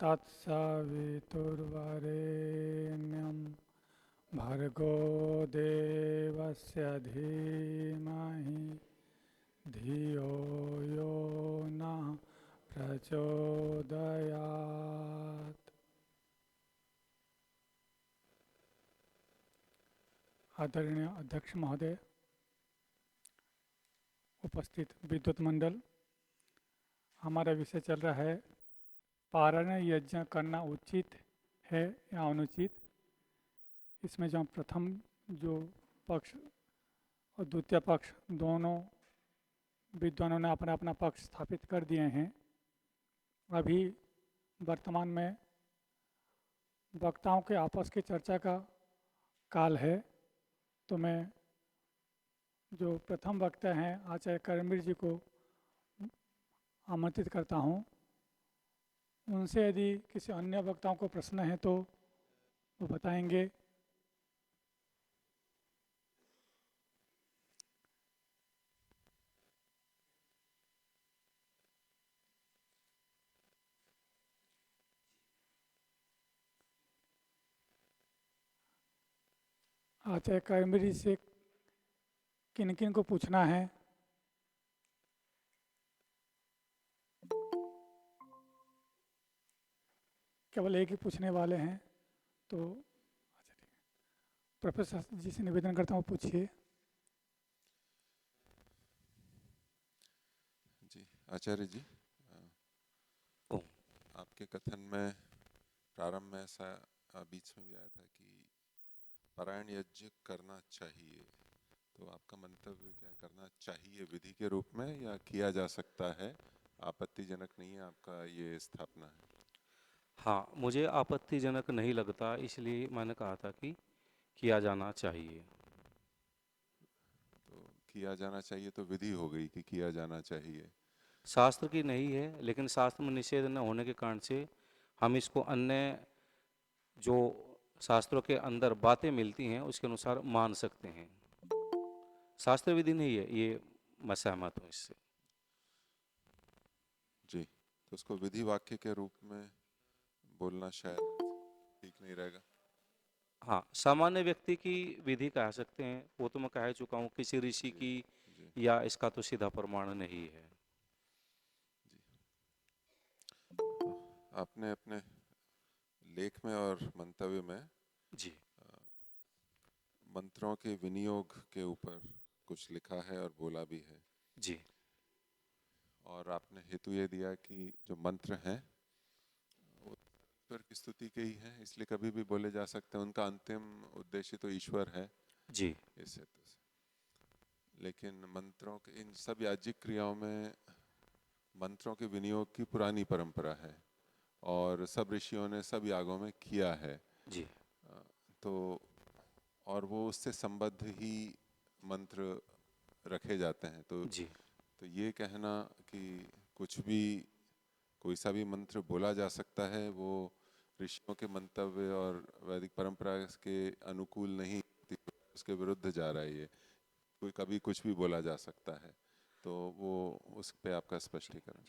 तत्सवितुर्वरेण्यं भर्गो देवस्य धीमहि धियो यो नः प्रचोदयात्। आदरणीय अध्यक्ष महोदय, उपस्थित विद्युत मंडल, हमारा विषय चल रहा है पारण यज्ञ करना उचित है या अनुचित। इसमें जो प्रथम जो पक्ष और द्वितीय पक्ष दोनों विद्वानों ने अपना अपना पक्ष स्थापित कर दिए हैं। अभी वर्तमान में वक्ताओं के आपस की चर्चा का काल है, तो मैं जो प्रथम वक्ता हैं आचार्य करमवीर जी को आमंत्रित करता हूं। उनसे यदि किसी अन्य वक्ताओं को प्रश्न है तो वो बताएंगे। आचार्य करमवीर जी से किन किन को पूछना है? केवल एक ही पूछने वाले हैं, तो अच्छा ठीक है। प्रोफेसर जी से निवेदन करता हूँ, पूछिए। जी आचार्य जी, आपके कथन में प्रारंभ में ऐसा बीच में भी आया था कि पारायण यज्ञ करना चाहिए, तो आपका मंतव्य क्या करना चाहिए विधि के रूप में या किया जा सकता है, आपत्तिजनक नहीं है आपका ये स्थापना है? हाँ, मुझे आपत्तिजनक नहीं लगता, इसलिए मैंने कहा था कि किया जाना चाहिए। तो किया जाना चाहिए तो विधि हो गई कि किया जाना चाहिए। शास्त्र की नहीं है, लेकिन शास्त्र में निषेध न होने के कारण से हम इसको अन्य जो शास्त्रों के अंदर बातें मिलती हैं उसके अनुसार मान सकते हैं। शास्त्र विधि नहीं है ये, मैं सहमत हूँ इससे। जी, तो उसको विधि वाक्य के रूप में बोलना शायद ठीक नहीं रहेगा। हाँ, सामान्य व्यक्ति की विधि कह सकते हैं, वो तो मैं कह चुका हूँ, किसी ऋषि जी की जी या इसका तो सीधा प्रमाण नहीं है। जी, आपने अपने लेख में और मंतव्य में जी मंत्रों के विनियोग के ऊपर कुछ लिखा है और बोला भी है। जी और आपने हेतु ये दिया कि जो मंत्र हैं वो ईश्वर की स्तुति के ही हैं, इसलिए कभी भी बोले जा सकते हैं, उनका अंतिम उद्देश्य तो ईश्वर है जी इस हेतु से। लेकिन मंत्रों के इन सब याज्ञिक क्रियाओं में मंत्रों के विनियोग की पुरानी परंपरा है और सब ऋषियों ने सब यागों में किया है। जी तो और वो उससे संबद्ध ही मंत्र रखे जाते हैं। जी तो ये कहना कि कुछ भी कोई सा भी मंत्र बोला जा सकता है, वो ऋषियों के मंतव्य और वैदिक परंपरा के अनुकूल नहीं, उसके विरुद्ध जा रहा है। ये कोई कभी कुछ भी बोला जा सकता है, तो वो उस पे आपका स्पष्टीकरण।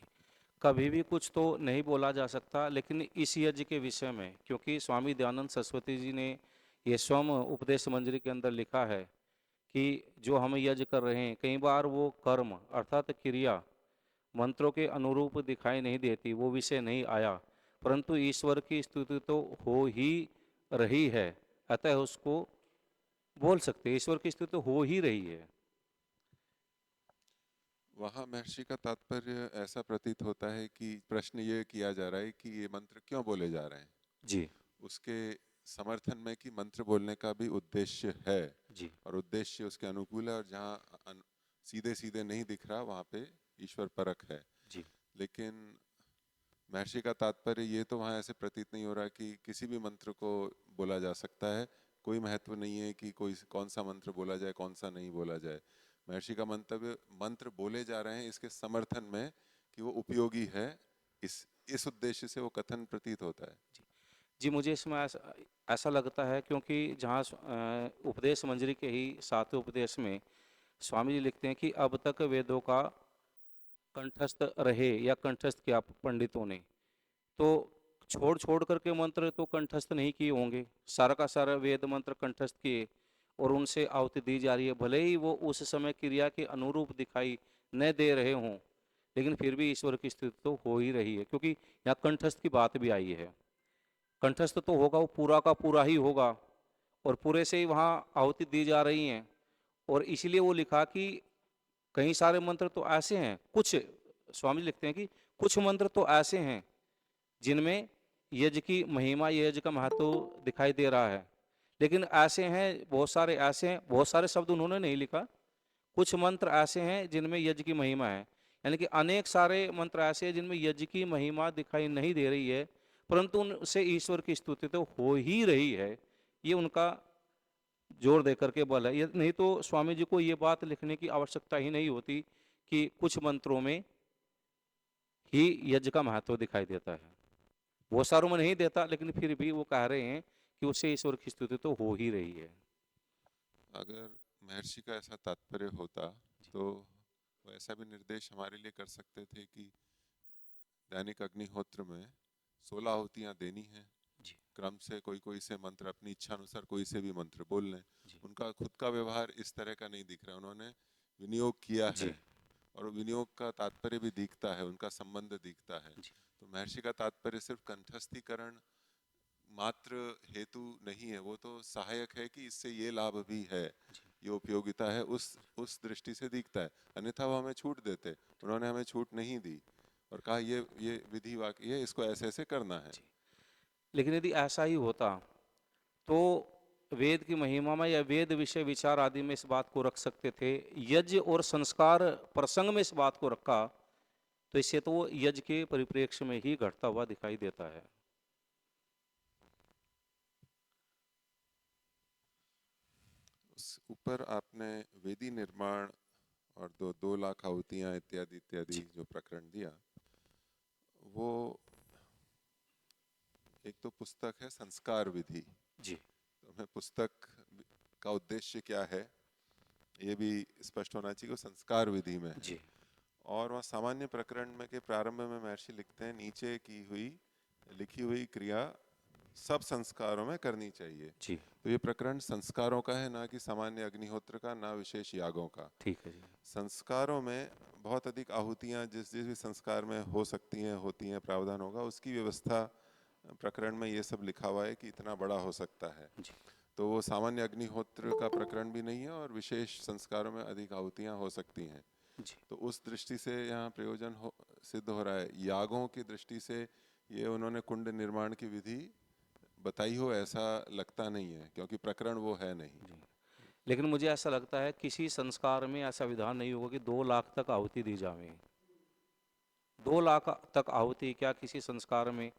कभी भी कुछ तो नहीं बोला जा सकता, लेकिन इस यज्ञ के विषय में, क्योंकि स्वामी दयानंद सरस्वती जी ने ये स्वयं उपदेश मंजरी के अंदर लिखा है कि जो हम यज्ञ कर रहे हैं, कई बार वो कर्म अर्थात क्रिया मंत्रों के अनुरूप दिखाई नहीं देती, वो विषय नहीं आया, परंतु ईश्वर की स्तुति तो हो ही रही है, अतः उसको बोल सकते हैं, ईश्वर की स्तुति तो हो ही रही है। वहाँ महर्षि का तात्पर्य ऐसा प्रतीत होता है कि प्रश्न ये किया जा रहा है कि ये मंत्र क्यों बोले जा रहे हैं, जी उसके समर्थन में कि मंत्र बोलने का भी उद्देश्य है जी और उद्देश्य उसके अनुकूल है, और जहाँ सीधे सीधे नहीं दिख रहा वहाँ पे ईश्वर परक है। जी लेकिन महर्षि का तात्पर्य ये तो वहाँ ऐसे प्रतीत नहीं हो रहा कि किसी भी मंत्र को बोला जा सकता है, कोई महत्व नहीं है कि कोई कौन सा मंत्र बोला जाए कौन सा नहीं बोला जाए। महर्षि का मंतव्य मंत्र बोले जा रहे हैं इसके समर्थन में कि वो उपयोगी है, इस उद्देश्य से वो कथन प्रतीत होता है। जी, मुझे इसमें ऐसा लगता है, क्योंकि जहाँ उपदेश मंजरी के ही सातवें उपदेश में स्वामी जी लिखते हैं कि अब तक वेदों का कंठस्थ रहे या कंठस्थ किया पंडितों ने, तो छोड़ छोड़ करके मंत्र तो कंठस्थ नहीं किए होंगे, सारा का सारा वेद मंत्र कंठस्थ किए और उनसे आहुति दी जा रही है। भले ही वो उस समय क्रिया के अनुरूप दिखाई न दे रहे हों, लेकिन फिर भी ईश्वर की स्तुति तो हो ही रही है, क्योंकि यहाँ कंठस्थ की बात भी आई है। कंठस्थ तो होगा, वो पूरा का पूरा ही होगा और पूरे से ही वहाँ आहुति दी जा रही हैं। और इसलिए वो लिखा कि कई सारे मंत्र तो ऐसे हैं, कुछ स्वामी लिखते हैं कि कुछ मंत्र तो ऐसे हैं जिनमें यज्ञ की महिमा, यज्ञ का महत्व दिखाई दे रहा है। लेकिन ऐसे हैं, बहुत सारे ऐसे हैं, बहुत सारे शब्द उन्होंने नहीं लिखा, कुछ मंत्र ऐसे हैं जिनमें यज्ञ की महिमा है। यानी कि अनेक सारे मंत्र ऐसे हैं जिनमें यज्ञ की महिमा दिखाई नहीं दे रही है, परंतु उनसे ईश्वर की स्तुति तो हो ही रही है। ये उनका जोर दे करके बल है। ये नहीं तो स्वामी जी को ये बात लिखने की आवश्यकता ही नहीं होती कि कुछ मंत्रों में ही यज्ञ का महत्व दिखाई देता है। बहुत सारों में नहीं देता, लेकिन फिर भी वो कह रहे हैं कि उससे ईश्वर की स्तुति तो हो ही रही है। अगर महर्षि का ऐसा तात्पर्य होता तो वो ऐसा भी निर्देश हमारे लिए कर सकते थे कि दैनिक अग्निहोत्र में 16 आहुतियां देनी है, जी क्रम से कोई कोई से मंत्र अपनी इच्छा अनुसार कोई से भी मंत्र बोल लें। जी उनका खुद का व्यवहार इस तरह का नहीं दिख रहा है, उन्होंने विनियोग किया जी है और विनियोग का तात्पर्य भी दिखता है, उनका संबंध दिखता है। जी तो महर्षि का तात्पर्य सिर्फ कंठस्थीकरण मात्र हेतु नहीं है, वो तो सहायक है कि इससे ये लाभ भी है, ये उपयोगिता है, उस दृष्टि से दिखता है। अन्यथा वो हमें छूट देते, उन्होंने हमें छूट नहीं दी और कहा ये विधि वाक्य है, इसको ऐसे ऐसे करना है। जी। लेकिन यदि ऐसा ही होता तो वेद की महिमा में या वेद विषय विचार आदि में इस बात को रख सकते थे। यज्ञ और संस्कार प्रसंग में इस बात को रखा तो इससे तो वो यज्ञ के परिप्रेक्ष्य में ही घटता हुआ दिखाई देता है। उस ऊपर आपने वेदी निर्माण और 2 लाख आहुतियां इत्यादि इत्यादि जी जो प्रकरण दिया, वो एक तो पुस्तक है संस्कार विधि। जी तो हमें पुस्तक का उद्देश्य क्या है ये भी स्पष्ट होना चाहिए, वो संस्कार विधि में है। जी और वहाँ सामान्य प्रकरण में के प्रारंभ में महर्षि लिखते हैं नीचे की हुई लिखी हुई क्रिया सब संस्कारों में करनी चाहिए। जी तो ये प्रकरण संस्कारों का है, ना कि सामान्य अग्निहोत्र का, ना विशेष यागों का। ठीक है जी संस्कारों में बहुत अधिक आहुतियां जिस जिस भी संस्कार में हो सकती हैं, होती हैं, प्रावधान होगा उसकी व्यवस्था प्रकरण में ये सब लिखा हुआ है कि इतना बड़ा हो सकता है। जी तो वो सामान्य अग्निहोत्र का प्रकरण भी नहीं है और विशेष संस्कारों में अधिक आहुतियां हो सकती हैं। जी तो उस दृष्टि से यहाँ प्रयोजन सिद्ध हो रहा है। यागों की दृष्टि से ये उन्होंने कुंड निर्माण की विधि बताई हो ऐसा लगता नहीं है, क्योंकि प्रकरण वो है नहीं। जी। लेकिन मुझे ऐसा लगता है किसी संस्कार में ऐसा विधान नहीं होगा कि 2 लाख तक आहुति दी जावे। 2 लाख तक आहुति क्या किसी संस्कार में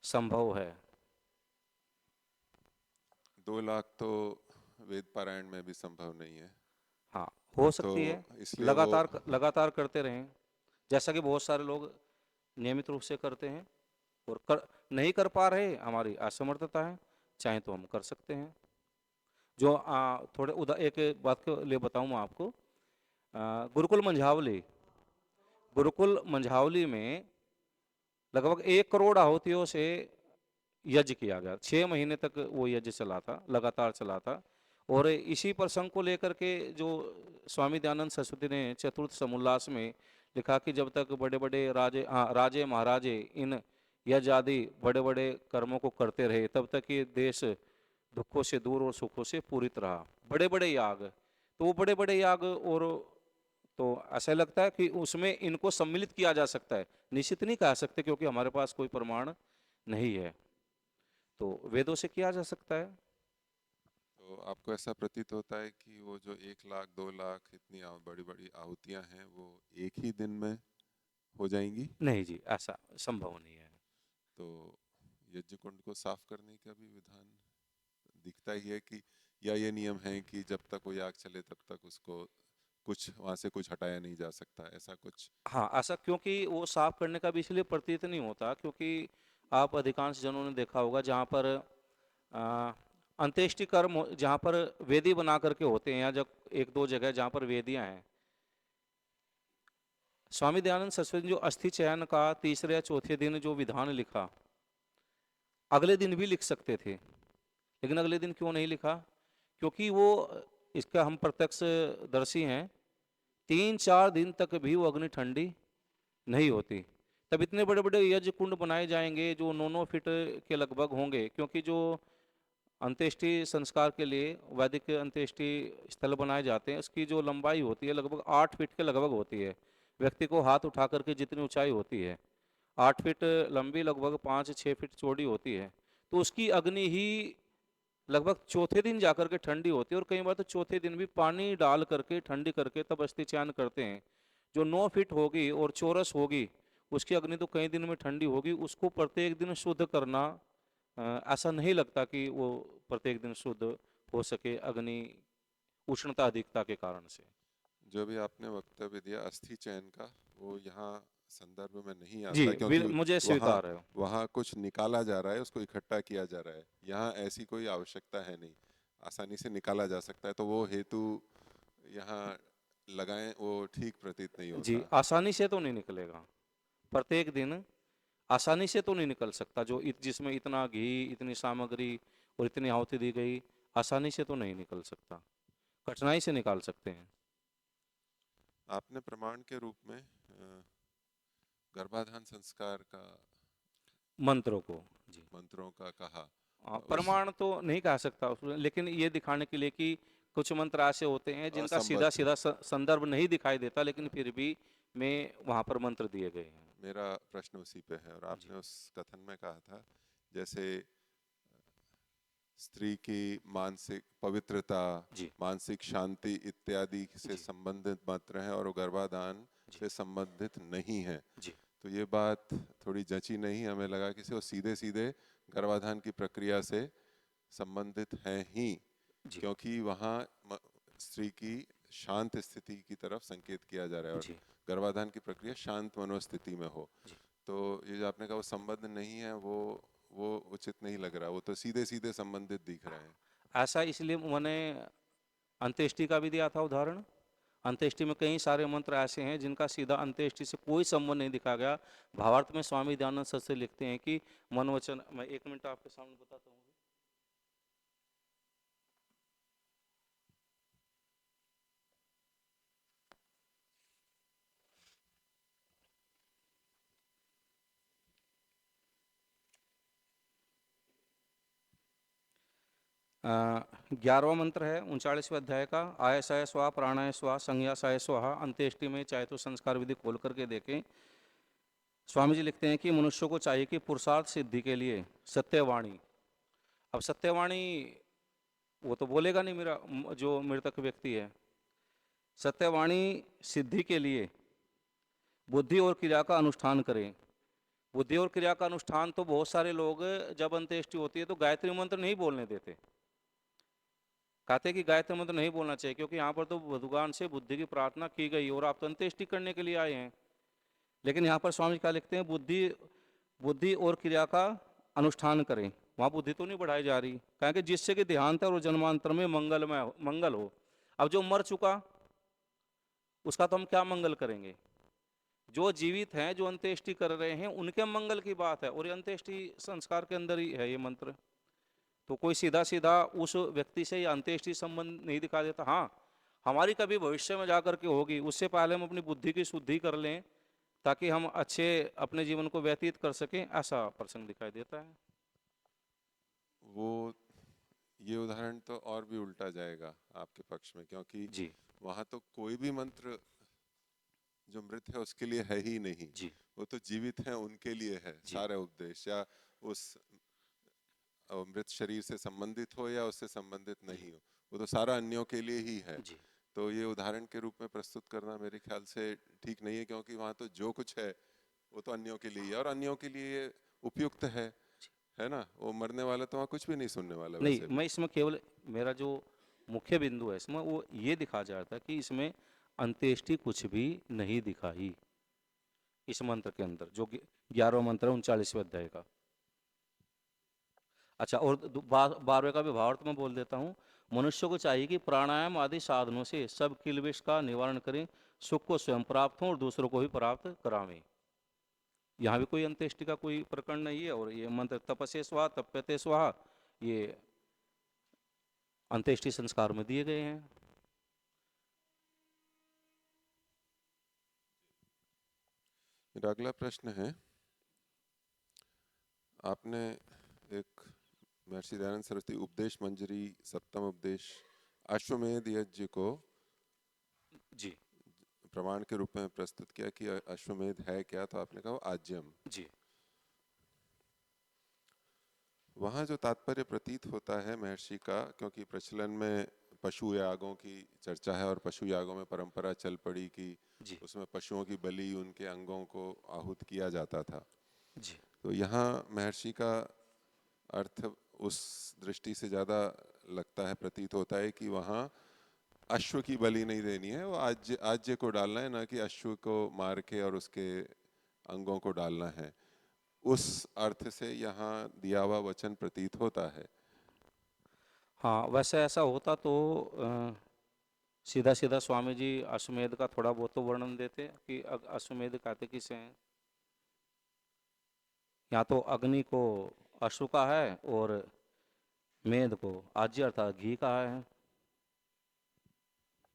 संभव है? 2 लाख तो वेद पारायण में भी संभव नहीं है। हाँ, हो तो सकती है, इसलिए वो लगातार लगातार करते रहें, जैसा कि बहुत सारे लोग नियमित रूप से करते हैं और नहीं कर पा रहे, हमारी असमर्थता है, चाहे तो हम कर सकते हैं। जो थोड़े एक बात के लिए बताऊं मैं आपको, गुरुकुल मंझावली में लगभग 1 करोड़ आहुतियों से यज्ञ किया गया। 6 महीने तक वो यज्ञ चला था, लगातार चला था। और इसी प्रसंग को लेकर के जो स्वामी दयानंद सरस्वती ने चतुर्थ समुल्लास में लिखा कि जब तक बड़े बड़े राजे महाराजे इन यज्ञ आदि बड़े बड़े कर्मों को करते रहे, तब तक ये देश दुखों से दूर और सुखों से पूरित रहा। बड़े बड़े याग, तो वो बड़े बड़े याग, और तो ऐसा लगता है कि उसमें इनको सम्मिलित किया जा सकता है। निश्चित नहीं कह सकते क्योंकि हमारे पास कोई प्रमाण नहीं है, तो वेदों से किया जा सकता है। तो आपको ऐसा प्रतीत होता है कि वो जो 1 लाख 2 लाख इतनी बड़ी बड़ी आहुतियां हैं वो एक ही दिन में हो जाएंगी? नहीं जी, ऐसा संभव नहीं है। तो यज्ञ कुंड को साफ करने का भी विधान दिखता ही है कि, या ये नियम है कि जब तक वो याग चले तब तक उसको कुछ वहां से कुछ हटाया नहीं जा सकता, ऐसा कुछ? हाँ, ऐसा क्योंकि वो साफ करने का भी इसलिए प्रतीत नहीं होता क्योंकि आप अधिकांश जनों ने देखा होगा जहाँ पर आ, अंत्येष्टि कर्म जहाँ पर वेदी बना करके होते हैं, या जब 1-2 जगह जहाँ पर वेदियाँ हैं, स्वामी दयानंद सरस्वती ने जो अस्थि चयन का तीसरे या चौथे दिन जो विधान लिखा, अगले दिन भी लिख सकते थे, लेकिन अगले दिन क्यों नहीं लिखा? क्योंकि वो इसका हम प्रत्यक्षदर्शी हैं, 3-4 दिन तक भी वो अग्नि ठंडी नहीं होती। तब इतने बड़े बड़े यज्ञ कुंड बनाए जाएंगे जो 9-9 फीट के लगभग होंगे, क्योंकि जो अंत्येष्टि संस्कार के लिए वैदिक अंत्येष्टि स्थल बनाए जाते हैं उसकी जो लंबाई होती है लगभग 8 फीट के लगभग होती है। व्यक्ति को हाथ उठा करके जितनी ऊंचाई होती है 8 फीट लंबी, लगभग 5-6 फीट चौड़ी होती है। तो उसकी अग्नि ही लगभग चौथे दिन जाकर के ठंडी होती है, और कई बार तो चौथे दिन भी पानी डाल करके ठंडी करके तब अस्थि चयन करते हैं। जो 9 फीट होगी और चौरस होगी उसकी अग्नि तो कई दिन में ठंडी होगी, उसको प्रत्येक दिन शुद्ध करना ऐसा नहीं लगता कि वो प्रत्येक दिन शुद्ध हो सके अग्नि उष्णता अधिकता के कारण से। जो भी आपने वक्तव्य दिया अस्थि चयन का, वो यहाँ संदर्भ में नहीं जी, आता, क्योंकि मुझे वहाँ स्वीकार है। वहाँ कुछ निकाला जा रहा है, उसको इकट्ठा किया जा रहा है। यहाँ ऐसी कोई आवश्यकता है नहीं, आसानी से निकाला जा सकता है, तो वो हेतु यहाँ लगाएं वो ठीक प्रतीत नहीं जी, होता। आसानी से तो नहीं निकलेगा, प्रत्येक दिन आसानी से तो नहीं निकल सकता। जो जिसमें इतना घी, इतनी सामग्री और इतनी आहुति दी गई, आसानी से तो नहीं निकल सकता, कठिनाई से निकाल सकते हैं। आपने प्रमाण के रूप में गर्भाधान संस्कार का मंत्रों को, जी, मंत्रों का कहा। उस प्रमाण तो नहीं कह सकता उसमें, लेकिन ये दिखाने के लिए कि कुछ मंत्र ऐसे होते हैं जिनका सीधा असंबद्ध, सीधा संदर्भ नहीं दिखाई देता, लेकिन फिर भी में वहां पर मंत्र दिए गए हैं। मेरा प्रश्न उसी पे है। और जी, आपने उस कथन में कहा था जैसे स्त्री की मानसिक पवित्रता, जी, मानसिक शांति इत्यादि से जी, संबंधित मंत्र हैं और वो गर्भाधान जी, से संबंधित नहीं है। जी, तो ये बात थोड़ी जची नहीं, हमें लगा कि वो सीधे सीधे गर्भाधान की प्रक्रिया से संबंधित हैं ही, जी, क्योंकि वहाँ स्त्री की शांत स्थिति की तरफ संकेत किया जा रहा है और जी, गर्भाधान की प्रक्रिया शांत मनोस्थिति में हो। जी। तो ये जो आपने कहा वो संबंध नहीं है, वो उचित नहीं लग रहा, वो तो सीधे सीधे संबंधित दिख रहे हैं। ऐसा इसलिए मैंने अंत्येष्टि का भी दिया था उदाहरण। अंत्येष्टि में कई सारे मंत्र ऐसे हैं जिनका सीधा अंत्येष्टि से कोई संबंध नहीं दिखा गया। भावार्थ में स्वामी दयानंद सरस्वती लिखते हैं कि मन वचन, मैं 1 मिनट आपके सामने बताता हूँ। अ, 11वां मंत्र है 39वें अध्याय का, आय साय स्वा प्राणाय स्वा संज्ञा साय स्वाहा। अंत्येष्टि में चाहे तो संस्कार विधि खोल करके देखें। स्वामी जी लिखते हैं कि मनुष्य को चाहिए कि पुरुषार्थ सिद्धि के लिए सत्यवाणी। अब सत्यवाणी वो तो बोलेगा नहीं, मेरा जो मृतक व्यक्ति है। सत्यवाणी सिद्धि के लिए बुद्धि और क्रिया का अनुष्ठान करें। बुद्धि और क्रिया का अनुष्ठान तो बहुत सारे लोग जब अंत्येष्टि होती है तो गायत्री मंत्र नहीं बोलने देते, कहते हैं कि गायत्री मंत्र नहीं बोलना चाहिए क्योंकि यहाँ पर तो भगवान से बुद्धि की प्रार्थना की गई और आप तो अंत्येष्टि करने के लिए आए हैं। लेकिन यहाँ पर स्वामी जी क्या लिखते हैं, बुद्धि बुद्धि और क्रिया का अनुष्ठान करें। वहाँ बुद्धि तो नहीं बढ़ाई जा रही, कहेंगे जिससे कि देहांतर और जन्मांतर में मंगल हो। अब जो मर चुका उसका तो हम क्या मंगल करेंगे? जो जीवित हैं, जो अंत्येष्टि कर रहे हैं, उनके मंगल की बात है, और ये अंत्येष्टि संस्कार के अंदर ही है ये मंत्र। तो कोई सीधा सीधा उस व्यक्ति से या अंत्येष्टि संबंध नहीं दिखा देता। हाँ, हमारी कभी भविष्य में जाकर के होगी, उससे पहले हम अपनी बुद्धि की शुद्धि कर लें ताकि हम अच्छे अपने जीवन को व्यतीत कर सकें, ऐसा प्रसंग दिखाई देता है। वो ये उदाहरण तो और भी उल्टा जाएगा आपके पक्ष में, क्योंकि जी, वहां तो कोई भी मंत्र जो मृत है उसके लिए है ही नहीं, जी, वो तो जीवित है उनके लिए है जी, सारे उपदेश, या उस मृत शरीर से संबंधित हो या उससे संबंधित जी, नहीं हो, वो तो सारा अन्यों के लिए ही है। जी, तो ये उदाहरण के रूप में प्रस्तुत करना मेरे ख्याल से ठीक नहीं है, क्योंकि वहां तो जो कुछ है वो तो अन्यों के लिए ही है और अन्यों के लिए उपयुक्त है ना। वो मरने वाला तो वहाँ कुछ भी नहीं सुनने वाला नहीं, वैसे भी। मैं इसमें केवल मेरा जो मुख्य बिंदु है इसमें वो ये दिखा जाता है कि इसमें अंत्येष्टि कुछ भी नहीं दिखाई इस मंत्र के अंदर, जो 11वां मंत्र है 39वें अध्याय का। अच्छा, और 12वें का भी भावार्थ में बोल देता हूँ। मनुष्य को चाहिए कि प्राणायाम आदि साधनों से सब किलबिश का निवारण करें, सुख को स्वयं प्राप्त हो और दूसरों को भी प्राप्त करावें। यहाँ भी कोई अंत्येष्टि का कोई प्रकरण नहीं है। और ये मंत्र तपसे स्वाहा तप्यते स्वाहा ये अंत्येष्टि संस्कार में दिए गए हैं। मेरा अगला प्रश्न है, आपने एक महर्षि दयानंद सरस्वती उपदेश मंजरी सप्तम उपदेश अश्वमेध यज्ञ को जी प्रमाण के रूप में प्रस्तुत किया कि अश्वमेध है क्या, तो आपने कहा आज्यम। जी वहाँ जो तात्पर्य प्रतीत होता है महर्षि का, क्योंकि प्रचलन में पशु यागों की चर्चा है और पशु यागों में परंपरा चल पड़ी कि जी उसमें पशुओं की बलि उनके अंगों को आहूत किया जाता था, जी तो यहाँ महर्षि का अर्थ उस दृष्टि से ज़्यादा लगता है, प्रतीत होता है कि वहाँ अश्व की बलि नहीं देनी है, वो आज्य को डालना है, ना कि अश्व को मार के और उसके अंगों को डालना है। उस अर्थ से यहाँ दिया हुआ वचन प्रतीत होता है। हाँ, वैसे ऐसा होता तो सीधा सीधा स्वामी जी अश्वमेध का थोड़ा बहुत तो वर्णन देते कि अश्वमेध कहते किसे हैं। यहाँ तो अग्नि को अश्व का है और मेध को आज्य अर्थात घी का है।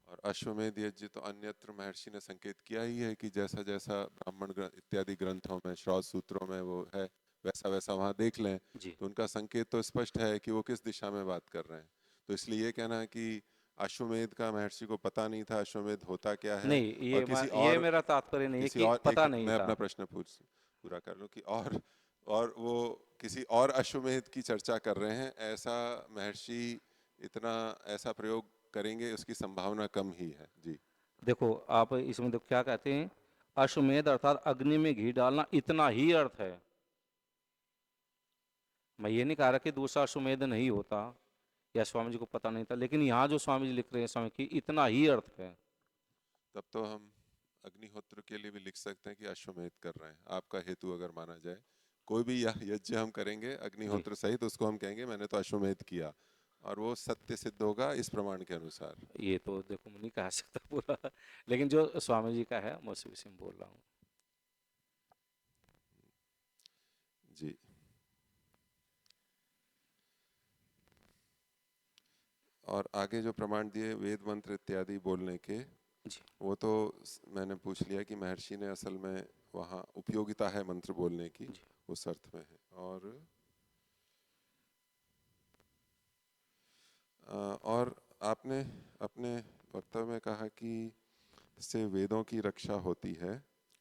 और अश्वमेध यज्ञ तो अन्यत्र महर्षि ने संकेत किया ही है कि जैसा जैसा ब्राह्मण इत्यादि ग्रंथों में श्रौत सूत्रों में वो है, वैसा वैसा वहाँ देख लें, जी तो उनका संकेत तो स्पष्ट है कि वो किस दिशा में बात कर रहे हैं। तो इसलिए ये कहना कि अश्वमेध का महर्षि को पता नहीं था अश्वमेध होता क्या है, नहीं, और ये मेरा तात्पर्य नहीं है किसी कि और पता एक नहीं मैं था। अपना प्रश्न पूरा कर लूं कि और वो किसी और अश्वमेध की चर्चा कर रहे हैं, ऐसा महर्षि इतना ऐसा प्रयोग करेंगे उसकी संभावना कम ही है। जी देखो आप इसमें तो क्या कहते हैं, अश्वमेध अर्थात अग्नि में घी डालना, इतना ही अर्थ है। मैं ये नहीं कह रहा कि दूसरा अश्वमेध नहीं होता या स्वामी जी को पता नहीं था, लेकिन यहाँ जो स्वामी जी लिख रहे हैं स्वामी की, इतना ही अर्थ है। तब तो हम अग्निहोत्र के लिए भी लिख सकते हैं कि अश्वमेध कर रहे हैं, आपका हेतु अगर माना जाए। कोई भी यह यज्ञ हम करेंगे जी अग्निहोत्र सहित, उसको हम कहेंगे मैंने तो अश्वमेध किया, और वो सत्य सिद्ध होगा इस प्रमाण के अनुसार। ये तो देखो मैं नहीं कह सकता पूरा, लेकिन जो स्वामी जी का है मैं उसी विषय में बोल रहा हूँ। जी और आगे जो प्रमाण दिए वेद मंत्र इत्यादि बोलने के, जी वो तो मैंने पूछ लिया कि महर्षि ने असल में वहाँ उपयोगिता है मंत्र बोलने की, जी उस अर्थ में है। और आपने अपने वक्तव्य में कहा कि इससे वेदों की रक्षा होती है।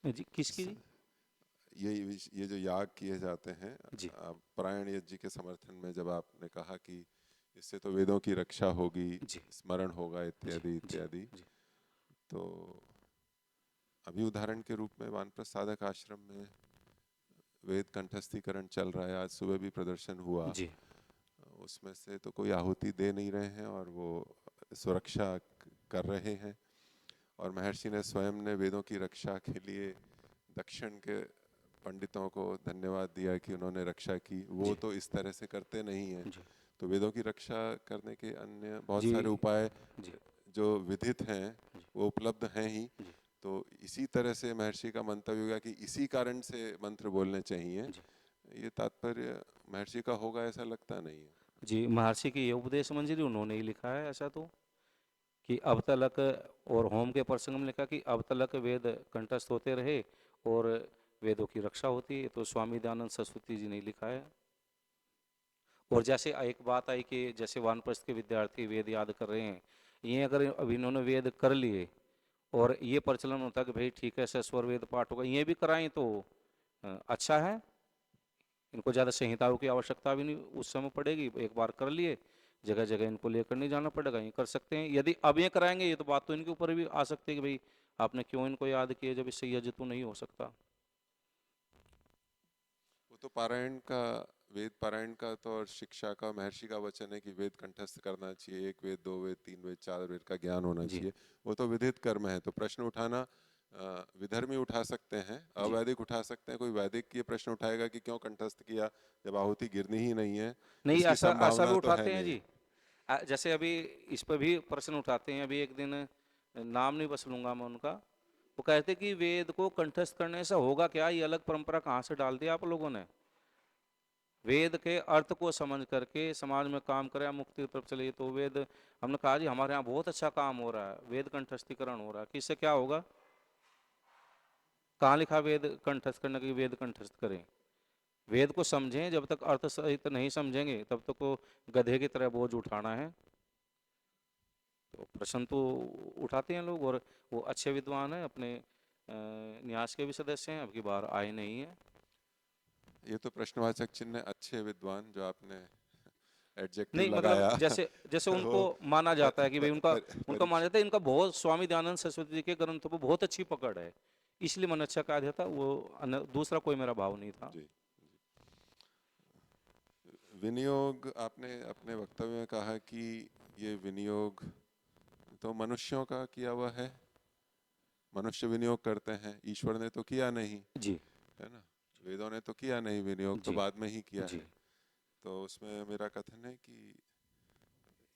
जी किसकी जी? ये जो याग किए जाते हैं जी परायण यज्ञ के समर्थन में, जब आपने कहा कि इससे तो वेदों की रक्षा होगी, जी स्मरण होगा जी इत्यादि जी इत्यादि, जी तो अभी उदाहरण के रूप में वानप्रस्थ साधक आश्रम में वेद कंठस्थीकरण चल रहा है, आज सुबह भी प्रदर्शन हुआ, जी उसमें से तो कोई आहुति दे नहीं रहे हैं और वो सुरक्षा कर रहे हैं। और महर्षि ने स्वयं ने वेदों की रक्षा के लिए दक्षिण के पंडितों को धन्यवाद दिया कि उन्होंने रक्षा की, वो जी तो इस तरह से करते नहीं हैं। जी तो वेदों की रक्षा करने के अन्य बहुत जी सारे उपाय जी जो विधित हैं जी वो उपलब्ध हैं ही। जी तो इसी तरह से महर्षि का मंतव्य होगा कि इसी कारण से मंत्र बोलने चाहिए, जी ये तात्पर्य महर्षि का होगा ऐसा लगता नहीं है। जी महर्षि की ये उपदेश मंजरी उन्होंने ही लिखा है ऐसा तो, कि अब तलक, और होम के प्रसंग में लिखा कि अब तलक वेद कंठस्थ होते रहे और वेदों की रक्षा होती है, तो स्वामी दयानंद सरस्वती जी ने लिखा है। और जैसे एक बात आई कि जैसे वानप्रस्थ के विद्यार्थी वेद याद कर रहे हैं, ये अगर अभी इन्होंने वेद कर लिए और ये प्रचलन होता है कि भाई ठीक है सस्वर वेद पाठ होगा, ये भी कराएं तो अच्छा है। इनको ज़्यादा संहिताओं की आवश्यकता भी नहीं उस समय पड़ेगी, एक बार कर लिए, जगह जगह इनको लेकर नहीं जाना पड़ेगा, ये कर सकते हैं। यदि अब ये कराएंगे ये तो बात तो इनके ऊपर भी आ सकती है कि भाई आपने क्यों इनको याद किया जब इससे यज्ञ तो नहीं हो सकता। वो तो पारायण का, वेद पारायण का तो और शिक्षा का महर्षि का वचन है कि वेद कंठस्थ करना चाहिए, एक वेद, दो वेद, तीन वेद, चार वेद का ज्ञान होना जी चाहिए, वो तो विधित कर्म है। तो प्रश्न उठाना विधर्मी उठा सकते हैं, जी अवैदिक उठा सकते हैं, कोई वैदिक ये प्रश्न उठाएगा कि क्यों कंठस्थ किया जब आहुति गिरनी ही नहीं है, नहीं, इसकी ऐसा ऐसा भी संभावना तो है उठाते हैं नहीं। जी। जैसे अभी इस पर भी प्रश्न उठाते हैं, अभी एक दिन नाम नहीं बस लूंगा मैं उनका, वो कहते कि वेद को कंठस्थ करने से होगा क्या, ये अलग परंपरा कहाँ से डाल दिया आप लोगों ने। वेद के अर्थ को समझ करके समाज में काम करें, मुक्ति की तरफ चलिए। तो वेद, हमने कहा जी हमारे यहाँ बहुत अच्छा काम हो रहा है, वेद कंठस्थीकरण हो रहा है, कि इससे क्या होगा? कहाँ लिखा वेद कंठस्थ करने की, वेद कंठस्थ करें? वेद को समझें, जब तक अर्थ सहित नहीं समझेंगे तब तक को गधे की तरह बोझ उठाना है। तो प्रश्न तो उठाते हैं लोग, और वो अच्छे विद्वान हैं, अपने न्यास के भी सदस्य हैं, अब की बार आए नहीं है। ये तो प्रश्नवाचक चिन्ह अच्छे विद्वान जो आपने एडजेक्टिव नहीं मतलब लगाया जैसे जैसे उनको वो माना जाता है कि भाई उनका उनका माना परीक्ष जाता है, इनका बहुत स्वामी दयानंद सरस्वती जी के ग्रंथों पर बहुत अच्छी पकड़ है, इसलिए मन अच्छा कहा था। वो दूसरा कोई मेरा भाव नहीं था। जी। विनियोग, आपने अपने वक्तव्य में कहा कि ये विनियोग तो मनुष्यों का किया हुआ है, मनुष्य विनियोग करते हैं, ईश्वर ने तो किया नहीं, जी है ना। वेदों ने तो किया नहीं, विनियोग तो जी बाद में ही किया जी है। तो उसमें मेरा कथन है कि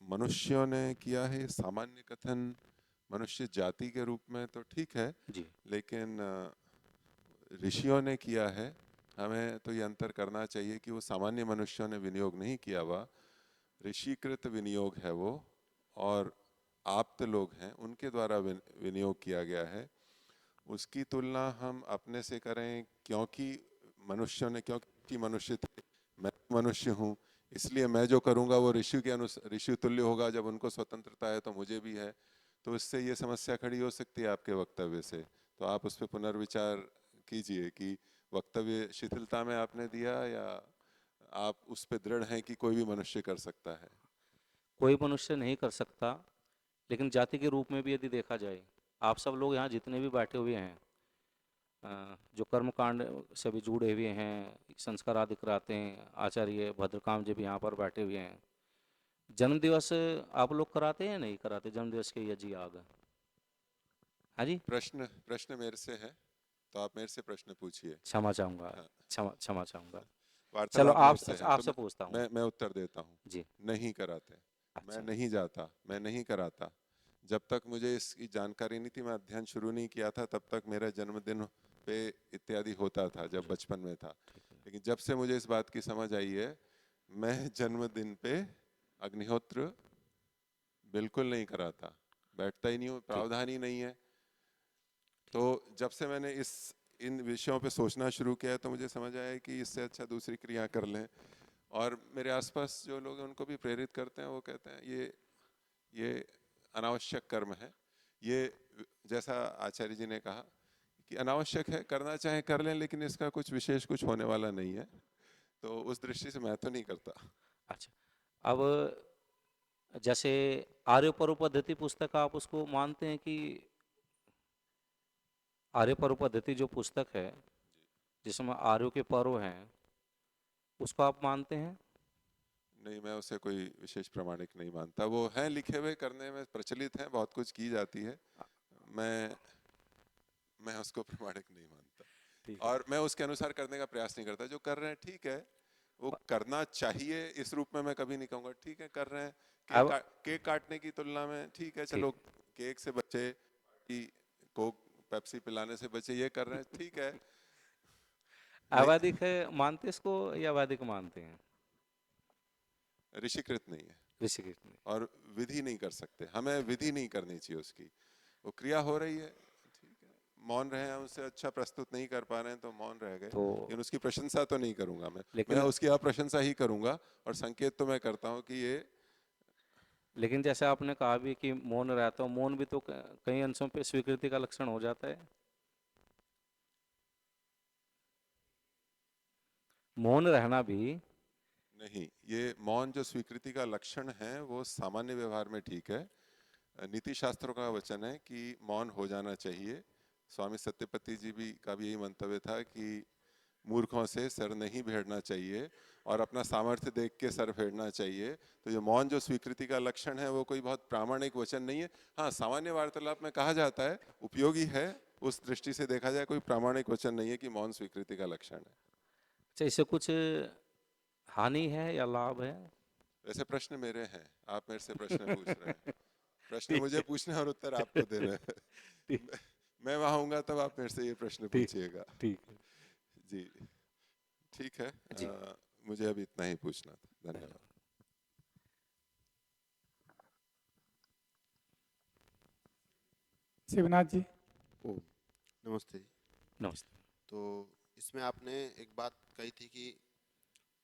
मनुष्यों ने किया है, सामान्य कथन मनुष्य जाति के रूप में तो ठीक है, जी लेकिन ऋषियों ने किया है। हमें तो ये अंतर करना चाहिए कि वो सामान्य मनुष्यों ने विनियोग नहीं किया हुआ, ऋषिकृत विनियोग है वो, और आप्त लोग हैं उनके द्वारा विनियोग किया गया है। उसकी तुलना हम अपने से करें, क्योंकि मनुष्यों ने, क्योंकि मनुष्य थे, मैं मनुष्य हूँ, इसलिए मैं जो करूँगा वो ऋषि के ऋषि तुल्य होगा, जब उनको स्वतंत्रता है तो मुझे भी है। तो इससे ये समस्या खड़ी हो सकती है आपके वक्तव्य से। तो आप उस पर पुनर्विचार कीजिए कि वक्तव्य शिथिलता में आपने दिया, या आप उस पर दृढ़ हैं कि कोई भी मनुष्य कर सकता है। कोई मनुष्य नहीं कर सकता, लेकिन जाति के रूप में भी यदि देखा जाए, आप सब लोग यहाँ जितने भी बैठे हुए हैं, जो कर्मकांड से भी जुड़े हुए हैं, संस्कार आदि कराते हैं, आचार्य भद्रकाम जी भी यहाँ पर बैठे हुए हैं, जन्म दिवस आप लोग कराते हैं नहीं कराते? जन्म दिवस के यज्ञ याग, हाँ जी। प्रश्न प्रश्न मेरे से है, तो आप मेरे से प्रश्न पूछिए। क्षमा चाहूँगा, हाँ, क्षमा क्षमा चाहूँगा। चलो वार्तालाप आप, मेरे से है तो आपसे पूछता हूँ। मैं उत्तर देता हूँ। जी नहीं कराते, मैं अच्छा नहीं जाता, मैं नहीं कराता। जब तक मुझे इसकी जानकारी नहीं थी, मैं अध्ययन शुरू नहीं किया था, तब तक मेरा जन्मदिन पे इत्यादि होता था जब बचपन में था। ठीक है। लेकिन जब से मुझे इस बात की समझ आई है, मैं जन्मदिन पे अग्निहोत्र बिल्कुल नहीं कराता, बैठता ही नहीं हूँ, ठीक प्रावधान ही नहीं है। तो जब से मैंने इन विषयों पे सोचना शुरू किया तो मुझे समझ आया कि इससे अच्छा दूसरी क्रिया कर लें। और मेरे आसपास जो लोग हैं उनको भी प्रेरित करते हैं, वो कहते हैं ये अनावश्यक कर्म है। ये जैसा आचार्य जी ने कहा कि अनावश्यक है, करना चाहे कर लें, लेकिन इसका कुछ विशेष कुछ होने वाला नहीं है। तो उस दृष्टि से मैं तो नहीं करता। अच्छा। अब जैसे आर्य पद्धति पुस्तक, आप उसको मानते हैं कि आर्य पद्धति जो पुस्तक है जिसमें आर्यों के पर्व हैं, उसको आप मानते हैं? नहीं, मैं उसे कोई विशेष प्रमाणिक नहीं मानता। वो हैं लिखे हुए, करने में प्रचलित हैं, बहुत कुछ की जाती है। मैं मैं उसको प्रमाणिक नहीं मानता, ठीक है। और मैं उसके अनुसार करने का प्रयास नहीं करता। जो कर रहे हैं ठीक है, वो करना चाहिए, इस रूप में मैं कभी नहीं कहूँगा ठीक है कर रहे हैं। अब केक काटने की तुलना में ठीक है, ठीक। चलो केक से बचे, कि कोक पेप्सी पिलाने से बचे, ये कर रहे हैं ठीक है। नहीं, अवैधिक है मानते इसको या वैदिक मानते हैं? ऋषिकृत नहीं है, ऋषिकेश में। और विधि नहीं कर सकते, हमें विधि नहीं करनी चाहिए उसकी। वो क्रिया हो रही है, ठीक है, मौन रहे हैं, उससे अच्छा प्रस्तुत नहीं कर पा रहे हैं तो मौन रह गए, तो लेकिन उसकी प्रशंसा तो नहीं करूंगा मैं लेकिन उसकी अप्रशंसा ही करूंगा। और संकेत तो मैं करता हूँ कि ये लेकिन जैसे आपने कहा भी कि मौन रहता हूँ, मौन भी तो कई अंशों पे स्वीकृति का लक्षण हो जाता है। मौन रहना भी। नहीं, ये मौन जो स्वीकृति का लक्षण है वो सामान्य व्यवहार में ठीक है। नीति शास्त्रों का वचन है कि मौन हो जाना चाहिए। स्वामी सत्यपति जी भी का भी यही मंतव्य था कि मूर्खों से सर नहीं फेरना चाहिए, और अपना सामर्थ्य देख के सर फेरना चाहिए। तो ये मौन जो स्वीकृति का लक्षण है वो कोई बहुत प्रामाणिक वचन नहीं है। हाँ, सामान्य वार्तालाप में कहा जाता है, उपयोगी है, उस दृष्टि से देखा जाए कोई प्रामाणिक वचन नहीं है कि मौन स्वीकृति का लक्षण है। अच्छा, इससे कुछ हानि है या लाभ है? वैसे प्रश्न मेरे हैं, आप मेरे से प्रश्न पूछ रहे हैं। प्रश्न ठीक मुझे है। पूछना है और उत्तर आपको देना है। ठीक। मैं वहां आऊंगा तब आप मेरे से ये प्रश्न ठीक पूछिएगा। ठीक है जी ठीक है। जी। मुझे अभी इतना ही पूछना था। धन्यवाद। शिवनाथ जी। ओ, नमस्ते जी। नमस्ते। तो इसमें आपने एक बात कही थी कि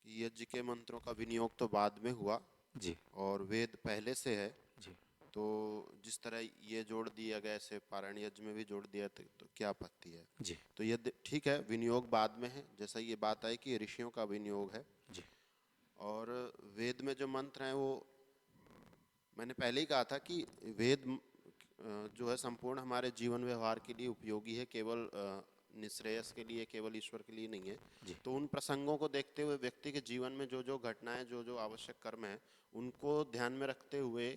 यज्ञ के मंत्रों का विनियोग तो बाद में हुआ जी और वेद पहले से है। जी। तो जिस तरह ये जोड़ दिया गया ऐसे पारायण यज्ञ में भी जोड़ दिया तो क्या आपत्ति है? जी तो यज्ञ ठीक है, विनियोग बाद में है, जैसा ये बात आई कि ऋषियों का विनियोग है। जी और वेद में जो मंत्र हैं वो मैंने पहले ही कहा था कि वेद जो है संपूर्ण हमारे जीवन व्यवहार के लिए उपयोगी है, केवल निश्रेयस के लिए, केवल ईश्वर के लिए नहीं है। जी तो उन प्रसंगों को देखते हुए व्यक्ति के जीवन में जो जो घटनाएं, जो जो आवश्यक कर्म है, उनको ध्यान में रखते हुए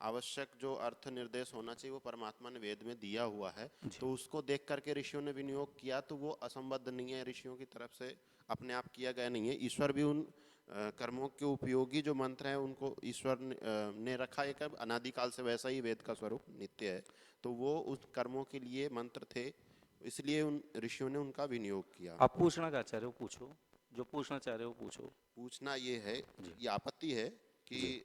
आवश्यक जो अर्थ निर्देश होना चाहिए वो परमात्मा ने वेद में दिया हुआ है। जी तो उसको देख करके ऋषियों ने विनियोग किया, तो वो असंबद्ध नहीं है, ऋषियों की तरफ से अपने आप किया गया नहीं है। ईश्वर भी उन कर्मों के उपयोगी जो मंत्र हैं उनको ईश्वर ने रखा है। कब अनादिकाल से वैसा ही वेद का स्वरूप नित्य है, तो वो उस कर्मों के लिए मंत्र थे, इसलिए उन ऋषियों ने उनका विनियोग किया। आप पूछना क्या चाह रहे हो पूछो, जो पूछना चाह रहे हो पूछो। पूछना ये है, जी ये आपत्ति है कि जी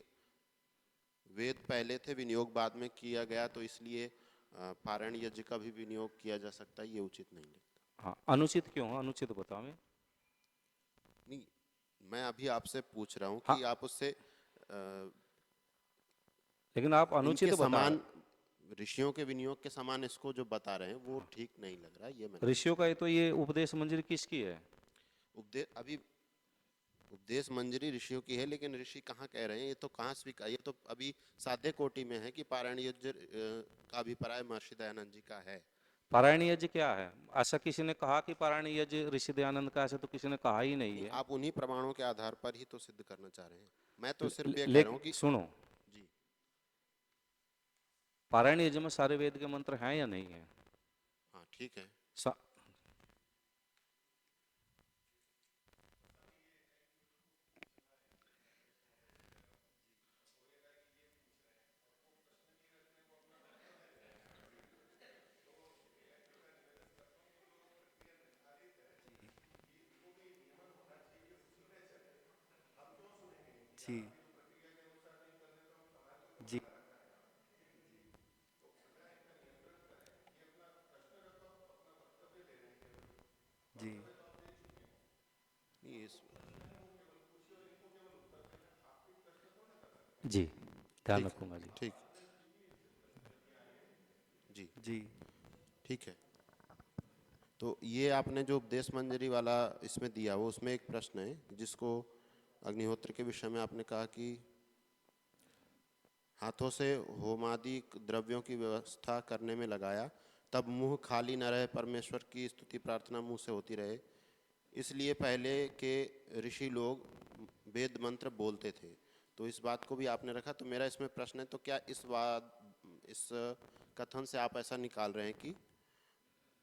वेद पहले थे, विनियोग बाद में किया गया, तो इसलिए पारायण यज्ञ का भी विनियोग किया जा सकता है, ये उचित नहीं लगता। हाँ, अनुचित क्यों है? अनुचित बताओ। मैं नहीं, मैं अभी आपसे पूछ रहा हूँ हाँ, कि आप उससे लेकिन आप इनके अनुचित बता समान, ऋषियों के विनियोग के समान इसको जो बता रहे हैं वो ठीक नहीं लग रहा है, ये मैंने ऋषियों का ये तो ये उपदेश मंजरी किसकी है? उपदेश अभी उपदेश मंजरी ऋषियों की है, लेकिन ऋषि कहाँ कह रहे हैं, ये तो कहाँ स्वीकार, ये तो अभी साध्य कोटि में है कि पारायण यज्ञ का अभिप्राय महर्षि दयानंद जी का है। पारायण यज्ञ क्या है? ऐसा किसी ने कहा कि पारायण यज्ञ ऋषि दयानंद का, ऐसा तो किसी ने कहा ही नहीं नहीं, है। आप उन्हीं प्रमाणों के आधार पर ही तो सिद्ध करना चाह रहे हैं। मैं तो सिर्फ ये कह रहा लेकिन हूँ कि सुनो, जी पारायण यज्ञ में सारे वेद के मंत्र हैं या नहीं है? हाँ ठीक है। सा, जी जी जी नहीं जी ध्यान ठीक है, रखूंगा जी। ठीक, जी जी ठीक है। तो ये आपने जो उपदेश मंजरी वाला इसमें दिया, वो उसमें एक प्रश्न है जिसको अग्निहोत्र के विषय में आपने कहा कि हाथों से होमादि द्रव्यों की व्यवस्था करने में लगाया, तब मुंह खाली न रहे, परमेश्वर की स्तुति प्रार्थना मुंह से होती रहे, इसलिए पहले के ऋषि लोग वेद मंत्र बोलते थे। तो इस बात को भी आपने रखा। तो मेरा इसमें प्रश्न है, तो क्या इस कथन से आप ऐसा निकाल रहे हैं कि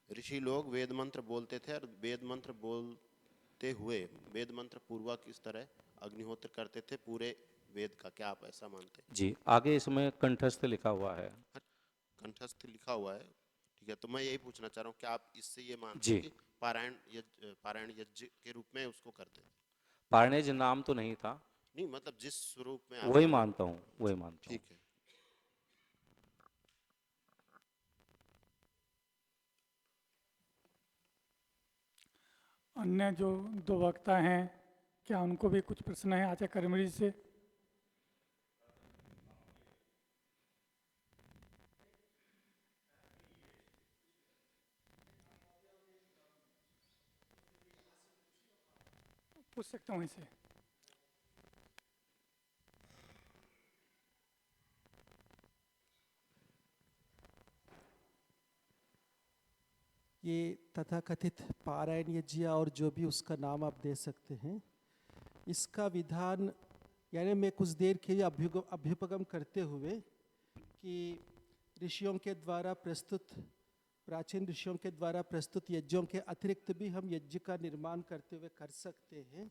ऋषि लोग वेद मंत्र बोलते थे और वेद मंत्र बोलते हुए वेद मंत्र पूर्वक इस तरह अग्निहोत्र करते थे पूरे वेद का, क्या आप ऐसा मानते हैं? जी आगे इसमें कंठस्थ लिखा हुआ है। कंठस्थ लिखा हुआ है, ठीक है। तो मैं यही पूछना चाह रहा हूँ, क्या आप इससे ये मानते हैं जी कि पारायण यज्ञ के रूप में उसको करते थे? पारायण यज्ञ नाम तो नहीं था, नहीं, मतलब जिस स्वरूप में वही आपने, मानता हूँ, वही मानता हूँ। ठीक है। अन्य जो दो वक्ता हैं, क्या उनको भी कुछ प्रश्न है आचार्य कर्मरी से? पूछ सकता हूँ इसे? ये तथाकथित पारायण यज्ञ और जो भी उसका नाम आप दे सकते हैं, इसका विधान यानी मैं कुछ देर के लिए अभ्युपगम करते हुए कि ऋषियों के द्वारा प्रस्तुत, प्राचीन ऋषियों के द्वारा प्रस्तुत यज्ञों के अतिरिक्त भी हम यज्ञ का निर्माण करते हुए कर सकते हैं,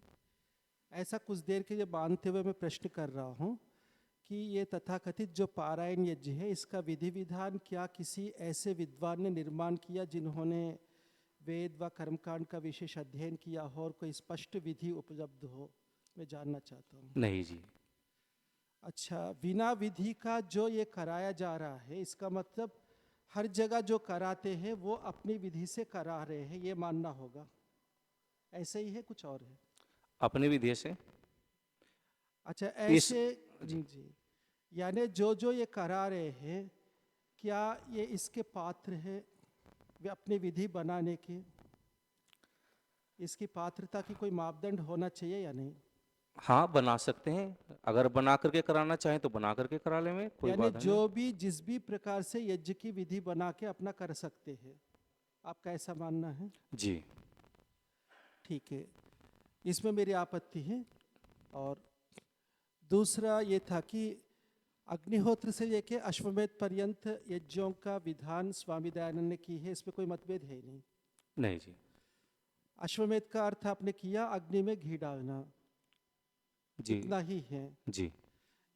ऐसा कुछ देर के लिए मानते हुए मैं प्रश्न कर रहा हूँ कि ये तथाकथित जो पारायण यज्ञ है इसका विधि विधान क्या किसी ऐसे विद्वान ने निर्माण किया जिन्होंने वेद व कर्मकांड का विशेष अध्ययन किया हो और कोई स्पष्ट विधि उपलब्ध हो, मैं जानना चाहता हूँ। नहीं जी। अच्छा, बिना विधि का जो ये कराया जा रहा है इसका मतलब हर जगह जो कराते हैं वो अपनी विधि से करा रहे हैं, ये मानना होगा। ऐसे ही है कुछ और है? अपनी विधि से अच्छा इस ऐसे जी। जी, यानी जो जो ये करा रहे हैं क्या ये इसके पात्र है वे अपनी विधि बनाने के? इसकी पात्रता की कोई मापदंड होना चाहिए या नहीं? हाँ, बना सकते हैं। अगर बना करके कराना चाहें तो बना करके करा लें, कोई यानी बात नहीं। जो भी जिस भी प्रकार से यज्ञ की विधि बना के अपना कर सकते हैं, आपका ऐसा मानना है? जी। ठीक है, इसमें मेरी आपत्ति है। और दूसरा ये था कि अग्निहोत्र से लेके अश्वमेध पर्यंत यज्ञों का विधान स्वामी दयानंद ने की है, इसमें कोई मतभेद है ही नहीं। नहीं जी। अश्वमेध का अर्थ आपने किया अग्नि में घी डालना, जी। इतना ही है। जी।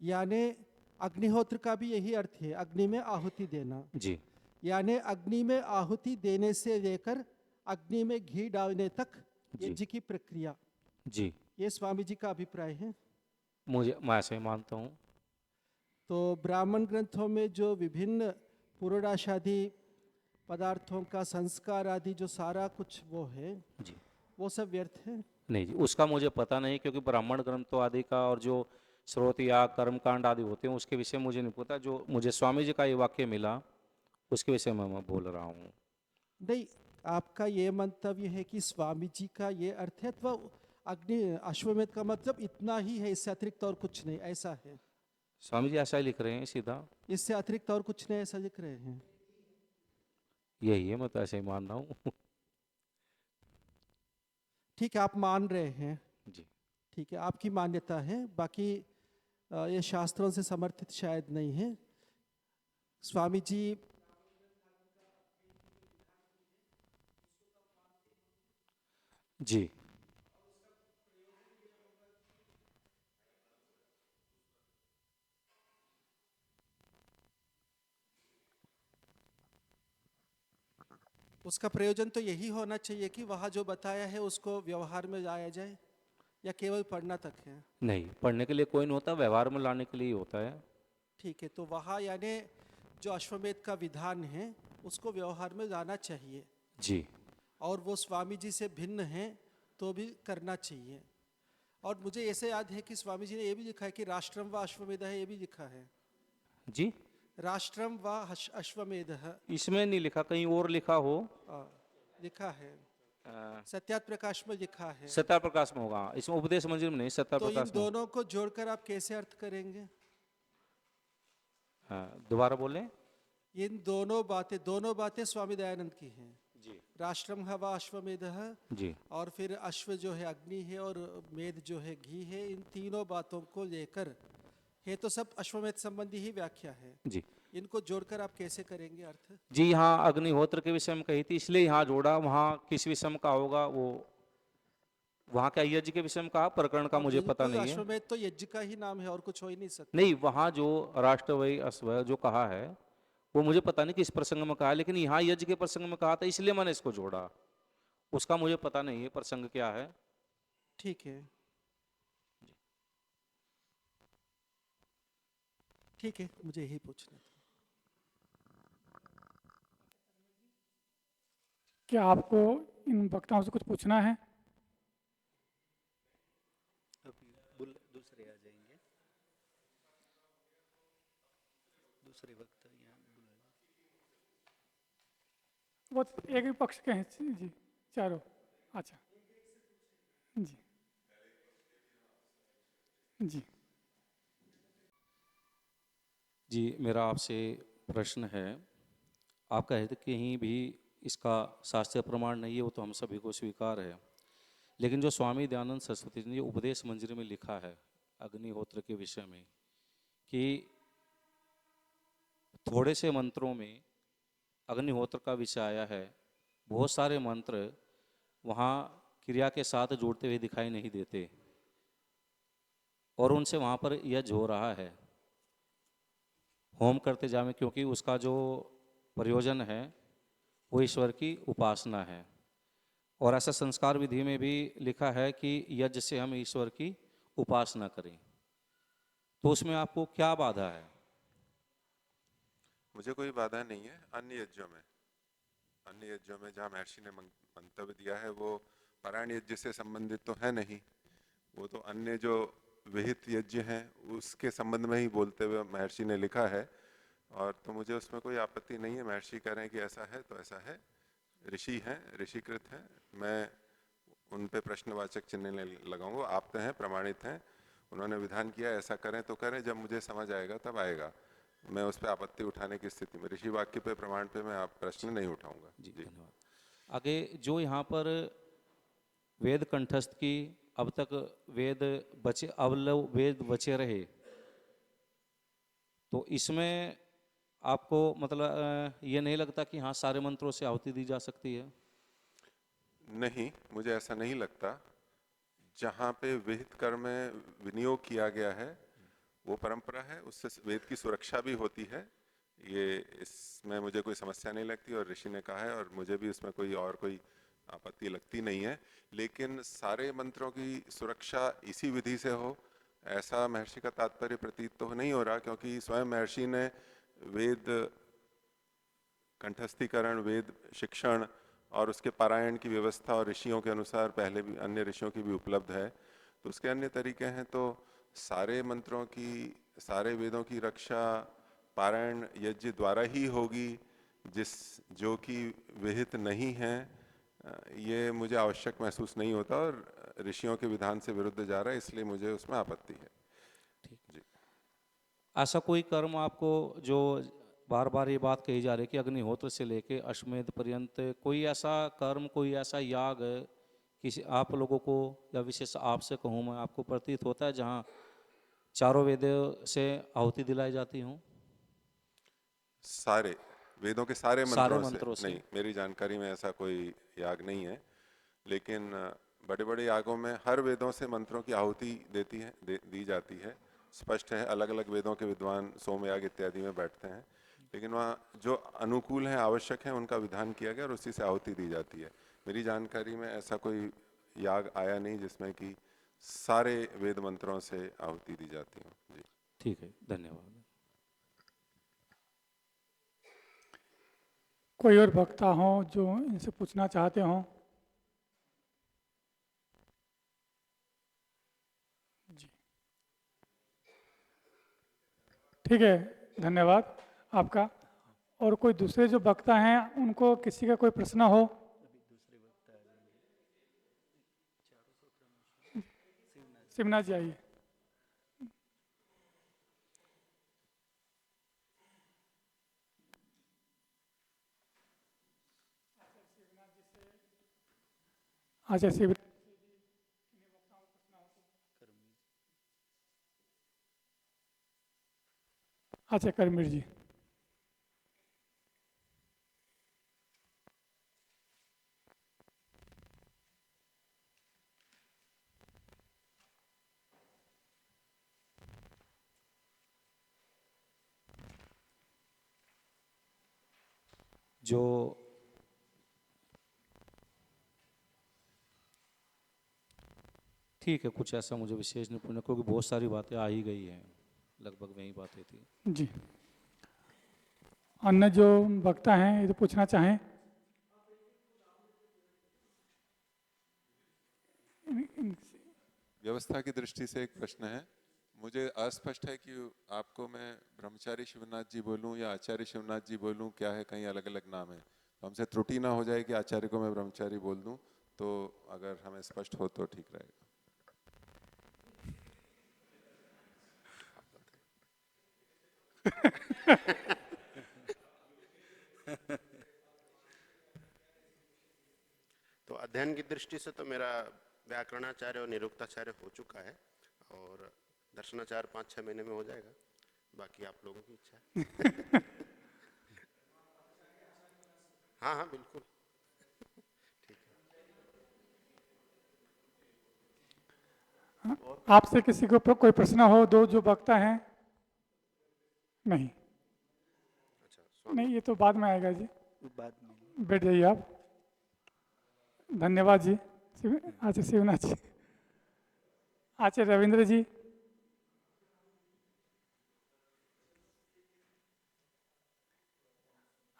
यानी अग्निहोत्र का भी यही अर्थ है, अग्नि में आहुति देना। जी। यानी अग्नि में आहुति देने से लेकर अग्नि में घी डालने तक जी। यज्ञ की प्रक्रिया, जी। ये स्वामी जी का अभिप्राय है। मैं ऐसे ही मानता हूँ। तो ब्राह्मण ग्रंथों में जो विभिन्न पुरोडाशादि पदार्थों का संस्कार आदि जो सारा कुछ वो है, जी। वो सब व्यर्थ है? नहीं जी, उसका मुझे पता नहीं, क्योंकि ब्राह्मण ग्रंथों आदि का और जो स्रोत या कर्मकांड आदि होते हैं उसके विषय मुझे नहीं पता। जो मुझे स्वामी जी का ये वाक्य मिला उसके विषय में मैं बोल रहा हूँ। नहीं, आपका ये मंतव्य है कि स्वामी जी का ये अर्थ है अथवा अग्नि अश्वमेध का मतलब इतना ही है, इससे अतिरिक्त और कुछ नहीं, ऐसा है? स्वामी जी ऐसा ही लिख रहे हैं सीधा, इससे अतिरिक्त और कुछ नहीं ऐसा लिख रहे हैं? यही है, मैं तो ऐसे ही मान रहा हूँ। ठीक है, आप मान रहे हैं, जी। ठीक है, आपकी मान्यता है, बाकी ये शास्त्रों से समर्थित शायद नहीं है। स्वामी जी जी। उसका प्रयोजन तो यही होना चाहिए कि वहाँ जो बताया है उसको व्यवहार में लाया जाए, या केवल पढ़ना तक है? नहीं, पढ़ने के लिए कोई नहीं होता, व्यवहार में लाने के लिए ही होता है। ठीक है, तो वहाँ यानी जो अश्वमेध का विधान है उसको व्यवहार में लाना चाहिए, जी। और वो स्वामी जी से भिन्न है तो भी करना चाहिए। और मुझे ऐसे याद है कि स्वामी जी ने ये भी लिखा है कि राष्ट्रम व अश्वमेध है, ये भी लिखा है। जी, राष्ट्रम व अश्वमेध इसमें नहीं लिखा, कहीं और लिखा हो। लिखा है, सत्यात प्रकाश में लिखा है। सत्या प्रकाश में होगा, इसमें उपदेश मंजिल में नहीं, सत्या तो इन प्रकाश में। दोनों को जोड़कर आप कैसे अर्थ करेंगे? दोबारा बोलें। इन दोनों बातें स्वामी दयानंद की हैं। जी। राष्ट्रम हवा अश्वमेध, जी। और फिर अश्व जो है अग्नि है और मेध जो है घी है, इन तीनों बातों को लेकर है, तो सब अश्वमेध संबंधी ही व्याख्या है। जी। इनको जोड़कर आप कैसे करेंगे अर्थ? जी, यहाँ अग्निहोत्र के विषय में कही थी, इसलिए यहाँ जोड़ा। वहाँ किस विषय में का होगा वो, वहाँ क्या यज्ञ के विषय में कहा, प्रकरण का मुझे पता बिल्कुल, नहीं है। अश्वमेध तो यज्ञ का ही नाम है और कुछ हो ही नहीं सकता। नहीं, वहाँ जो राष्ट्रवय अश्व जो कहा है वो मुझे पता नहीं किस प्रसंग में कहा है, लेकिन यहाँ यज्ञ के प्रसंग में कहा था, इसलिए मैंने इसको जोड़ा। उसका मुझे पता नहीं है प्रसंग क्या है। ठीक है, ठीक है, मुझे यही पूछना था। क्या आपको इन वक्ताओं से कुछ पूछना है? दूसरे आ जाएंगे, दूसरे वक्ता यहाँ वो एक ही पक्ष के हैं जी, चारों। अच्छा जी। जी। जी, मेरा आपसे प्रश्न है। आप कहे थे कहीं भी इसका शास्त्रीय प्रमाण नहीं है, वो तो हम सभी को स्वीकार है, लेकिन जो स्वामी दयानंद सरस्वती जी ने उपदेश मंजरी में लिखा है अग्निहोत्र के विषय में, कि थोड़े से मंत्रों में अग्निहोत्र का विषय आया है, बहुत सारे मंत्र वहाँ क्रिया के साथ जोड़ते हुए दिखाई नहीं देते, और उनसे वहाँ पर यज्ञ हो रहा है। होम करते जावें, क्योंकि उसका जो प्रयोजन है वो ईश्वर की उपासना है। और ऐसा संस्कार विधि में भी लिखा है कि यज्ञ से हम ईश्वर की उपासना करें। तो उसमें आपको क्या बाधा है? मुझे कोई बाधा नहीं है। अन्य यज्ञों में जहाँ महर्षि ने मंतव्य दिया है वो पारायण यज्ञ से संबंधित तो है नहीं। वो तो अन्य जो विहित यज्ञ हैं उसके संबंध में ही बोलते हुए महर्षि ने लिखा है, और तो मुझे उसमें कोई आपत्ति नहीं है। महर्षि कह रहे हैं कि ऐसा है तो ऐसा है, ऋषि हैं, ऋषिकृत हैं, मैं उन पे प्रश्नवाचक चिन्ह लगाऊंगा। आप तो हैं, प्रमाणित हैं, उन्होंने विधान किया, ऐसा करें तो करें, जब मुझे समझ आएगा तब आएगा। मैं उस पर आपत्ति उठाने की स्थिति में, ऋषि वाक्य पे प्रमाण पे मैं आप प्रश्न नहीं उठाऊंगा। जी धन्यवाद। आगे जो यहाँ पर वेद कंठस्थ की, अब तक वेद बचे, अवलव वेद बचे रहे, तो इसमें आपको मतलब ये नहीं लगता कि हाँ सारे मंत्रों से आहुति दी जा सकती है? नहीं, मुझे ऐसा नहीं लगता। जहाँ पे विहित कर्म में विनियोग किया गया है वो परंपरा है, उससे वेद की सुरक्षा भी होती है। ये इसमें मुझे कोई समस्या नहीं लगती, और ऋषि ने कहा है और मुझे भी उसमें कोई आपत्ति लगती नहीं है। लेकिन सारे मंत्रों की सुरक्षा इसी विधि से हो ऐसा महर्षि का तात्पर्य प्रतीत तो नहीं हो रहा, क्योंकि स्वयं महर्षि ने वेद कंठस्थीकरण, वेद शिक्षण और उसके पारायण की व्यवस्था और ऋषियों के अनुसार पहले भी अन्य ऋषियों की भी उपलब्ध है, तो उसके अन्य तरीके हैं। तो सारे मंत्रों की, सारे वेदों की रक्षा पारायण यज्ञ द्वारा ही होगी, जो कि विहित नहीं है, ये मुझे आवश्यक महसूस नहीं होता और ऋषियों के विधान से विरुद्ध जा रहा है, इसलिए मुझे उसमें आपत्ति है। जी। ऐसा कोई कर्म आपको, जो बार बार ये बात कही जा रही है कि अग्निहोत्र से लेके अश्वमेध पर्यंत, कोई ऐसा कर्म, कोई ऐसा याग किसी आप लोगों को, या विशेष आपसे कहूँ मैं, आपको प्रतीत होता है जहाँ चारों वेदों से आहुति दिलाई जाती हूँ? सारे वेदों के सारे सारे मंत्रों से मंत्रों से? नहीं, मेरी जानकारी में ऐसा कोई याग नहीं है। लेकिन बड़े बड़े यागों में हर वेदों से मंत्रों की आहुति दी जाती है। स्पष्ट है, अलग अलग वेदों के विद्वान सोमयाग इत्यादि में बैठते हैं, लेकिन वहाँ जो अनुकूल हैं, आवश्यक हैं, उनका विधान किया गया और उसी से आहुति दी जाती है। मेरी जानकारी में ऐसा कोई याग आया नहीं जिसमें कि सारे वेद मंत्रों से आहुति दी जाती हो। जी। ठीक है, धन्यवाद। कोई और वक्ता हो जो इनसे पूछना चाहते हो? जी, ठीक है, धन्यवाद आपका। और कोई दूसरे जो वक्ता हैं उनको किसी का कोई प्रश्न हो? शिवनाथ जी आइए। अच्छा, शिव, अच्छा करमीर जी। जो ठीक है, कुछ ऐसा मुझे विशेष नहीं पूछना, क्योंकि बहुत सारी बातें आ ही गई हैं, लगभग वही बातें थी। जी, अन्य जो वक्ता हैं ये तो पूछना चाहें? व्यवस्था की दृष्टि से एक प्रश्न है। मुझे अस्पष्ट है कि आपको मैं ब्रह्मचारी शिवनाथ जी बोलूं या आचार्य शिवनाथ जी बोलूं, क्या है, कहीं अलग अलग नाम है, तो हमसे त्रुटि ना हो जाए कि आचार्य को मैं ब्रह्मचारी बोल दूं, तो अगर हमें स्पष्ट हो तो ठीक रहेगा। तो अध्ययन की दृष्टि से तो मेरा व्याकरणाचार्य और निरुक्ताचार्य हो चुका है, और दर्शनाचार्य 5-6 महीने में हो जाएगा। बाकी आप लोगों की इच्छा है। हाँ हाँ बिल्कुल, ठीक है। आपसे किसी को कोई प्रश्न हो? दो जो वक्ता हैं? नहीं, नहीं, ये तो बाद में आएगा जी, बाद में बैठ जाइए आप। धन्यवाद जी। आचार्य शिवनाथ जी। आचार्य रविंद्र जी।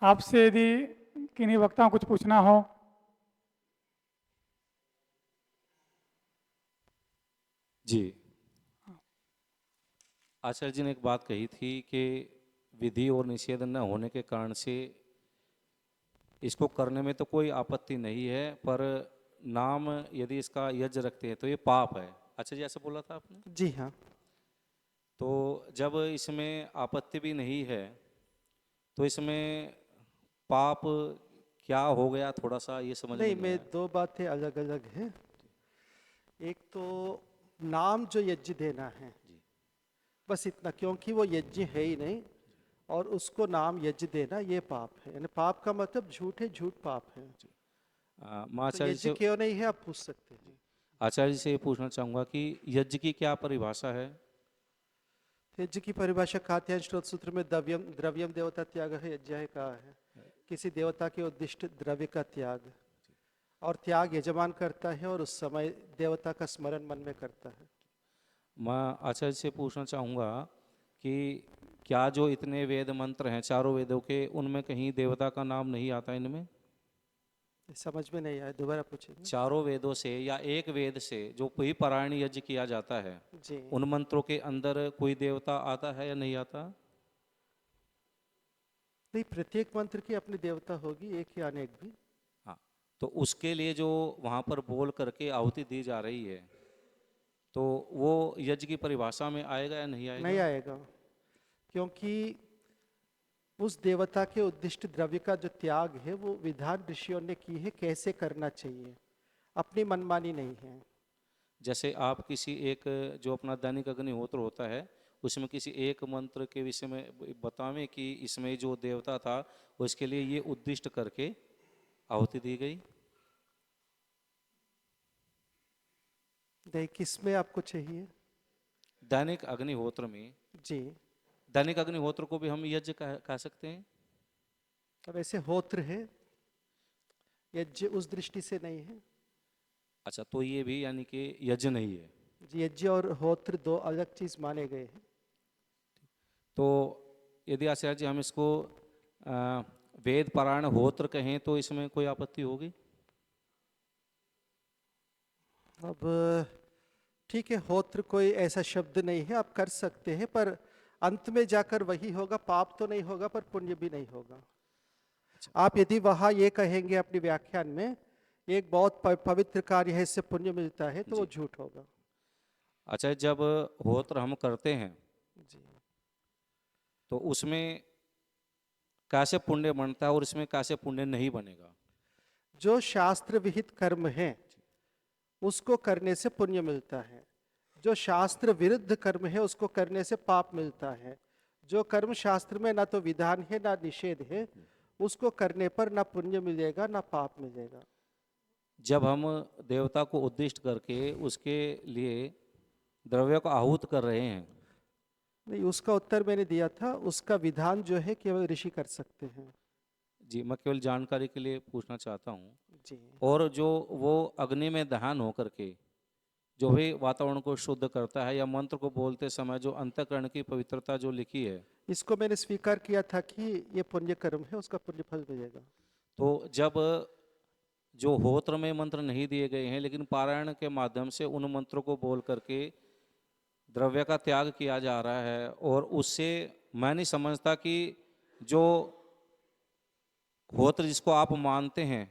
आपसे यदि किन्हीं वक्ताओं को कुछ पूछना हो। जी, आचार्य जी ने एक बात कही थी कि विधि और निषेध न होने के कारण से इसको करने में तो कोई आपत्ति नहीं है, पर नाम यदि इसका यज्ञ रखते हैं तो ये पाप है। अच्छा जी, ऐसा बोला था आपने? जी हाँ। तो जब इसमें आपत्ति भी नहीं है तो इसमें पाप क्या हो गया, थोड़ा सा ये समझ में नहीं, नहीं मैं आया। दो बातें अलग अलग हैं। एक तो नाम जो यज्ञ देना है, बस इतना, क्योंकि वो यज्ञ है ही नहीं और उसको नाम यज्ञ देना ये पाप है। यानी पाप का मतलब झूठ है, झूठ पाप है। मैं तो आचार्य यज्ञ से क्यों नहीं है आप पूछ सकते हैं। आचार्य जी से ये पूछना चाहूँगा कि यज्ञ की क्या परिभाषा है? यज्ञ की परिभाषा कात्यायन श्रोत सूत्र में द्रव्यम द्रव्यम देवता त्याग है, यज्ञ है कहा है। किसी देवता के उद्दिष्ट द्रव्य का त्याग, और त्याग यजमान करता है और उस समय देवता का स्मरण मन में करता है। मैं आचार्य से पूछना चाहूँगा कि क्या जो इतने वेद मंत्र हैं चारों वेदों के, उनमें कहीं देवता का नाम नहीं आता इनमें? समझ में नहीं आया, दोबारा पूछेंगे। चारों वेदों से या एक वेद से जो कोई पारायण यज्ञ किया जाता है, जी, उन मंत्रों के अंदर कोई देवता आता है या नहीं आता? नहीं, प्रत्येक मंत्र की अपनी देवता होगी, एक या अनेक भी। हाँ, तो उसके लिए जो वहाँ पर बोल करके आहुति दी जा रही है, तो वो यज्ञ की परिभाषा में आएगा या नहीं आएगा? नहीं आएगा, क्योंकि उस देवता के उद्दिष्ट द्रव्य का जो त्याग है वो विधान ऋषियों ने की है, कैसे करना चाहिए, अपनी मनमानी नहीं है। जैसे आप किसी एक जो अपना दैनिक अग्निहोत्र होता है उसमें किसी एक मंत्र के विषय में बतावें कि इसमें जो देवता था उसके लिए ये उद्दिष्ट करके आहुति दी गई। किसमें आपको चाहिए? दैनिक अग्निहोत्र में। जी, दैनिक अग्निहोत्र को भी हम यज्ञ कह सकते हैं। अब ऐसे होत्र है, यज्ञ उस दृष्टि से नहीं है। अच्छा, तो ये भी यानी कि यज्ञ नहीं है। जी, यज्ञ और होत्र दो अलग चीज माने गए हैं। तो यदि आचार्य जी हम इसको वेद पारायण होत्र कहें तो इसमें कोई आपत्ति होगी? अब ठीक है, होत्र कोई ऐसा शब्द नहीं है, आप कर सकते हैं, पर अंत में जाकर वही होगा, पाप तो नहीं होगा पर पुण्य भी नहीं होगा। आप यदि वहाँ ये कहेंगे अपनी व्याख्यान में एक बहुत पवित्र कार्य है, इससे पुण्य मिलता है, तो वो झूठ होगा। अच्छा, जब होत्र हम करते हैं जी, तो उसमें कैसे पुण्य बनता है और इसमें कैसे पुण्य नहीं बनेगा? जो शास्त्र विहित कर्म है उसको करने से पुण्य मिलता है, जो शास्त्र विरुद्ध कर्म है उसको करने से पाप मिलता है। जो कर्म शास्त्र में ना तो विधान है ना निषेध है, उसको करने पर ना पुण्य मिलेगा ना पाप मिलेगा। जब हम देवता को उद्दिष्ट करके उसके लिए द्रव्य को आहूत कर रहे हैं, नहीं, उसका उत्तर मैंने दिया था, उसका विधान जो है केवल ऋषि कर सकते हैं। जी मैं केवल जानकारी के लिए पूछना चाहता हूँ। जी, और जो वो अग्नि में दहन होकर के जो भी वातावरण को शुद्ध करता है या मंत्र को बोलते समय जो अंतःकरण की पवित्रता जो लिखी है, इसको मैंने स्वीकार किया था कि ये पुण्य कर्म है, उसका पुण्य फल मिलेगा। तो जब जो होत्र में मंत्र नहीं दिए गए हैं लेकिन पारायण के माध्यम से उन मंत्रों को बोल करके द्रव्य का त्याग किया जा रहा है, और उससे मैं नहीं समझता कि जो होत्र जिसको आप मानते हैं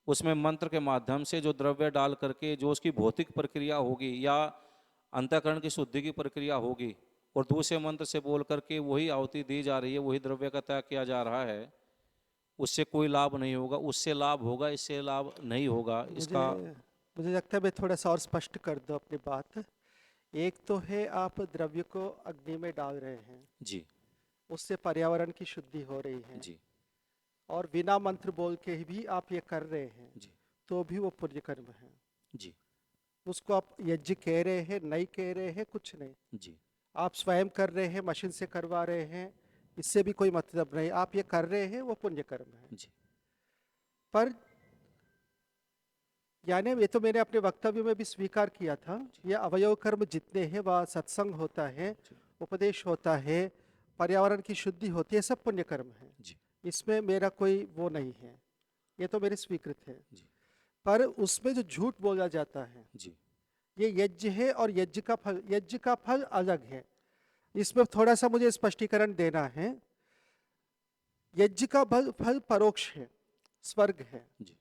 उसमें मंत्र के माध्यम से जो द्रव्य डाल करके जो उसकी भौतिक प्रक्रिया होगी या अंतःकरण की शुद्धि की प्रक्रिया होगी, और दूसरे मंत्र से बोल करके वही आहुति दी जा रही है, वही द्रव्य का त्याग किया जा रहा है, उससे कोई लाभ नहीं होगा। उससे लाभ होगा, इससे लाभ नहीं होगा। इसका मुझे लगता है मैं थोड़ा सा और स्पष्ट कर दूं अपनी बात। एक तो है आप द्रव्य को अग्नि में डाल रहे हैं, जी उससे पर्यावरण की शुद्धि हो रही है, जी और बिना मंत्र बोल के भी आप ये कर रहे हैं, जी तो भी वो पुण्य कर्म है। जी उसको आप यज्ञ कह रहे हैं, नहीं कह रहे हैं, कुछ नहीं, जी आप स्वयं कर रहे हैं, मशीन से करवा रहे हैं, इससे भी कोई मतलब नहीं, आप ये कर रहे हैं वो पुण्य कर्म है। जी पर यानी ये तो मैंने अपने वक्तव्य में भी स्वीकार किया था, ये अवयव कर्म जितने हैं वह सत्संग होता है, उपदेश होता है, पर्यावरण की शुद्धि होती है, सब पुण्य कर्म है। जी इसमें मेरा कोई वो नहीं है, ये तो मेरी स्वीकृत है। जी पर उसमें जो झूठ बोला जाता है जी ये यज्ञ है और यज्ञ का फल अलग है। इसमें थोड़ा सा मुझे स्पष्टीकरण देना है। यज्ञ का फल परोक्ष है, स्वर्ग है। जी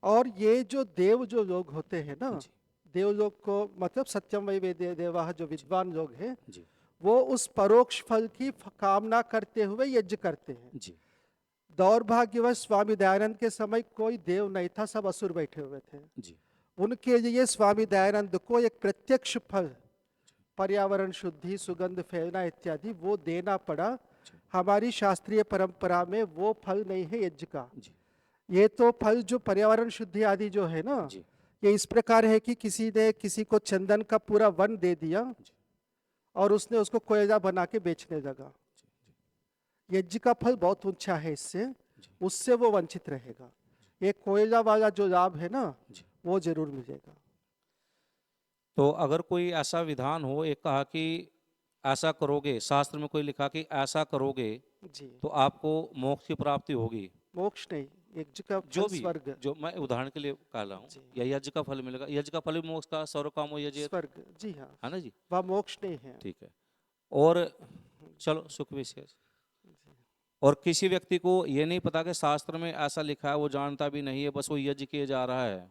और ये जो लोग होते हैं ना, जी देवलोक को मतलब सत्यम वै वेदे देवाः, जो विद्वान लोग हैं जी वो उस परोक्ष फल की कामना करते हुए यज्ञ करते हैं। जी दौर्भाग्यवश स्वामी दयानंद के समय कोई देव नहीं था, सब असुर बैठे हुए थे। जी उनके लिए स्वामी दयानंद को एक प्रत्यक्ष फल, पर्यावरण शुद्धि, सुगंध फैलना इत्यादि, वो देना पड़ा। हमारी शास्त्रीय परंपरा में वो फल नहीं है यज्ञ का। जी ये तो फल जो पर्यावरण शुद्धि आदि जो है ना, जी ये इस प्रकार है कि किसी ने किसी को चंदन का पूरा वन दे दिया और उसने उसको कोयला बना के बेचने लगा। यज्ञ का फल बहुत ऊंचा है, उससे वो वंचित रहेगा। ये कोयला वाला जो लाभ है ना, जी। वो जरूर मिलेगा। तो अगर कोई ऐसा विधान हो, एक कहा कि ऐसा करोगे, शास्त्र में कोई लिखा कि ऐसा करोगे जी, तो आपको मोक्ष की प्राप्ति होगी, मोक्ष नहीं, यज्ञ का जो फल भी, स्वर्ग। जो मैं उदाहरण के लिए कह रहा हूँ, जी। या यज्ञ का फल मिलेगा, यज्ञ का फल भी मोक्ष का, सर्व कामो यजेत, स्वर्ग, जी हाँ, है ना जी? वह मोक्ष नहीं है। ठीक है। और चलो सुख विशेष, और किसी व्यक्ति को ये नहीं पता कि शास्त्र में ऐसा लिखा है, वो जानता भी नहीं है, बस वो यज्ञ किए जा रहा है,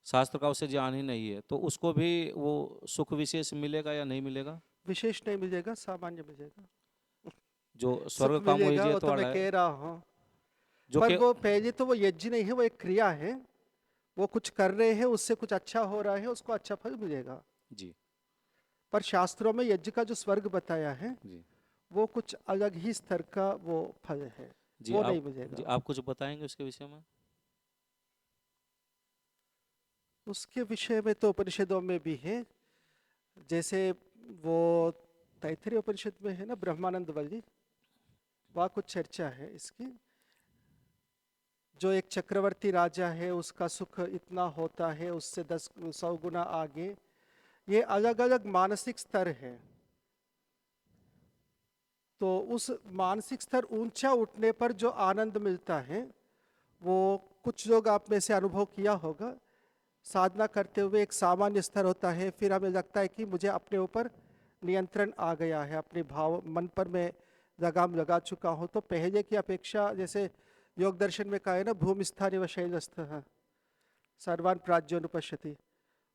शास्त्र का उसे ज्ञान ही नहीं है, तो उसको भी वो सुख विशेष मिलेगा या नहीं मिलेगा? विशेष नहीं मिलेगा, सामान्य मिलेगा। जो सुख स्वर्ग कामो मिलेगा, वो यजेत तो मैं वाला कह है, रहा हूँ। जो पर कि वो पहले तो वो यज्ञ नहीं है, वो एक क्रिया है। वो कुछ कर रहे हैं, उससे कुछ अच्छा हो रहा है, उसको अच्छा फल मिलेगा। जी पर शास्त्रों में यज्ञ का जो स्वर्ग बताया है जी वो कुछ अलग ही स्तर का वो फल है, जी वो आप नहीं मिलेगा। जी आप कुछ बताएंगे उसके विषय में? उसके विषय में तो उपनिषदों में भी है, जैसे वो तैत्तिरीय उपनिषद में है ना, ब्रह्मानंद वल्ली, वहाँ कुछ चर्चा है इसकी। जो एक चक्रवर्ती राजा है उसका सुख इतना होता है, उससे 10-100 गुना आगे। ये अलग अलग मानसिक स्तर है। तो उस मानसिक स्तर ऊंचा उठने पर जो आनंद मिलता है वो कुछ लोग आप में से अनुभव किया होगा। साधना करते हुए एक सामान्य स्तर होता है, फिर हमें लगता है कि मुझे अपने ऊपर नियंत्रण आ गया है, अपने भाव मन पर मैं लगाम लगा चुका हूँ। तो पहले की अपेक्षा, जैसे योग दर्शन में कहा है ना, भूमिस्थानिव शैलस्थः सर्वान् प्राज्ञोनुपश्यति,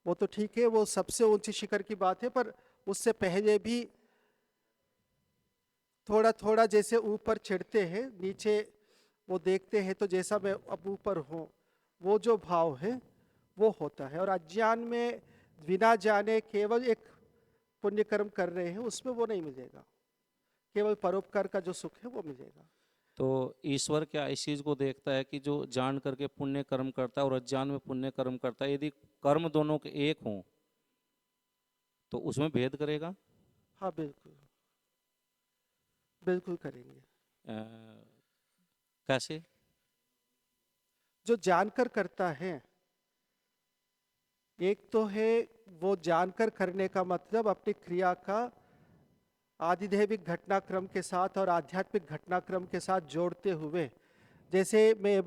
वो तो ठीक है, वो सबसे ऊंची शिखर की बात है। पर उससे पहले भी थोड़ा थोड़ा जैसे ऊपर चढ़ते हैं, नीचे वो देखते हैं तो जैसा मैं अब ऊपर हूँ, वो जो भाव है वो होता है। और अज्ञान में बिना जाने केवल एक पुण्य कर्म कर रहे हैं, उसमें वो नहीं मिलेगा। केवल परोपकार का जो सुख है वो मिलेगा। तो ईश्वर क्या इस चीज को देखता है कि जो जान करके पुण्य कर्म करता है और अज्ञान में पुण्य कर्म करता है, यदि कर्म दोनों के एक हों तो उसमें भेद करेगा? हाँ बिल्कुल, बिल्कुल करेंगे। कैसे? जो जानकर करता है, एक तो है वो जानकर करने का मतलब अपनी क्रिया का आधिदैविक घटनाक्रम के साथ और आध्यात्मिक घटनाक्रम के साथ जोड़ते हुए। जैसे मैं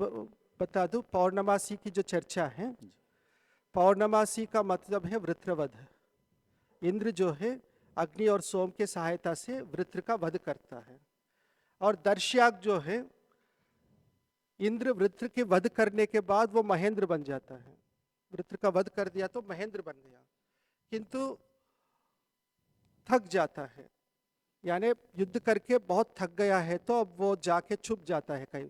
बता दूं, पौर्णमासी की जो चर्चा है, पौर्णमासी का मतलब है वृत्रवध। इंद्र जो है अग्नि और सोम के सहायता से वृत्र का वध करता है। और दर्शयाग जो है, इंद्र वृत्र के वध करने के बाद वो महेंद्र बन जाता है। वृत्र का वध कर दिया तो महेंद्र बन गया, किंतु थक जाता है, यानी युद्ध करके बहुत थक गया है, तो अब वो जाके छुप जाता है कहीं।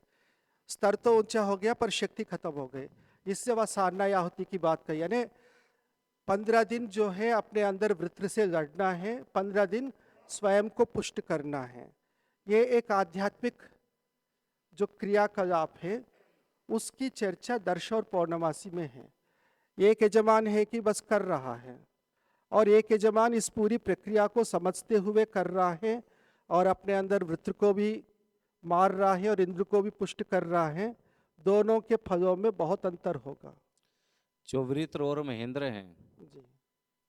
स्तर तो ऊंचा हो गया पर शक्ति खत्म हो गई। इससे वह सारना आहुति की बात कही, यानी 15 दिन जो है अपने अंदर वृत्र से लड़ना है, 15 दिन स्वयं को पुष्ट करना है। ये एक आध्यात्मिक जो क्रियाकलाप है उसकी चर्चा दर्श और पौर्णमासी में है। एक यजमान है कि बस कर रहा है, और एक यजमान इस पूरी प्रक्रिया को समझते हुए कर रहा है और अपने अंदर वृत्र को भी मार रहा है और इंद्र को भी पुष्ट कर रहा है, दोनों के फलों में बहुत अंतर होगा। जो वृत्र और महेंद्र हैं, जी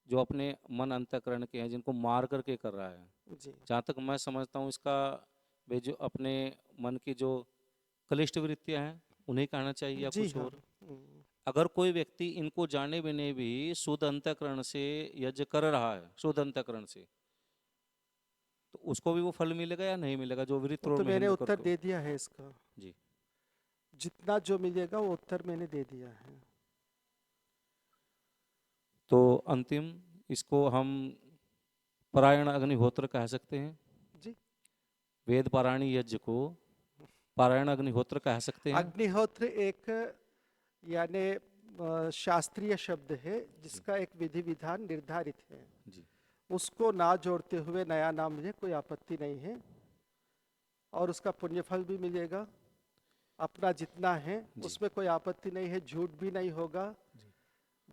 जो अपने मन अंतःकरण के हैं, जिनको मार करके कर रहा है, जी जहाँ तक मैं समझता हूँ इसका वे जो अपने मन की जो कलिष्ठ वृत्तियां हैं उन्हें कहना चाहिए या जी कुछ हाँ। और। अगर कोई व्यक्ति इनको जाने बिना भी शुद्ध अंतःकरण से यज्ञ कर रहा है, शुद्ध अंतःकरण से, तो उसको भी वो फल मिलेगा या नहीं मिलेगा जो वृत्र वो और तो मैंने महेंद्र उत्तर करके। दे दिया है इसका, जी। जितना जो मिलेगा वो उत्तर मैंने दे दिया है। तो अंतिम इसको हम पारायण अग्निहोत्र कह सकते हैं, जी वेद पारायणी यज्ञ को पारायण अग्निहोत्र कह सकते हैं। अग्निहोत्र एक यानी शास्त्रीय शब्द है जिसका एक विधि विधान निर्धारित है, जी। उसको ना जोड़ते हुए नया नाम मुझे कोई आपत्ति नहीं है और उसका पुण्यफल भी मिलेगा अपना जितना है, उसमें कोई आपत्ति नहीं है, झूठ भी नहीं होगा।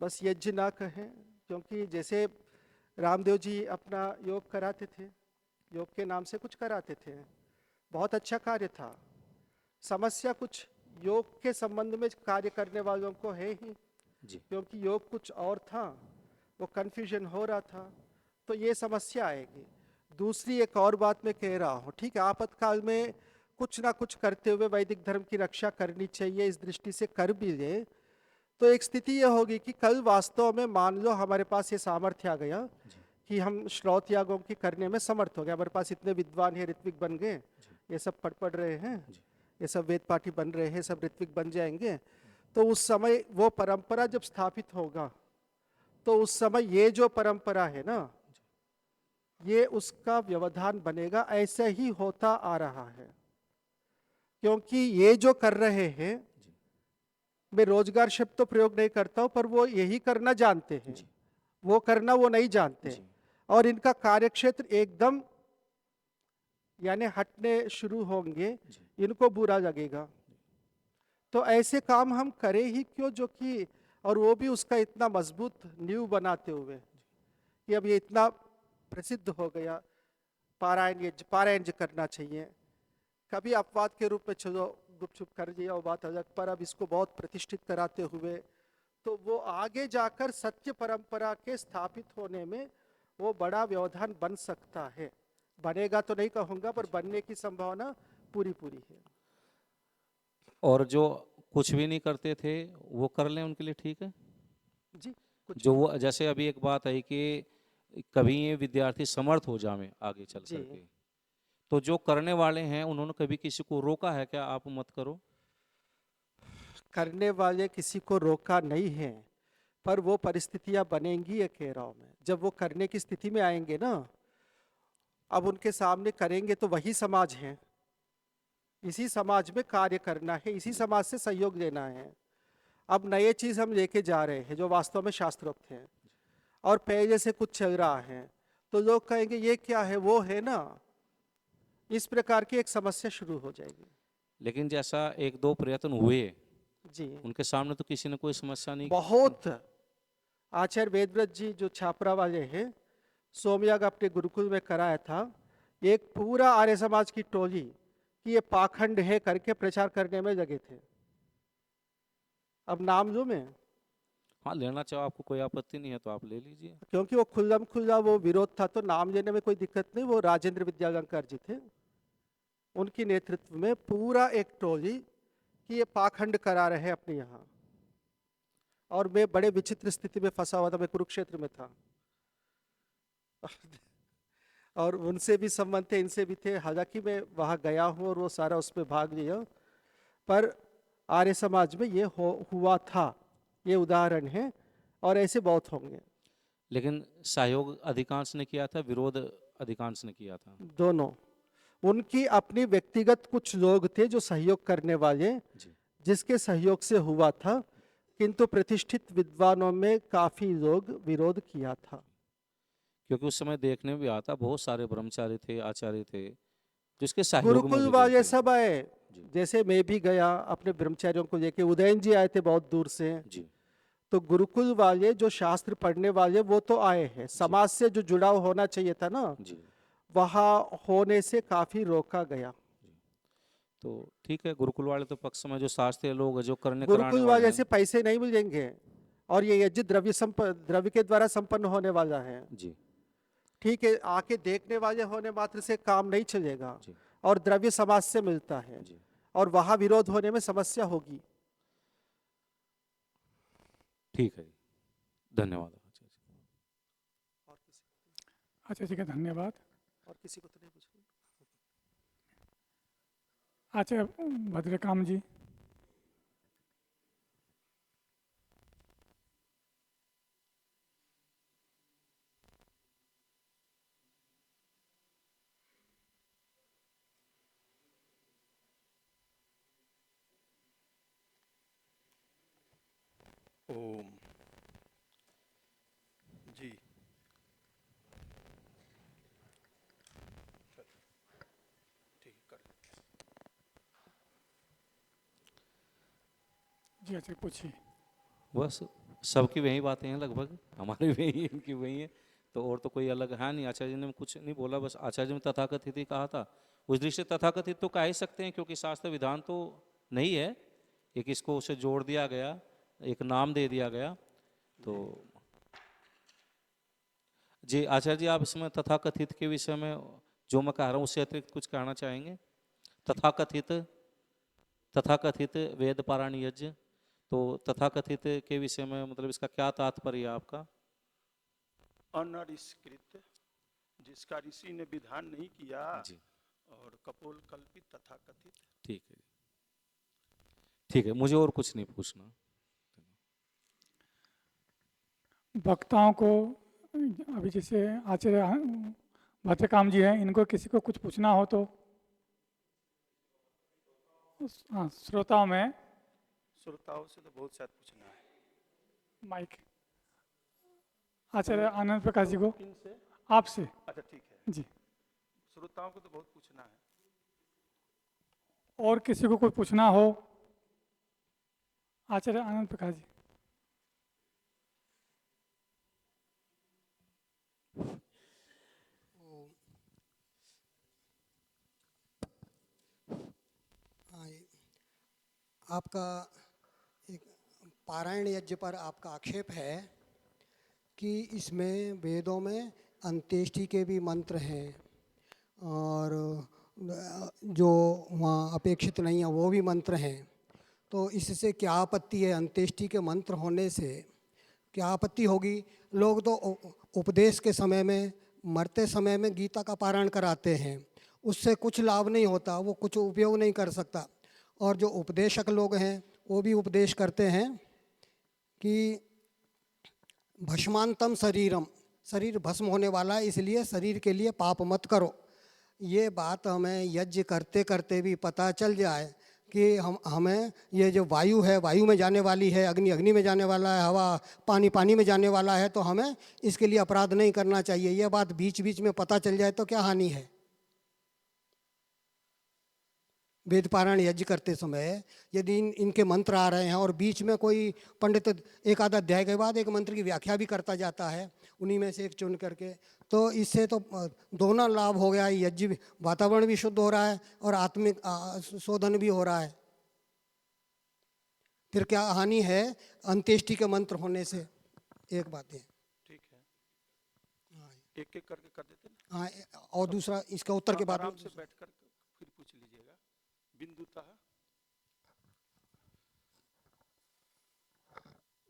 बस यज्ञ ना कहें, क्योंकि जैसे रामदेव जी अपना योग कराते थे, योग के नाम से कुछ कराते थे, बहुत अच्छा कार्य था। समस्या कुछ योग के संबंध में कार्य करने वालों को है ही, जी। क्योंकि योग कुछ और था, वो कन्फ्यूजन हो रहा था, तो ये समस्या आएगी। दूसरी एक और बात मैं कह रहा हूँ, ठीक है, आपातकाल में कुछ ना कुछ करते हुए वैदिक धर्म की रक्षा करनी चाहिए, इस दृष्टि से कर भी ले तो एक स्थिति यह होगी कि कल वास्तव में मान लो हमारे पास ये सामर्थ्य आ गया कि हम श्रौत यागों की करने में समर्थ हो गए, हमारे पास इतने विद्वान है, ऋत्विक बन गए, ये सब पढ़ रहे हैं, ये सब वेद पाठी बन रहे हैं, सब ऋत्विक बन जाएंगे, तो उस समय वो परंपरा जब स्थापित होगा तो उस समय ये जो परंपरा है ना, ये उसका व्यवधान बनेगा। ऐसे ही होता आ रहा है, क्योंकि ये जो कर रहे हैं, मैं रोजगार शब्द तो प्रयोग नहीं करता हूं, पर वो यही करना जानते हैं, वो करना वो नहीं जानते, और इनका कार्यक्षेत्र एकदम यानी हटने शुरू होंगे, इनको बुरा लगेगा। तो ऐसे काम हम करें ही क्यों, जो कि और वो भी उसका इतना मजबूत नींव बनाते हुए कि अब ये इतना प्रसिद्ध हो गया, पारायण करना चाहिए। कभी अपवाद के रूप में चलो गुपचुप कर दिया, वो बात अलग, पर अब इसको बहुत प्रतिष्ठित कराते हुए तो वो आगे जाकर सत्य परंपरा के स्थापित होने में वो बड़ा व्यवधान बन सकता है। बनेगा तो नहीं कहूँगा, पर बनने की संभावना पूरी है। और जो कुछ भी नहीं करते थे वो कर लें, उनके लिए ठीक है जी कुछ जो वो, जैसे अभी एक बात है कि कभी ये विद्यार्थी समर्थ हो जावे आगे चल जी। करके, तो जो करने वाले हैं उन्होंने कभी किसी को रोका है क्या आप मत करो? करने वाले किसी को रोका नहीं है, पर वो परिस्थितियां बनेंगी, ये कह रहा हूं मैं। जब वो करने की स्थिति में आएंगे ना, अब उनके सामने करेंगे तो वही समाज है, इसी समाज में कार्य करना है, इसी समाज से सहयोग लेना है। अब नए चीज हम लेके जा रहे हैं जो वास्तव में शास्त्रोक्त है और पहले से कुछ चल रहा है, तो लोग कहेंगे ये क्या है, वो है ना, इस प्रकार की एक समस्या शुरू हो जाएगी। लेकिन जैसा एक दो प्रयत्न हुए जी उनके सामने तो किसी ने कोई समस्या नहीं। बहुत। आचार्य वेदव्रत जी जो छापरा वाले हैं, सोमयाग अपने गुरुकुल में कराया था, एक पूरा आर्य समाज की टोली कि ये पाखंड है करके प्रचार करने में लगे थे। अब नाम लूं मैं? हाँ लेना चाहो, आपको कोई आपत्ति नहीं है तो आप ले लीजिए। क्योंकि वो खुल्ला वो विरोध था, तो नाम लेने में कोई दिक्कत नहीं। वो राजेंद्र विद्यालंकार जी थे, उनकी नेतृत्व में पूरा एक टोली कि ये पाखंड करा रहे हैं अपने यहाँ। और मैं बड़े विचित्र स्थिति में फंसा हुआ था, मैं कुरुक्षेत्र में था और उनसे भी संबंध थे, इनसे भी थे। हालांकि मैं वहाँ गया हूँ और वो सारा उसमें भाग लिया, पर आर्य समाज में ये हुआ था, ये उदाहरण है और ऐसे बहुत होंगे। लेकिन सहयोग अधिकांश ने किया था, विरोध अधिकांश ने किया था। दोनों। उनकी अपनी व्यक्तिगत कुछ लोग थे जो सहयोग करने वाले, जिसके सहयोग से हुआ था, किंतु प्रतिष्ठित विद्वानों में काफी लोग विरोध किया था। क्योंकि उस समय देखने में भी आता बहुत सारे ब्रह्मचारी थे, आचार्य थे, जिसके सहयोग में गुरुकुल भी वाले थे। सब आए, जैसे मैं भी गया अपने ब्रह्मचारियों को लेके, उदयन जी आए थे बहुत दूर से। जी। तो गुरुकुल वाले जो शास्त्र पढ़ने वाले वो तो आए हैं, समाज से जो जुड़ाव होना चाहिए था ना, जी। वहाँ होने से काफ़ी रोका गया। तो ठीक है, गुरुकुल वाले तो पक्ष में जो शास्त्रीय लोग हैं, जो कराने गुरुकुल वाले वाले जैसे पैसे नहीं मिलेंगे और ये यज्ञ द्रव्य के द्वारा संपन्न होने वाला है। हैं जी ठीक है, आके देखने वाले होने मात्र से काम नहीं चलेगा जी और द्रव्य समाज से मिलता है जी। और वहाँ विरोध होने में समस्या होगी। ठीक है, धन्यवाद आचार्य जी। अच्छा ठीक है, धन्यवाद। और किसी को तो नहीं पूछा? अच्छा भद्रकाम जी। ओम जी। ठीक कर। जी अच्छा पूछिए। बस सबकी वही बातें हैं लगभग, हमारी भी वही इनकी वही है, तो और तो कोई अलग है नहीं। आचार्य जी ने कुछ नहीं बोला, बस आचार्य जी ने तथाकथित ही कहा था। उस दृष्टि से तथाकथित तो कह ही सकते हैं, क्योंकि शास्त्र विधान तो नहीं है, एक इसको उसे जोड़ दिया गया, एक नाम दे दिया गया। तो जी आचार्य जी, आप इसमें तथाकथित के विषय में जो मैं कह रहा हूँ उससे अतिरिक्त कुछ कहना चाहेंगे? तथाकथित तथाकथित वेद पारायण यज्ञ, तो तथाकथित के विषय में मतलब इसका क्या तात्पर्य है आपका? अनरिष्कृत, जिसका ऋषि ने विधान नहीं किया, जी और कपोल कल्पित तथाकथित। ठीक है, ठीक है, मुझे और कुछ नहीं पूछना। वक्ताओं को अभी जैसे आचार्य भद्रकाम जी हैं, इनको किसी को कुछ पूछना हो तो हाँ, श्रोताओं में श्रोताओं से तो बहुत शायद पूछना है। माइक आचार्य आनंद प्रकाश जी को, किनसे? आपसे। अच्छा ठीक है, जी, श्रोताओं को तो बहुत पूछना है। और किसी को कोई पूछना हो? आचार्य आनंद प्रकाश जी। आपका एक पारायण यज्ञ पर आपका आक्षेप है कि इसमें वेदों में अंत्येष्टि के भी मंत्र हैं और जो वहाँ अपेक्षित नहीं है वो भी मंत्र हैं, तो इससे क्या आपत्ति है? अंत्येष्टि के मंत्र होने से क्या आपत्ति होगी? लोग तो उपदेश के समय में, मरते समय में गीता का पारायण कराते हैं, उससे कुछ लाभ नहीं होता, वो कुछ उपयोग नहीं कर सकता। और जो उपदेशक लोग हैं वो भी उपदेश करते हैं कि भस्मांतम शरीरम, शरीर भस्म होने वाला है, इसलिए शरीर के लिए पाप मत करो। ये बात हमें यज्ञ करते करते भी पता चल जाए कि हमें ये जो वायु है वायु में जाने वाली है, अग्नि अग्नि में जाने वाला है, हवा पानी पानी में जाने वाला है, तो हमें इसके लिए अपराध नहीं करना चाहिए। ये बात बीच बीच में पता चल जाए तो क्या हानि है? वेद पारायण यज्ञ करते समय यदि इनके मंत्र आ रहे हैं और बीच में कोई पंडित एक आधा अध्याय के बाद एक मंत्र की व्याख्या भी करता जाता है, उन्हीं में से एक चुन करके, तो इससे तो दोनों लाभ हो गया। यज्ञ वातावरण भी शुद्ध हो रहा है और आत्मिक शोधन भी हो रहा है। फिर क्या हानि है अंत्येष्टि के मंत्र होने से? एक बात है। ठीक है, एक एक करके कर देते हैं। हाँ, और दूसरा इसका उत्तर के बाद आराम से बैठ कर फिर पूछ लीजिएगा बिंदुतः।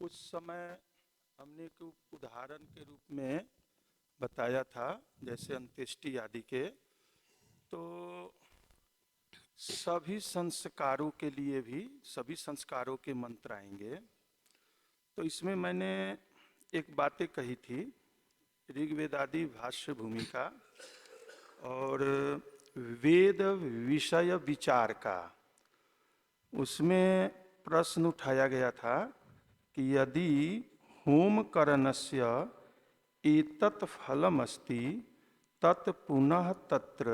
उस समय हमने एक उदाहरण के रूप में बताया था, जैसे अंत्येष्टि आदि के, तो सभी संस्कारों के लिए भी सभी संस्कारों के मंत्र आएंगे। तो इसमें मैंने एक बातें कही थी, ऋग्वेदादि भाष्य भूमिका और वेद विषय विचार का। उसमें प्रश्न उठाया गया था कि यदि होम करणस्य एतत् फलमस्ति तत् पुनः तत्र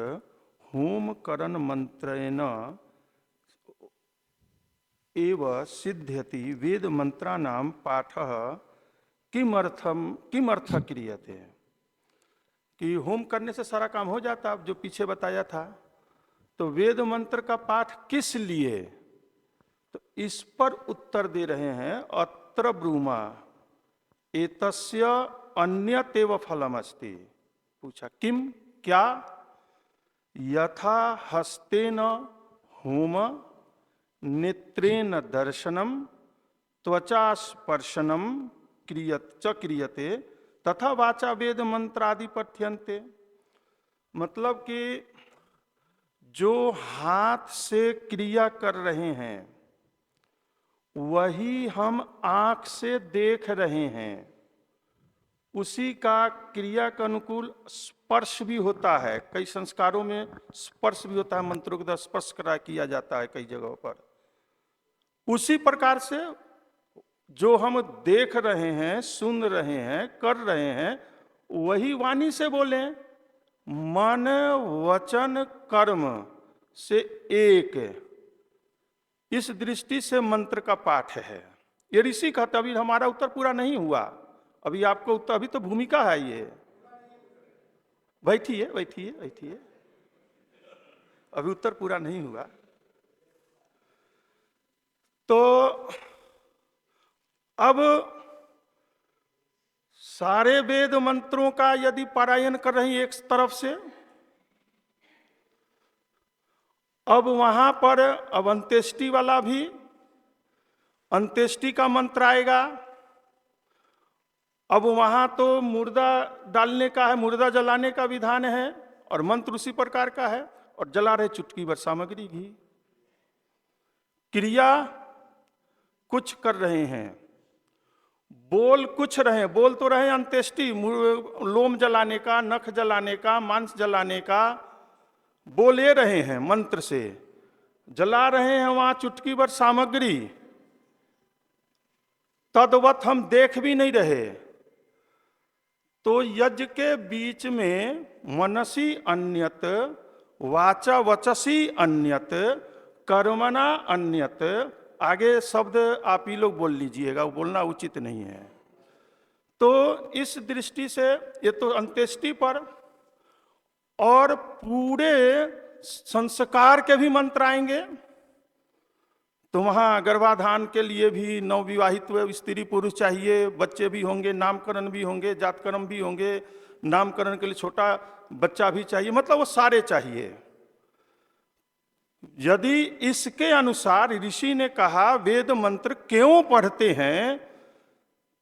होम करण मंत्रेण एव सिद्ध्यति वेद मंत्राणाम पाठः किमर्थ क्रियते। कि होम करने से सारा काम हो जाता, अब जो पीछे बताया था। तो वेद मंत्र का पाठ किस लिए, तो इस पर उत्तर दे रहे हैं अत्र ब्रूमा एतस्य अन्यतेव फलमस्ति। पूछा किम, क्या, यथा हस्तेन होम नेत्रेण दर्शनम त्वचा स्पर्शनम क्रियते तथा वाचा वेद मंत्रादि पठ्यन्ते। मतलब कि जो हाथ से क्रिया कर रहे हैं वही हम आंख से देख रहे हैं, उसी का क्रिया के अनुकूल स्पर्श भी होता है। कई संस्कारों में स्पर्श भी होता है, मंत्रों के द्वारा स्पर्श करा किया जाता है कई जगहों पर। उसी प्रकार से जो हम देख रहे हैं, सुन रहे हैं, कर रहे हैं, वही वाणी से बोले। मन वचन कर्म से एक, इस दृष्टि से मंत्र का पाठ है। ये ऋषि कहते, अभी हमारा उत्तर पूरा नहीं हुआ, अभी आपको उत्तर, अभी तो भूमिका है ये। बैठिए बैठिए बैठिए, अभी उत्तर पूरा नहीं हुआ। तो अब सारे वेद मंत्रों का यदि पारायण कर रही एक तरफ से, अब वहां पर अब अंत्येष्टि वाला भी, अंत्येष्टि का मंत्र आएगा। अब वहां तो मुर्दा डालने का है, मुर्दा जलाने का विधान है, और मंत्र उसी प्रकार का है, और जला रहे चुटकी भर सामग्री घी। क्रिया कुछ कर रहे हैं, बोल कुछ रहे, बोल तो रहे अंत्येष्टि, लोम जलाने का, नख जलाने का, मांस जलाने का, बोले रहे हैं मंत्र से, जला रहे हैं वहां चुटकी भर सामग्री, तद्वत हम देख भी नहीं रहे। तो यज्ञ के बीच में मनसी अन्यत, वाचा वचसी अन्यत, कर्मणा अन्यत, आगे शब्द आप ही लोग बोल लीजिएगा, वो बोलना उचित नहीं है। तो इस दृष्टि से ये तो अंत्येष्टि पर, और पूरे संस्कार के भी मंत्र आएंगे। तो वहाँ गर्भाधान के लिए भी नवविवाहित स्त्री पुरुष चाहिए, बच्चे भी होंगे, नामकरण भी होंगे, जातकर्म भी होंगे, नामकरण के लिए छोटा बच्चा भी चाहिए, मतलब वो सारे चाहिए। यदि इसके अनुसार ऋषि ने कहा वेद मंत्र क्यों पढ़ते हैं,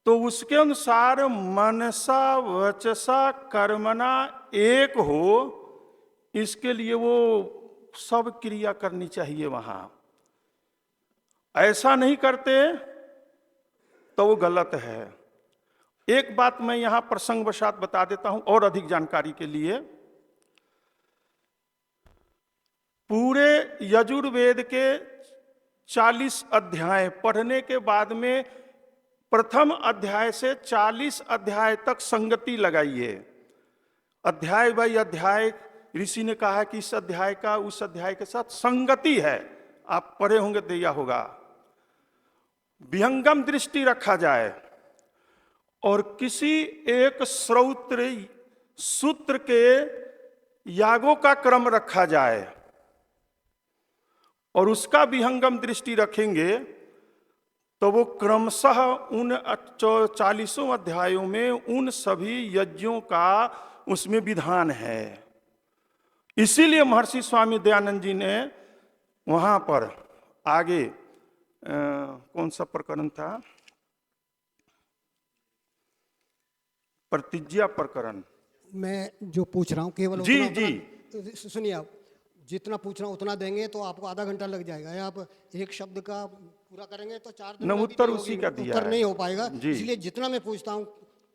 तो उसके अनुसार मनसा वचसा कर्मणा एक हो, इसके लिए वो सब क्रिया करनी चाहिए वहां। ऐसा नहीं करते तो वो गलत है। एक बात मैं यहां प्रसंगवशात बता देता हूं और अधिक जानकारी के लिए। पूरे यजुर्वेद के 40 अध्याय पढ़ने के बाद में प्रथम अध्याय से 40 अध्याय तक संगति लगाइए। अध्याय बाई अध्याय ऋषि ने कहा कि इस अध्याय का उस अध्याय के साथ संगति है, आप पढ़े होंगे तो यह होगा। विहंगम दृष्टि रखा जाए और किसी एक श्रौत्र सूत्र के यागों का क्रम रखा जाए और उसका विहंगम दृष्टि रखेंगे तो वो क्रमशः उन 40 अध्यायों में उन सभी यज्ञों का उसमें विधान है। इसीलिए महर्षि स्वामी दयानंद जी ने वहां पर आगे कौन सा प्रकरण था, प्रतिज्ञा प्रकरण। मैं जो पूछ रहा हूँ केवल जी उतना सुनिए, आप जितना पूछ रहा हूँ उतना देंगे तो आपको आधा घंटा लग जाएगा। आप एक शब्द का पूरा करेंगे तो 4 दिन न में भी उत्तर नहीं उसी होगी, का दिया उत्तर है। नहीं हो पाएगा। जी। इसलिए जितना मैं पूछता हूँ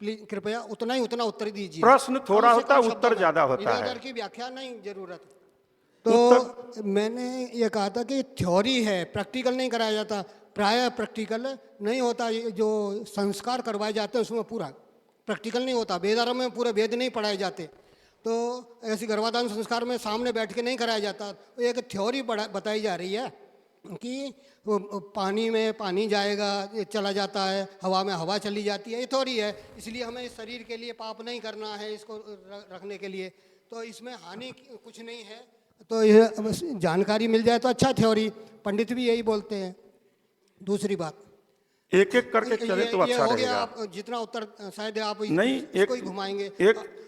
प्लीज कृपया उतना उत्तर दीजिए। प्रश्न थोड़ा कम से होता कम है, उत्तर शब्दों में। ज्यादा होता है। इधर-उधर की व्याख्या नहीं जरूरत। तो मैंने ये कहा था कि थ्योरी है, प्रैक्टिकल नहीं कराया जाता, प्राय प्रैक्टिकल नहीं होता। ये जो संस्कार करवाए जाते हैं उसमें पूरा प्रैक्टिकल नहीं होता। वेदारंभ में पूरे वेद नहीं पढ़ाए जाते, तो ऐसी गर्भाधान संस्कार में सामने बैठ के नहीं कराया जाता। एक थ्योरी बताई जा रही है कि वो पानी में पानी जाएगा, ये चला जाता है, हवा में हवा चली जाती है, ये थोड़ी है। इसलिए हमें इस शरीर के लिए पाप नहीं करना है, इसको रखने के लिए। तो इसमें हानि कुछ नहीं है। तो ये बस जानकारी मिल जाए तो अच्छा। थ्योरी पंडित भी यही बोलते हैं। दूसरी बात, एक एक करके चले तो ये अच्छा हो गया। रहेगा। आप जितना उत्तर शायद आप नहीं, इसको ही घुमाएंगे।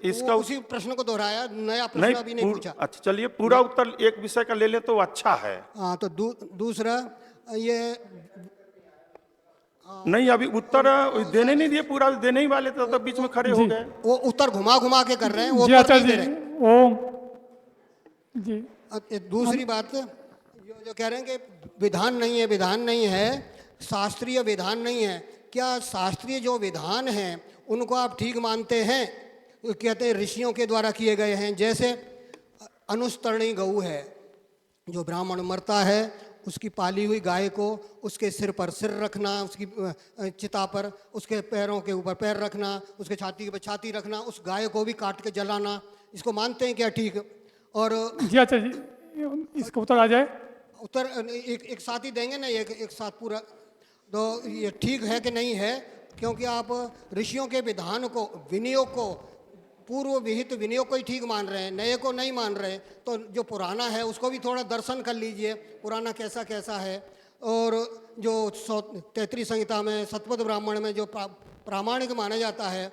इसका उसी प्रश्न को दोहराया, नया प्रश्न नहीं, अभी नहीं पूछा। अच्छा चलिए, पूरा उत्तर एक विषय का ले ले तो अच्छा है। हाँ, तो दूसरा ये नहीं, अभी उत्तर देने नहीं दिए, पूरा देने ही वाले थे तो बीच में खड़े हो गए। वो उत्तर घुमा घुमा के कर रहे हैं, वो जी उत्तर आचार्य नहीं दे जी, रहे। ओम जी। दूसरी बात, जो कह रहे हैं कि विधान नहीं है, विधान नहीं है, शास्त्रीय विधान नहीं है। क्या शास्त्रीय जो विधान हैं उनको आप ठीक मानते हैं? कहते हैं ऋषियों के द्वारा किए गए हैं। जैसे अनुस्तरणी गऊ है, जो ब्राह्मण मरता है उसकी पाली हुई गाय को उसके सिर पर सिर रखना, उसकी चिता पर उसके पैरों के ऊपर पैर रखना, उसके छाती के ऊपर छाती रखना, उस गाय को भी काट के जलाना, इसको मानते हैं क्या ठीक? और जी आचार्य जी, इसका उत्तर आ जाए। उत्तर एक साथ ही देंगे ना, एक साथ पूरा। तो ये ठीक है कि नहीं है? क्योंकि आप ऋषियों के विधान को, विनियोग को, पूर्व विहित विनियोग को ही ठीक मान रहे हैं, नए को नहीं मान रहे। तो जो पुराना है उसको भी थोड़ा दर्शन कर लीजिए, पुराना कैसा कैसा है। और जो 33 संहिता में सतपथ ब्राह्मण में जो प्रामाणिक माना जाता है,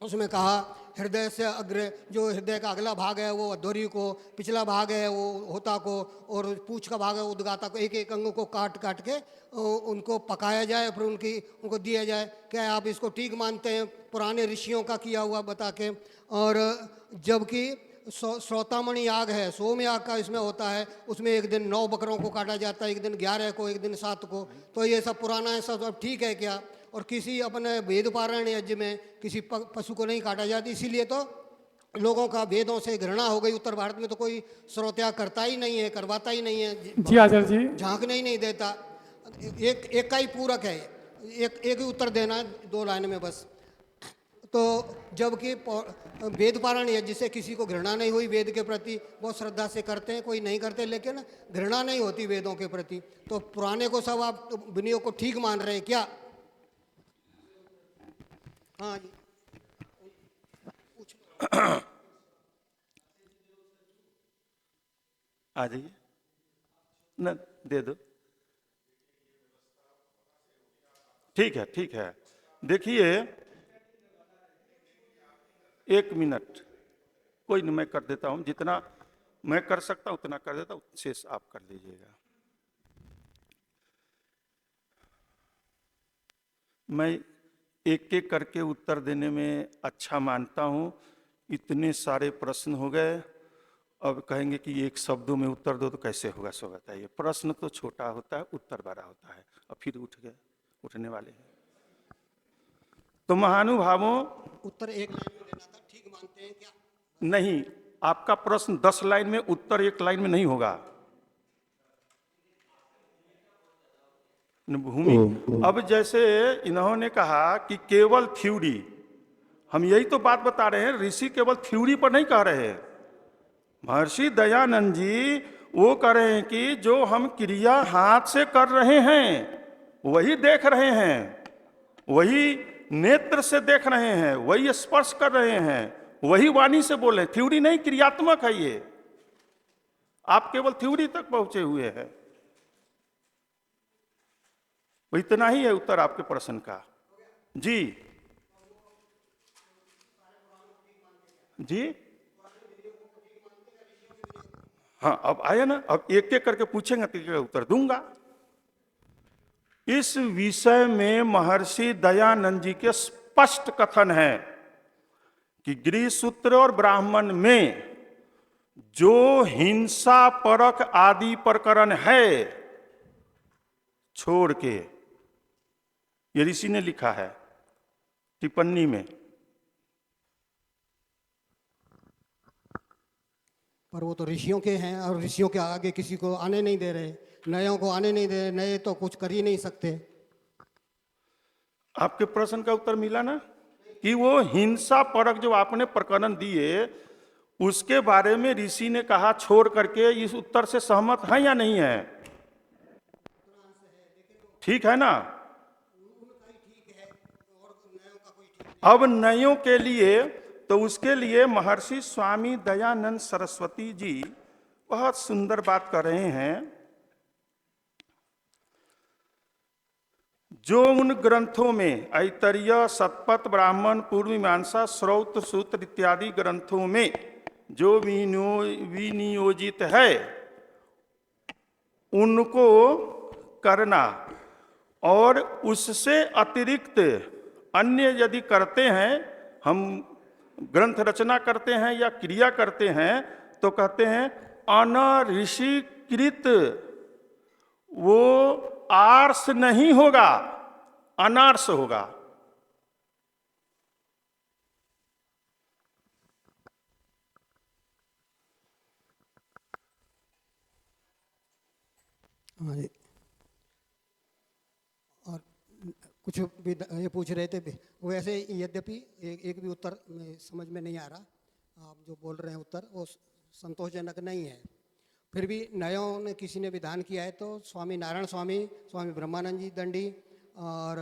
उसमें कहा हृदय से अग्र, जो हृदय का अगला भाग है वो अध्वर्यु को, पिछला भाग है वो होता को, और पूंछ का भाग है उद्गाता को, एक एक अंग को काट काट के उनको पकाया जाए, फिर उनको दिया जाए। क्या आप इसको ठीक मानते हैं, पुराने ऋषियों का किया हुआ बता के? और जबकि श्रोतामणि याग है, सोम याग का इसमें होता है, उसमें एक दिन 9 बकरों को काटा जाता है, एक दिन 11 को, एक दिन 7 को। तो ये सब पुराना है, सब ठीक है क्या? और किसी अपने वेद पारायण यज्ञ में किसी पशु को नहीं काटा जाता। इसीलिए तो लोगों का वेदों से घृणा हो गई। उत्तर भारत में तो कोई श्रोत्या करता ही नहीं है, करवाता ही नहीं है, जी आचार्य जी, झांकने ही नहीं देता। एक का ही पूरक है, एक ही उत्तर देना 2 लाइन में बस। तो जबकि वेद पारायण यज्ञ से किसी को घृणा नहीं हुई, वेद के प्रति बहुत श्रद्धा से करते हैं, कोई नहीं करते, लेकिन घृणा नहीं होती वेदों के प्रति। तो पुराने को सब आप विनियोग को ठीक मान रहे हैं क्या? हाँ जी, आ जाइए न, दे दो। ठीक है, ठीक है। देखिए, 1 मिनट, कोई नहीं, मैं कर देता हूं, जितना मैं कर सकता हूं उतना कर देता हूं, शेष आप कर लीजिएगा। मैं एक एक करके उत्तर देने में अच्छा मानता हूं। इतने सारे प्रश्न हो गए, अब कहेंगे कि एक शब्दों में उत्तर दो तो कैसे होगा? सो बताइए। प्रश्न तो छोटा होता है, उत्तर बड़ा होता है। अब फिर उठने वाले हैं। तो महानुभावों, उत्तर 1 लाइन में देना था, ठीक मानते हैं क्या? नहीं, आपका प्रश्न 10 लाइन में, उत्तर 1 लाइन में नहीं होगा। भूमि, अब जैसे इन्होंने कहा कि केवल थ्योरी, हम यही तो बात बता रहे हैं, ऋषि केवल थ्योरी पर नहीं कह रहे हैं। महर्षि दयानंद जी वो कह रहे हैं कि जो हम क्रिया हाथ से कर रहे हैं वही देख रहे हैं, वही नेत्र से देख रहे हैं, वही स्पर्श कर रहे हैं, वही वाणी से बोल रहे हैं। थ्योरी नहीं, क्रियात्मक है ये। आप केवल थ्योरी तक पहुंचे हुए हैं। इतना ही है उत्तर आपके प्रश्न का। जी जी, हाँ, अब आया ना, अब एक एक करके पूछेंगे तो उत्तर दूंगा। इस विषय में महर्षि दयानंद जी के स्पष्ट कथन है कि गृह सूत्र और ब्राह्मण में जो हिंसा परक आदि प्रकरण है छोड़ के, ये ऋषि ने लिखा है टिप्पणी में। पर वो तो ऋषियों के हैं, और ऋषियों के आगे किसी को आने नहीं दे रहे, नयों को आने नहीं दे रहे, नए तो कुछ कर ही नहीं सकते। आपके प्रश्न का उत्तर मिला ना, कि वो हिंसा परक जो आपने प्रकरण दिए उसके बारे में ऋषि ने कहा छोड़ करके, इस उत्तर से सहमत है या नहीं है? ठीक है ना? अब नयों के लिए तो उसके लिए महर्षि स्वामी दयानंद सरस्वती जी बहुत सुंदर बात कर रहे हैं। जो उन ग्रंथों में ऐतरेय, शतपथ, ब्राह्मण, पूर्व मीमांसा, श्रौत सूत्र इत्यादि ग्रंथों में जो विनियोजित है उनको करना, और उससे अतिरिक्त अन्य यदि करते हैं, हम ग्रंथ रचना करते हैं या क्रिया करते हैं, तो कहते हैं अनऋषिकृत, वो आर्ष नहीं होगा, अनार्ष होगा। हाँ जी। और कुछ भी ये पूछ रहे थे वैसे, यद्यपि एक भी उत्तर समझ में नहीं आ रहा, आप जो बोल रहे हैं उत्तर वो संतोषजनक नहीं है। फिर भी नयों ने किसी ने विधान किया है तो स्वामी नारायण स्वामी, स्वामी ब्रह्मानंद जी दंडी और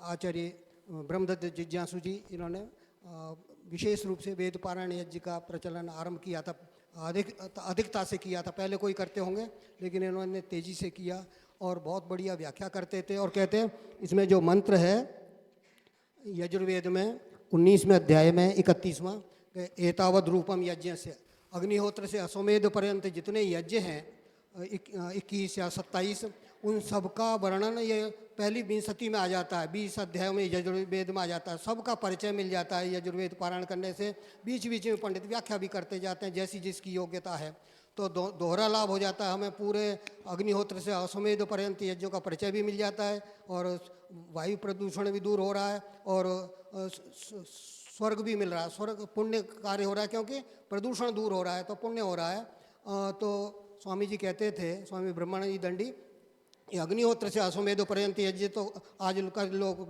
आचार्य ब्रह्मदत्त जिज्ञासु जी, इन्होंने विशेष रूप से वेद पारायण यज्ञ का प्रचलन आरंभ किया था, अधिकता से किया था। पहले कोई करते होंगे लेकिन इन्होंने तेजी से किया और बहुत बढ़िया व्याख्या करते थे। और कहते हैं इसमें जो मंत्र है यजुर्वेद में 19वें अध्याय में 31वां, एतावद रूपम यज्ञ से, अग्निहोत्र से अश्वमेध पर्यंत जितने यज्ञ हैं 21 या 27, उन सबका वर्णन ये पहली 20 में आ जाता है, 20 अध्यायों में यजुर्वेद में आ जाता है, सबका परिचय मिल जाता है यजुर्वेद पारायण करने से। बीच बीच में पंडित व्याख्या भी करते जाते हैं जैसी जिसकी योग्यता है, तो दोहरा लाभ हो जाता है। हमें पूरे अग्निहोत्र से अश्वमेध पर्यंत यज्ञों का परिचय भी मिल जाता है और वायु प्रदूषण भी दूर हो रहा है और स्वर्ग भी मिल रहा है, स्वर्ग पुण्य कार्य हो रहा है क्योंकि प्रदूषण दूर हो रहा है तो पुण्य हो रहा है। तो स्वामी जी कहते थे, स्वामी ब्रह्मानंद जी दंडी, ये अग्निहोत्र से अश्वमेध पर्यंत यज्ञ तो आज लोग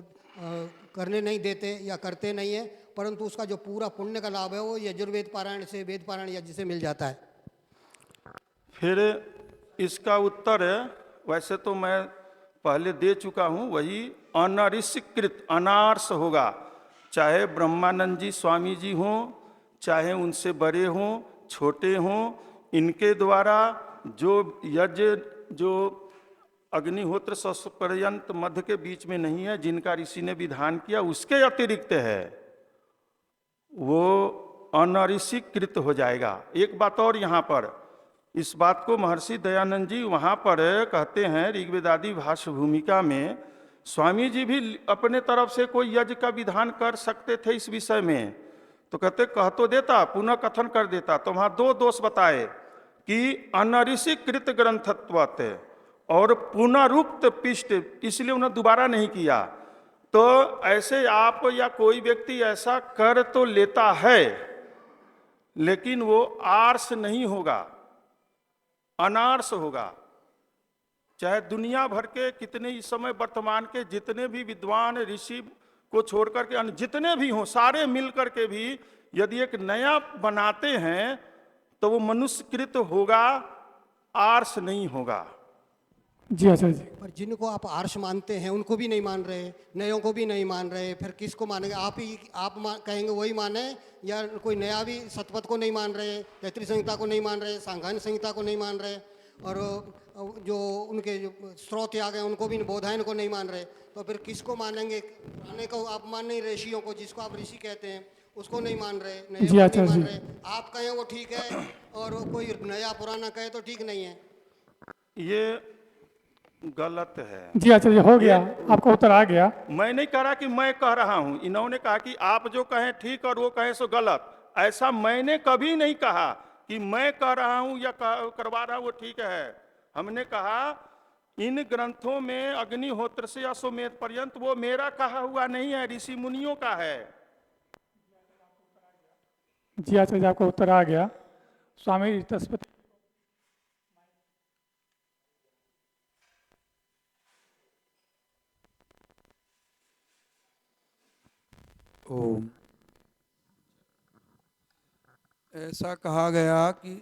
करने नहीं देते या करते नहीं है, परंतु उसका जो पूरा पुण्य का लाभ है वो यजुर्वेद पारायण से, वेद पारायण यज्ञ से मिल जाता है। फिर इसका उत्तर वैसे तो मैं पहले दे चुका हूँ, वही अनऋषिकृत, अनार्ष होगा। चाहे ब्रह्मानंद जी स्वामी जी हों, चाहे उनसे बड़े हों, छोटे हों, इनके द्वारा जो यज्ञ जो अग्निहोत्र पर्यंत मध्य के बीच में नहीं है, जिनका ऋषि ने विधान किया उसके अतिरिक्त है, वो अनऋषिकृत हो जाएगा। एक बात और यहाँ पर, इस बात को महर्षि दयानंद जी वहाँ पर कहते हैं ऋग्वेदादि भाष्य भूमिका में, स्वामी जी भी अपने तरफ से कोई यज्ञ का विधान कर सकते थे इस विषय में, तो कहते कह तो देता, पुनः कथन कर देता। तो वहाँ दो दोष बताए कि अनऋषिकृत ग्रंथत्वत और पुनरुक्त पिष्ट, इसलिए उन्होंने दोबारा नहीं किया। तो ऐसे आप या कोई व्यक्ति ऐसा कर तो लेता है लेकिन वो आर्ष नहीं होगा, अनार्ष होगा। चाहे दुनिया भर के कितने इस समय वर्तमान के जितने भी विद्वान ऋषि को छोड़कर के अन्य जितने भी हों, सारे मिलकर के भी यदि एक नया बनाते हैं तो वो मनुष्यकृत होगा, आर्ष नहीं होगा। जी आचार्य जी। पर जिनको आप आर्ष मानते हैं उनको भी नहीं मान रहे, नयों को भी नहीं मान रहे, फिर किसको मानेंगे? आप कहेंगे वही माने, या कोई नया भी शतपथ को नहीं मान रहे, तैतृय संहिता को नहीं मान रहे, सांघान संहिता को नहीं मान रहे, और जो उनके जो स्रोत आ गए उनको भी, बोधायन को नहीं मान रहे, तो फिर किसको मानेंगे? पुराने को आप मान नहीं, ऋषियों को, जिसको आप ऋषि कहते हैं उसको नहीं मान रहे, नए को नहीं मान रहे। आप कहें वो ठीक है और कोई नया पुराना कहे तो ठीक नहीं है, ये गलत है। जी आचार्य, हो गया, आपका उत्तर आ गया। मैं नहीं कह रहा कि मैं कह रहा हूं, इन्होंने कहा कि आप जो कहें ठीक और वो कहें सो गलत। ऐसा मैंने कभी नहीं कहा कि मैं कह रहा हूं या करवा रहा हूं वो ठीक है। हमने कहा इन ग्रंथों में अग्निहोत्र से अश्वमेध पर्यंत वो मेरा कहा हुआ नहीं है, ऋषि मुनियों का है। जी आचार्य, आपका उत्तर आ गया। स्वामी तस्पति ओम। ऐसा कहा गया कि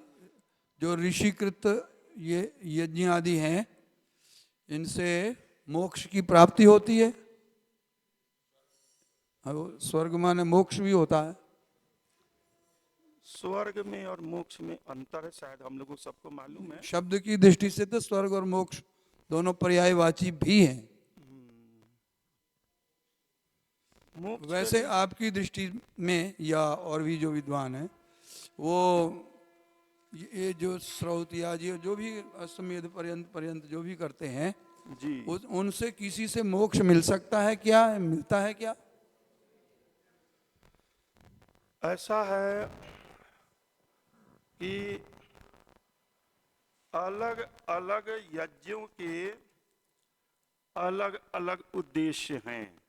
जो ऋषिकृत ये यज्ञ आदि हैं, इनसे मोक्ष की प्राप्ति होती है। वो स्वर्ग माने मोक्ष भी होता है। स्वर्ग में और मोक्ष में अंतर है, शायद हम लोगों सबको मालूम है। शब्द की दृष्टि से तो स्वर्ग और मोक्ष दोनों पर्यायवाची भी हैं। मोक्ष वैसे आपकी दृष्टि में या और भी जो विद्वान हैं वो ये जो श्रौत या जो भी अश्वमेध पर्यंत जो भी करते हैं जी, उनसे किसी से मोक्ष मिल सकता है क्या, मिलता है क्या? ऐसा है कि अलग अलग यज्ञों के अलग अलग उद्देश्य हैं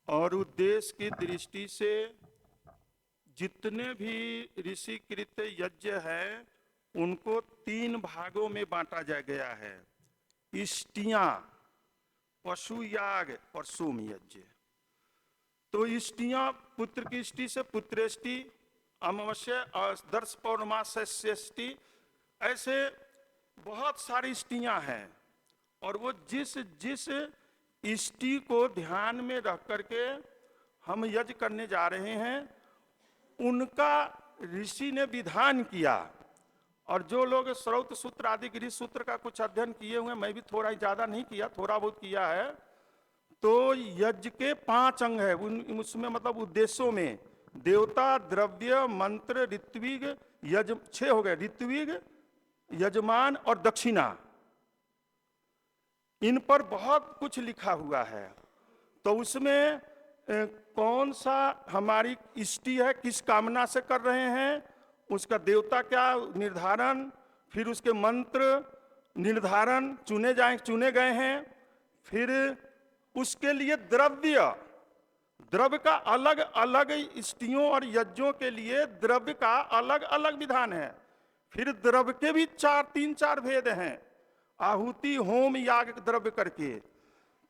और उद्देश्य की दृष्टि से जितने भी ऋषिकृत यज्ञ है उनको 3 भागों में बांटा जा गया है। इष्टियां, पशु याग और सोम यज्ञ। तो इष्टियां पुत्र की इष्टि से पुत्रेष्टि, अमावस्या दर्श पौर्णमास्यष्टि, ऐसे बहुत सारी इष्टियां हैं और वो जिस जिस इष्टि को ध्यान में रख करके हम यज्ञ करने जा रहे हैं उनका ऋषि ने विधान किया। और जो लोग श्रौत सूत्र आदि गिरी सूत्र का कुछ अध्ययन किए हुए, मैं भी थोड़ा ही ज्यादा नहीं किया, थोड़ा बहुत किया है, तो यज्ञ के 5 अंग है। उसमें मतलब उद्देश्यों में देवता, द्रव्य, मंत्र, ऋत्विग, 6 हो गए, ऋत्विग, यजमान और दक्षिणा। इन पर बहुत कुछ लिखा हुआ है। तो उसमें कौन सा हमारी इष्टि है, किस कामना से कर रहे हैं, उसका देवता क्या निर्धारण, फिर उसके मंत्र निर्धारण चुने गए हैं, फिर उसके लिए द्रव्य का अलग अलग इष्टियों और यज्ञों के लिए द्रव्य का अलग अलग विधान है। फिर द्रव्य के भी 3-4 भेद हैं, आहुति, होम, याग द्रव्य करके।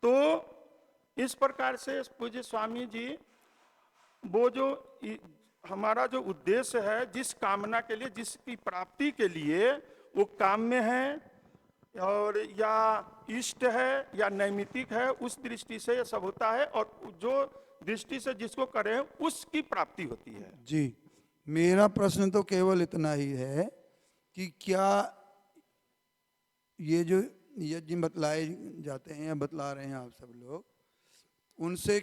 तो इस प्रकार से पूज्य स्वामी जी वो जो हमारा जो उद्देश्य है, जिस कामना के लिए, जिसकी प्राप्ति के लिए वो काम्य है और या इष्ट है या नैमितिक है, उस दृष्टि से ये सब होता है और जो दृष्टि से जिसको करें उसकी प्राप्ति होती है। जी, मेरा प्रश्न तो केवल इतना ही है कि क्या ये जो यज्ञ बतलाए जाते हैं या बतला रहे हैं आप सब लोग, उनसे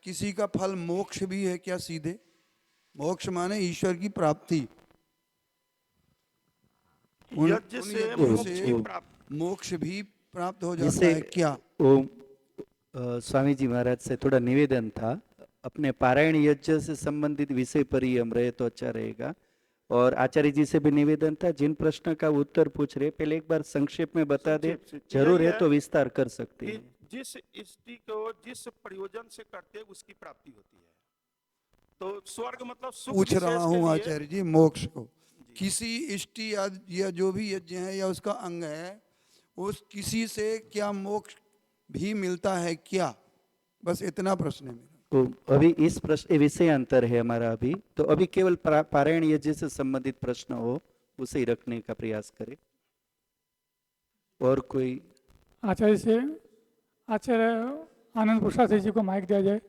किसी का फल मोक्ष भी है क्या? सीधे मोक्ष माने ईश्वर की प्राप्ति। यज्ञ से मोक्ष की प्राप्ति, मोक्ष भी प्राप्त हो जाता है क्या? स्वामी जी महाराज से थोड़ा निवेदन था, अपने पारायण यज्ञ से संबंधित विषय पर ही हम रहे तो अच्छा रहेगा। और आचार्य जी से भी निवेदन था, जिन प्रश्न का उत्तर पूछ रहे पहले एक बार संक्षेप में बता दे, जरूर है तो विस्तार कर सकते हैं। जिस इष्टि को जिस प्रयोजन से करते उसकी प्राप्ति होती है। तो स्वर्ग मतलब सुख पूछ रहा विशेष के हूँ लिए- आचार्य जी, मोक्ष को किसी इष्टि या जो भी यज्ञ है या उसका अंग है, उस किसी से क्या मोक्ष भी मिलता है क्या? बस इतना प्रश्न है मेरा। तो अभी इस प्रश्न विषय अंतर है हमारा अभी, तो अभी केवल पारायण यज्ञ से संबंधित प्रश्न हो उसे ही रखने का प्रयास करें। और कोई आचार्य आनंद प्रसाद जी को माइक दिया जाए।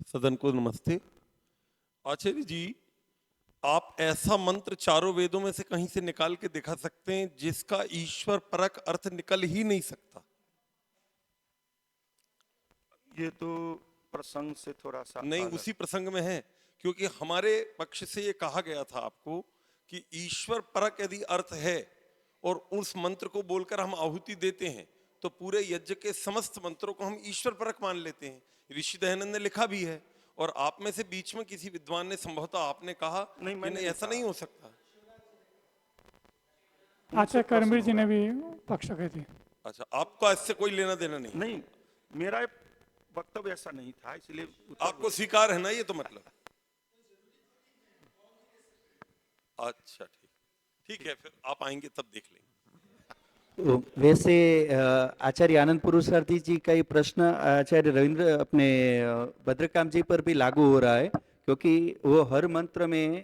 सदन को नमस्ते। आचार्य जी, आप ऐसा मंत्र चारों वेदों में से कहीं से निकाल के दिखा सकते हैं जिसका ईश्वर परक अर्थ निकल ही नहीं सकता? ये तो प्रसंग से थोड़ा सा नहीं, अलग। उसी प्रसंग में है, क्योंकि हमारे पक्ष से ये कहा गया था आपको कि ईश्वर परक यदि अर्थ है और उस मंत्र को बोलकर हम आहुति देते हैं तो पूरे यज्ञ के समस्त मंत्रों को हम ईश्वर परक मान लेते हैं। ऋषि दयानंद ने लिखा भी है और आप में से बीच में किसी विद्वान ने, संभवतः आपने कहा नहीं, कि मैंने नहीं ऐसा कहा। नहीं हो सकता। आचार्य करमवीर जी ने भी पक्ष कही थी। अच्छा, आपका इससे कोई लेना देना नहीं? नहीं, मेरा वक्तव्य ऐसा नहीं था, इसलिए उत्तर आपको स्वीकार है ना ये तो मतलब? अच्छा, ठीक है, फिर आप आएंगे तब देख लेंगे। तो वैसे आचार्य आनंद पुरुषार्थी जी का ये प्रश्न आचार्य रविंद्र अपने भद्रकाम जी पर भी लागू हो रहा है, क्योंकि वो हर मंत्र में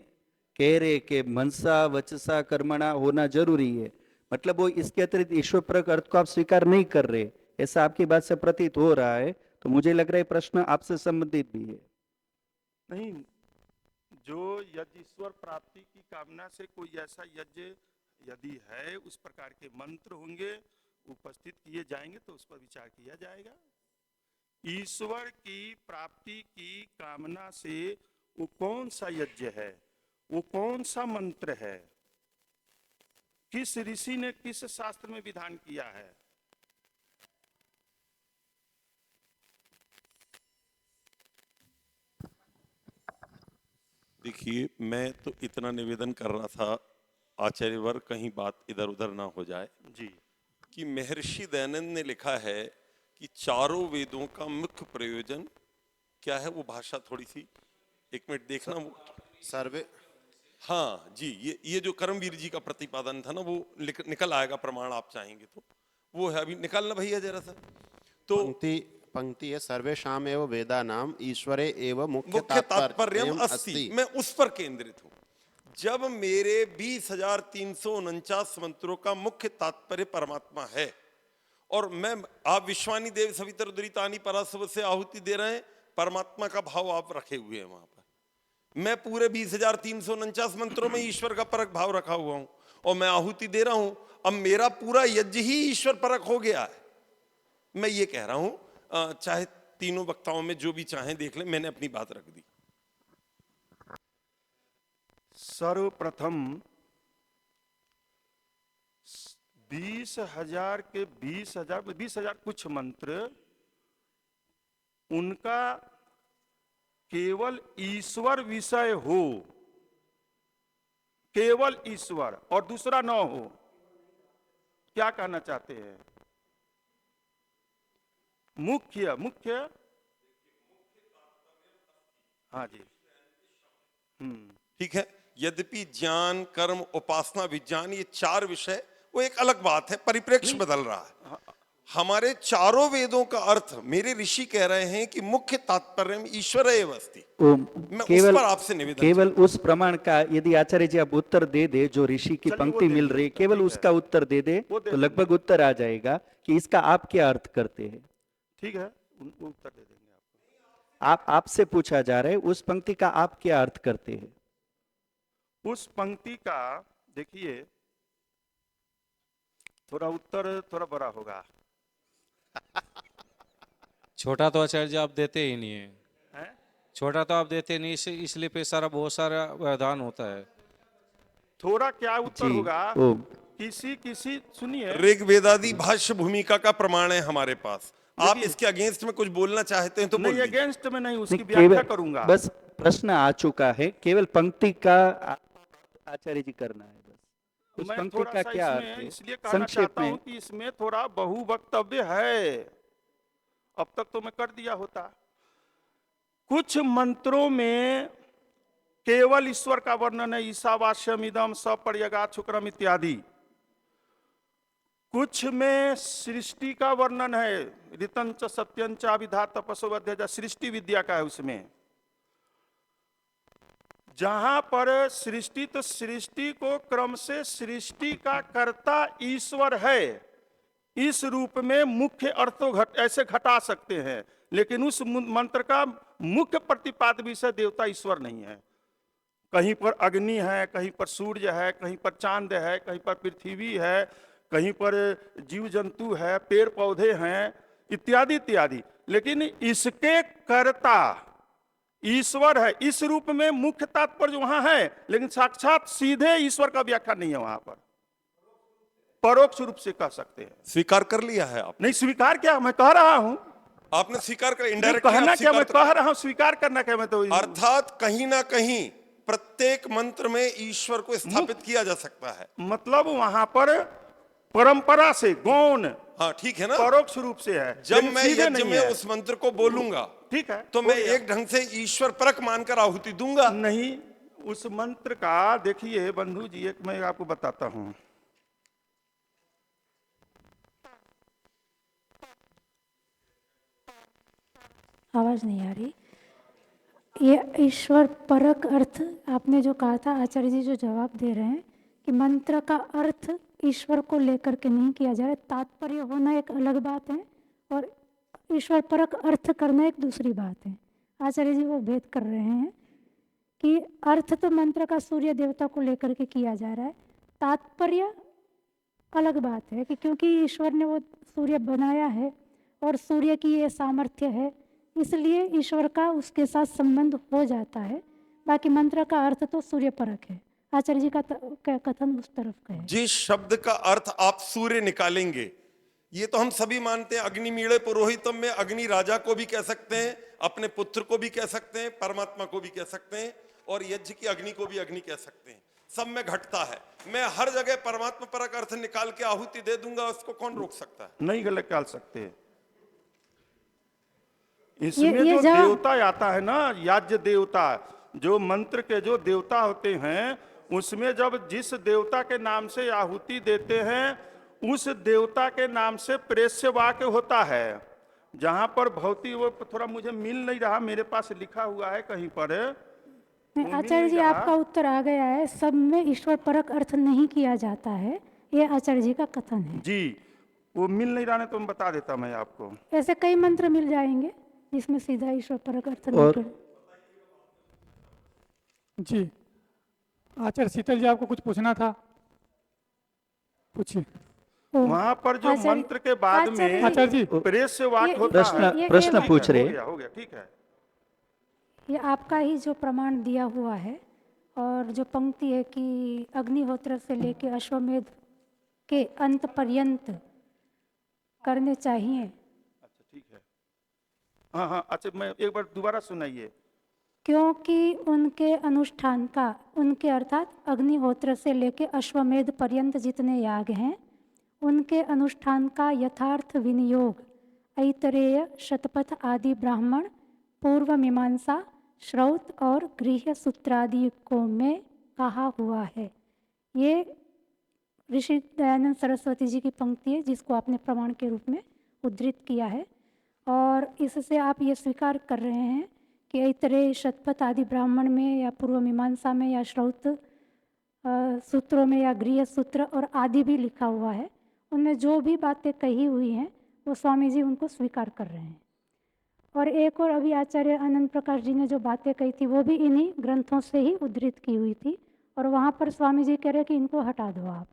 कह रहे कि मनसा वचसा कर्मणा होना जरूरी है, मतलब वो इसके अतिरिक्त ईश्वर परक अर्थ को आप स्वीकार नहीं कर रहे, ऐसा आपकी बात से प्रतीत हो रहा है। तो मुझे लग रहा है प्रश्न आपसे संबंधित भी है। नहीं, जो यदि ईश्वर प्राप्ति की कामना से कोई ऐसा यज्ञ यदि है, उस प्रकार के मंत्र होंगे, उपस्थित किए जाएंगे तो उस पर विचार किया जाएगा। ईश्वर की प्राप्ति की कामना से वो कौन सा यज्ञ है, वो कौन सा मंत्र है, किस ऋषि ने किस शास्त्र में विधान किया है। देखिए, मैं तो इतना निवेदन कर रहा था आचार्यवर कहीं बात इधर उधर ना हो जाए जी, कि महर्षि दयानंद ने लिखा है कि चारों वेदों का मुख्य प्रयोजन क्या है। वो भाषा थोड़ी सी, एक मिनट देखना वो। सर्वे हाँ जी, ये जो कर्मवीर जी का प्रतिपादन था ना, वो निकल आएगा प्रमाण, आप चाहेंगे तो वो है। अभी निकालना भैया जरा सा। तो पंक्ति है, सर्वेषाम एव वेदानाम ईश्वरे एव मुख्य मुख्य तात्पर्यम तात्पर्यम अस्ति। मैं उस पर केंद्रित हूं। जब मेरे 20,349 मंत्रों का मुख्य तात्पर्य परमात्मा है, और मैं आप विश्वानी देव सवितर उदरितानी परासव से आहुति दे रहे हैं, परमात्मा का भाव आप रखे हुए हैं वहां पर। मैं पूरे 20,349 मंत्रों में ईश्वर का परक भाव रखा हुआ हूं और मैं आहुति दे रहा हूं। अब मेरा पूरा यज्ञ ही ईश्वर परक हो गया है। मैं ये कह रहा हूं, चाहे तीनों वक्ताओं में जो भी चाहें देख लें, मैंने अपनी बात रख दी। सर्वप्रथम 20,000 के 20,000 कुछ मंत्र, उनका केवल ईश्वर विषय हो, केवल ईश्वर और दूसरा न हो। क्या कहना चाहते हैं? मुख्य मुख्य हाँ जी, ठीक है। यद्यपि ज्ञान, कर्म, उपासना, विज्ञान, ये चार विषय, वो एक अलग बात है, परिप्रेक्ष्य बदल रहा है। हमारे चारों वेदों का अर्थ मेरे ऋषि कह रहे हैं कि मुख्य तात्पर्य ईश्वर एव अस्ति। मैं उस पर आपसे निवेदन केवल उस प्रमाण का यदि आचार्य जी आप उत्तर दे दे, जो ऋषि की चलिए, पंक्ति वो मिल दे रही है, देंगे, केवल ठीक उसका है। उत्तर दे दे वो दे तो देंगे। लगभग उत्तर आ जाएगा कि इसका आप क्या अर्थ करते हैं। ठीक है, उनको उत्तर दे देंगे आपको। आपसे पूछा जा रहा है उस पंक्ति का आप क्या अर्थ करते हैं। उस पंक्ति का देखिए, थोड़ा उत्तर थोड़ा बड़ा होगा। छोटा तो आचार्य जी आप देते ही नहीं है, हैं? छोटा तो आप देते नहीं, इसलिए पे सारा बहुत सारा व्यवधान होता है। थोड़ा क्या उत्तर जी, होगा? ओम। किसी सुनिए, ऋग्वेदादि भाष्य भूमिका का प्रमाण है हमारे पास। आप देखिए, इसके अगेंस्ट में कुछ बोलना चाहते हैं तो नहीं बोल दीजिए। अगेंस्ट में नहीं, उसकी नहीं, व्याख्या करूंगा। बस प्रश्न आ चुका है, केवल पंक्ति का आचार्य जी करना है बस। उस मैं पंक्ति थोड़ा का सा क्या अर्थ इसमें है इसलिए कहना संक्षेप चाहता हूं में। कि इसमें थोड़ा बहु वक्तव्य है। अब तक तो मैं कर दिया होता। कुछ मंत्रों में केवल ईश्वर का वर्णन है, ईशावास्यम इदम सपर्यगा शुक्रम इत्यादि। कुछ में सृष्टि का वर्णन है, ऋतंच सत्यंच विधा तपसो अध्यय, सृष्टि विद्या का है उसमें। जहां पर सृष्टि, तो सृष्टि को क्रम से सृष्टि का कर्ता ईश्वर है, इस रूप में मुख्य अर्थों ऐसे घटा सकते हैं, लेकिन उस मंत्र का मुख्य प्रतिपाद्य विषय देवता ईश्वर नहीं है। कहीं पर अग्नि है, कहीं पर सूर्य है, कहीं पर चांद है, कहीं पर पृथ्वी है, कहीं पर जीव जंतु है, पेड़ पौधे हैं, इत्यादि इत्यादि। लेकिन इसके कर्ता ईश्वर है, इस रूप में मुख्य तात्पर्य वहां है, लेकिन साक्षात सीधे ईश्वर का व्याख्या नहीं है वहां पर। परोक्ष रूप से कह सकते हैं। स्वीकार कर लिया है आप? नहीं स्वीकार क्या, मैं कह रहा हूं। आपने स्वीकार कर, नहीं, इनडायरेक्टली कहना आप क्या, मैं स्वीकार कह रहा हूं, स्वीकार करना क्या, मैं तो अर्थात कहीं ना कहीं प्रत्येक मंत्र में ईश्वर को स्थापित किया जा सकता है। मतलब वहां पर परंपरा से गौण, हाँ ठीक है ना, परोक्ष रूप से है। जब लेकिन मैं सीधे यज्ञ नहीं में है। उस मंत्र को बोलूंगा, ठीक है, तो हो मैं गया। एक ढंग से ईश्वर परक मानकर आहुति दूंगा। नहीं, उस मंत्र का देखिए बंधु जी, एक मैं आपको बताता हूं। आवाज नहीं आ रही। ये ईश्वर परक अर्थ आपने जो कहा था, आचार्य जी जो जवाब दे रहे हैं कि मंत्र का अर्थ ईश्वर को लेकर के नहीं किया जा रहा है, तात्पर्य होना एक अलग बात है और ईश्वर परक अर्थ करना एक दूसरी बात है। आचार्य जी वो भेद कर रहे हैं कि अर्थ तो मंत्र का सूर्य देवता को लेकर के किया जा रहा है, तात्पर्य अलग बात है कि क्योंकि ईश्वर ने वो सूर्य बनाया है और सूर्य की ये सामर्थ्य है, इसलिए ईश्वर का उसके साथ संबंध हो जाता है। बाकी मंत्र का अर्थ तो सूर्य परक है। आचार्य जी का कथन उस तरफ का है। जिस शब्द का अर्थ आप सूर्य निकालेंगे, ये तो हम सभी मानते हैं। अग्नि मीड़े पुरोहितम में अग्नि राजा को भी कह सकते हैं, अपने पुत्र को भी कह सकते हैं, परमात्मा को भी कह सकते हैं, और यज्ञ की अग्नि को भी अग्नि कह सकते हैं। सब में घटता है। मैं हर जगह परमात्मा परक अर्थ निकाल के आहुति दे दूंगा, उसको कौन रोक सकता है? नहीं गलत निकाल सकते। इसमें जो देवता आता है ना, याज्ञ देवता, जो मंत्र के जो देवता होते हैं, उसमें जब जिस देवता के नाम से आहुति देते हैं, उस देवता के नाम से प्रेष्य वाक्य होता है। जहां पर भौतिक, वो थोड़ा मुझे मिल नहीं रहा, मेरे पास लिखा हुआ है कहीं पर। आचार्य जी आपका उत्तर आ गया है। सब में ईश्वर परक अर्थ नहीं किया जाता है, ये आचार्य जी का कथन है। जी, वो मिल नहीं रहा, तो मैं बता देता मैं आपको। ऐसे कई मंत्र मिल जाएंगे जिसमें सीधा ईश्वर परक अर्थ नहीं किया। जी आचार्य शीतल जी, आपको कुछ पूछना था, पूछिए। वहां पर जो मंत्र के बाद में आचार्य जी प्रेष्य वाक्य होता है। प्रश्न पूछ रहे। हो गया, ठीक है। ये आपका ही जो प्रमाण दिया हुआ है, और जो पंक्ति है कि अग्निहोत्र से लेके अश्वमेध के अंत पर्यंत करने चाहिए। अच्छा ठीक है, हाँ हाँ, अच्छा मैं एक बार दोबारा सुनाइए। क्योंकि उनके अनुष्ठान का, उनके अर्थात अग्निहोत्र से लेके अश्वमेध पर्यंत जितने याग हैं, उनके अनुष्ठान का यथार्थ विनियोग ऐतरेय, शतपथ आदि ब्राह्मण, पूर्व मीमांसा, श्रौत और गृह्य सूत्रादि को में कहा हुआ है। ये ऋषि दयानंद सरस्वती जी की पंक्ति है, जिसको आपने प्रमाण के रूप में उद्धृत किया है, और इससे आप ये स्वीकार कर रहे हैं कि ऐतरेय, शतपथ आदि ब्राह्मण में या पूर्व मीमांसा में या श्रौत सूत्रों में या गृह्य सूत्र और आदि भी लिखा हुआ है, उनमें जो भी बातें कही हुई हैं वो स्वामी जी उनको स्वीकार कर रहे हैं। और एक और अभी आचार्य आनंद प्रकाश जी ने जो बातें कही थी वो भी इन्हीं ग्रंथों से ही उद्धृत की हुई थी, और वहाँ पर स्वामी जी कह रहे कि इनको हटा दो आप।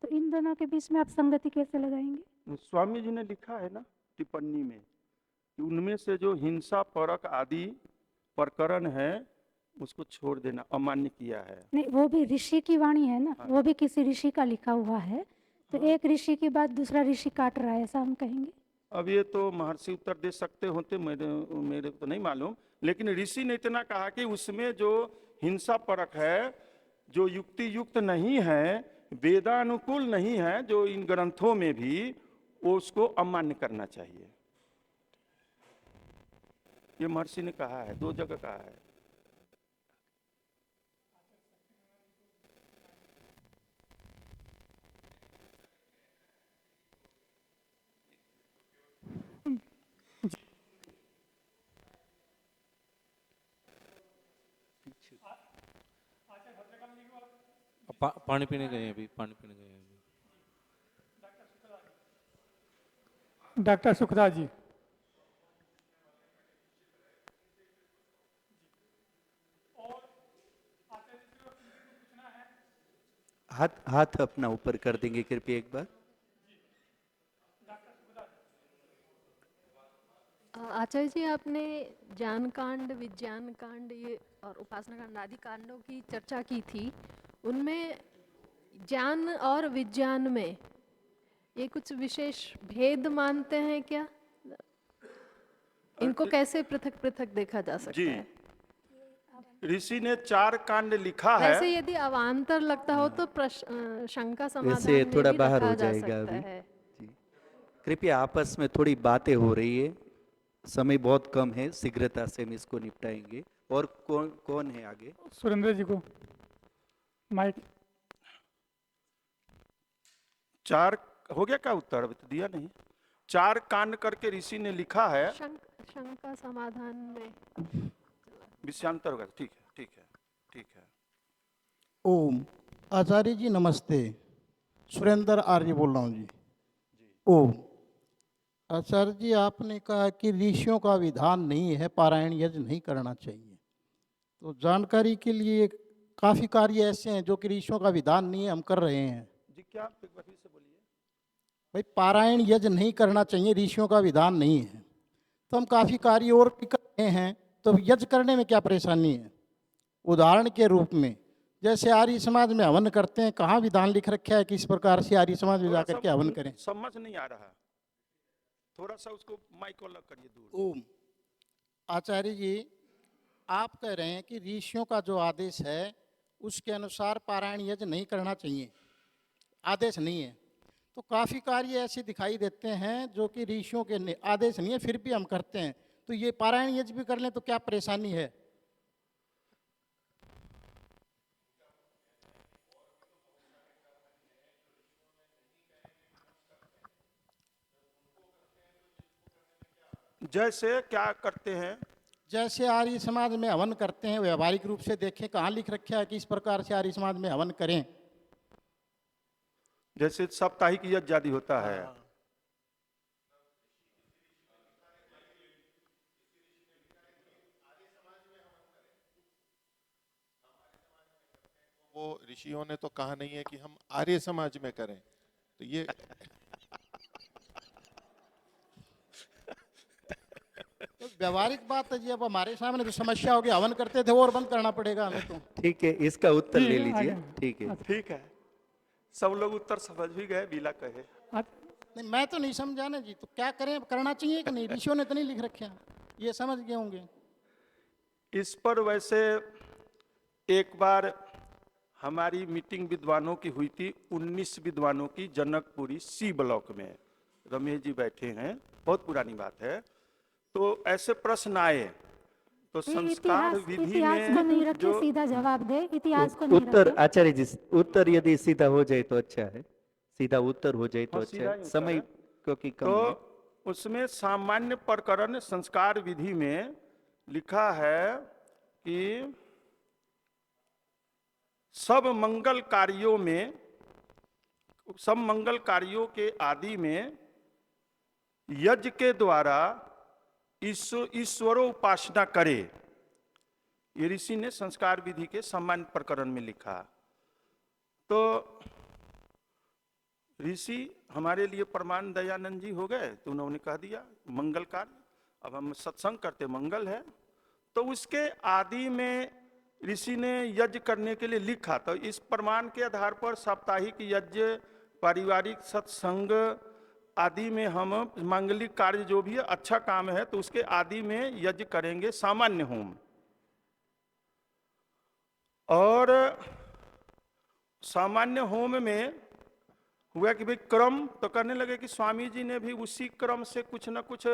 तो इन दोनों के बीच में आप संगति कैसे लगाएंगे? स्वामी जी ने लिखा है ना टिप्पणी में कि उनमें से जो हिंसा परक आदि प्रकरण है उसको छोड़ देना, अमान्य किया है। नहीं, वो भी ऋषि की वाणी है ना, वो भी किसी ऋषि का लिखा हुआ है, तो एक ऋषि की बात दूसरा ऋषि काट रहा है, ऐसा हम कहेंगे? अब ये तो महर्षि उत्तर दे सकते होते, मेरे को तो नहीं मालूम, लेकिन ऋषि ने इतना कहा कि उसमें जो हिंसा परक है, जो युक्ति युक्त नहीं है, वेदानुकूल नहीं है, जो इन ग्रंथों में भी, वो उसको अमान्य करना चाहिए। ये महर्षि ने कहा है, 2 जगह कहा है। पानी पीने गए हैं अभी, पानी पीने गए हैं अभी। डॉक्टर सुखदास जी। हाथ अपना ऊपर कर देंगे कृपया एक बार। आचार्य जी, आपने ज्ञान कांड, विज्ञान कांड ये और उपासना कांड आदि कांडों की चर्चा की थी। उनमें ज्ञान और विज्ञान में ये कुछ विशेष भेद मानते हैं क्या? इनको कैसे पृथक पृथक देखा जा सकता है? ऋषि ने 4 कांड लिखा है। वैसे यदि अवान्तर लगता हो तो शंका समाधान वैसे में थोड़ा भी बाहर रखा हो जा जाएगा सकता अभी। है। कृपया आपस में थोड़ी बातें हो रही है, समय बहुत कम है, शीघ्रता से हम इसको निपटाएंगे। और कौन है आगे? सुरेंद्र जी को माइक। 4 हो गया क्या उत्तर? अभी तो दिया नहीं। 4 कांड करके ऋषि ने लिखा है। शंका समाधान में विषयांतर होगा। ठीक है, ठीक है, ठीक है। ओम। आचार्य जी नमस्ते, सुरेंद्र आर्य बोल रहा हूँ जी। ओम। आचार्य जी, आपने कहा कि ऋषियों का विधान नहीं है, पारायण यज्ञ नहीं करना चाहिए। तो जानकारी के लिए काफ़ी कार्य ऐसे हैं जो कि ऋषियों का विधान नहीं है, हम कर रहे हैं। जी क्या, एक बार फिर से बोलिए। भाई, पारायण यज्ञ नहीं करना चाहिए, ऋषियों का विधान नहीं है, तो हम काफ़ी कार्य और भी कर रहे हैं, तो यज्ञ करने में क्या परेशानी है? उदाहरण के रूप में जैसे आर्य समाज में हवन करते हैं, कहाँ विधान लिख रखा है कि इस प्रकार से आर्य समाज में जाकर के हवन करें? समझ नहीं आ रहा, थोड़ा सा उसको माइक वाला करिए दूर। ओम। आचार्य जी, आप कह रहे हैं कि ऋषियों का जो आदेश है उसके अनुसार पारायण यज्ञ नहीं करना चाहिए, आदेश नहीं है। तो काफ़ी कार्य ऐसे दिखाई देते हैं जो कि ऋषियों के आदेश नहीं है, फिर भी हम करते हैं, तो ये पारायण यज्ञ भी कर लें तो क्या परेशानी है? जैसे क्या करते हैं? जैसे आर्य समाज में हवन करते हैं, व्यवहारिक रूप से देखें कहाँ लिख रखा है कि इस प्रकार से आर्य समाज में हवन करें? जैसे साप्ताहिक यज्ञ आदि होता है। वो ऋषियों ने तो कहा नहीं है कि हम आर्य समाज में करें, तो ये तो व्यवहारिक बात है जी। अब हमारे सामने तो समस्या होगी, हवन करते थे और बंद करना पड़ेगा हमें तो। ठीक है, इसका उत्तर ले लीजिए। ठीक है, ठीक है, सब लोग उत्तर समझ भी गए बिना कहे। नहीं, मैं तो नहीं समझा ना जी, तो क्या करें, करना चाहिए कि नहीं? ऋषियों ने तो नहीं लिख रखे, ये समझ गए होंगे। इस पर वैसे एक बार हमारी मीटिंग विद्वानों की हुई थी, 19 विद्वानों की, जनकपुरी सी ब्लॉक में। रमेश जी बैठे हैं, बहुत पुरानी बात है। तो ऐसे प्रश्न आए, तो संस्कार विधि इतिहास को नहीं में रखे, जो सीधा जवाब दे, इतिहास को नहीं उत्तर रखे। आचार्य जी, उत्तर यदि सीधा हो जाए तो अच्छा है, सीधा उत्तर हो जाए तो हाँ, अच्छा सीधा है, ही उत्तर समय है। क्योंकि कम तो है। उसमें सामान्य प्रकरण संस्कार विधि में लिखा है कि सब मंगल कार्यों में, सब मंगल कार्यों के आदि में यज्ञ के द्वारा ईश्वरों उपासना करे। ये ऋषि ने संस्कार विधि के सामान्य प्रकरण में लिखा। तो ऋषि हमारे लिए प्रमाण दयानंद जी हो गए, तो उन्होंने कह दिया मंगल कार्य, अब हम सत्संग करते मंगल है। तो उसके आदि में ऋषि ने यज्ञ करने के लिए लिखा। तो इस प्रमाण के आधार पर साप्ताहिक यज्ञ, पारिवारिक सत्संग आदि में हम मांगलिक कार्य जो भी है अच्छा काम है, तो उसके आदि में यज्ञ करेंगे, सामान्य होम। और सामान्य होम में हुआ कि भाई क्रम, तो कहने लगे कि स्वामी जी ने भी उसी क्रम से कुछ न कुछ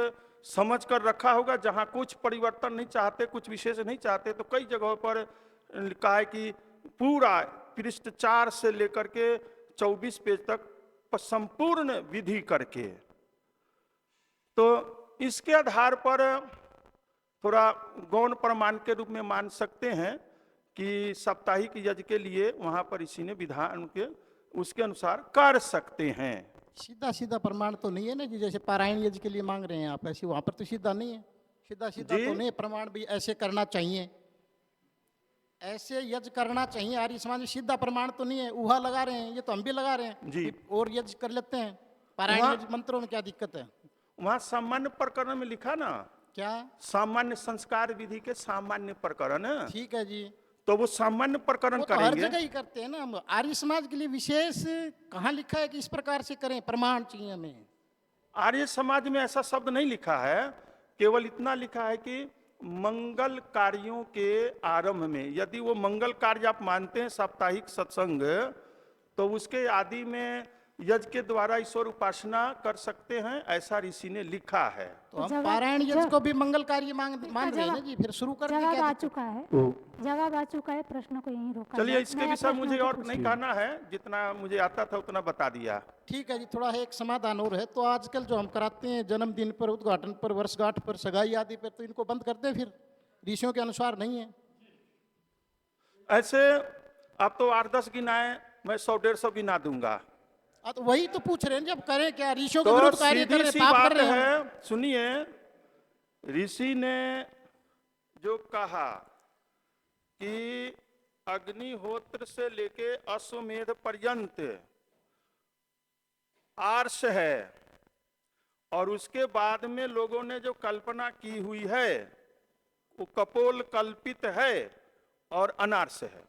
समझ कर रखा होगा, जहां कुछ परिवर्तन नहीं चाहते, कुछ विशेष नहीं चाहते। तो कई जगहों पर कहा है कि पूरा पृष्ठ 4 से लेकर के 24 पेज तक संपूर्ण विधि करके, तो इसके आधार पर थोड़ा गौण प्रमाण के रूप में मान सकते हैं कि साप्ताहिक यज्ञ के लिए वहां पर इसी ने विधान के उसके अनुसार कर सकते हैं। सीधा सीधा प्रमाण तो नहीं है ना जी, जैसे पारायण यज्ञ के लिए मांग रहे हैं आप, ऐसे वहां पर तो सीधा नहीं है, सीधा सीधा तो नहीं प्रमाण भी ऐसे करना चाहिए, ऐसे यज्ञ करना चाहिए। आर्य समाज में सीधा प्रमाण तो नहीं है, उहा लगा रहे हैं, ये तो हम भी लगा रहे हैं जी, और यज्ञ कर लेते हैं। पारायण यज्ञ मंत्रों में क्या दिक्कत है? वहां सामान्य प्रकरण में लिखा ना, क्या सामान्य संस्कार विधि के सामान्य प्रकरण। ठीक है जी, तो वो सामान्य प्रकरण वो तो हर करेंगे। जगह ही करते हैं ना हम। आर्य समाज के लिए विशेष कहाँ लिखा है कि इस प्रकार से करें? प्रमाण चाहिए हमें। आर्य समाज में ऐसा शब्द नहीं लिखा है, केवल इतना लिखा है कि मंगल कार्यों के आरंभ में, यदि वो मंगल कार्य आप मानते हैं साप्ताहिक सत्संग, तो उसके आदि में यज्ञ के द्वारा ईश्वर उपासना कर सकते हैं, ऐसा ऋषि ने लिखा है। तो हम पारायण यज्ञ को भी मंगल कार्य मान रहे हैं ना जी, फिर शुरू कर जवाब आ चुका है, जवाब आ चुका है, प्रश्न को यहीं रोका। चलिए, इसके विषय मुझे और नहीं कहना है, जितना मुझे आता था उतना बता दिया। ठीक है जी, थोड़ा एक समाधान और है। तो आजकल जो हम कराते हैं जन्मदिन पर, उद्घाटन पर, वर्षगांठ पर, सगाई आदि पर, तो इनको बंद कर दें फिर, ऋषियों के अनुसार नहीं है। ऐसे आप तो 8-10 गिनाए, मैं 100-150 गिना दूंगा। तो वही तो पूछ रहे हैं, जब करें क्या, ऋषियों के तो विरुद्ध कार्य कर सीधी रहे, सी पाप बात कर रहे हैं। है, सुनिए, ऋषि ने जो कहा कि अग्निहोत्र से लेके अश्वमेध पर्यंत आर्ष है, और उसके बाद में लोगों ने जो कल्पना की हुई है वो कपोल कल्पित है और अनार्ष है।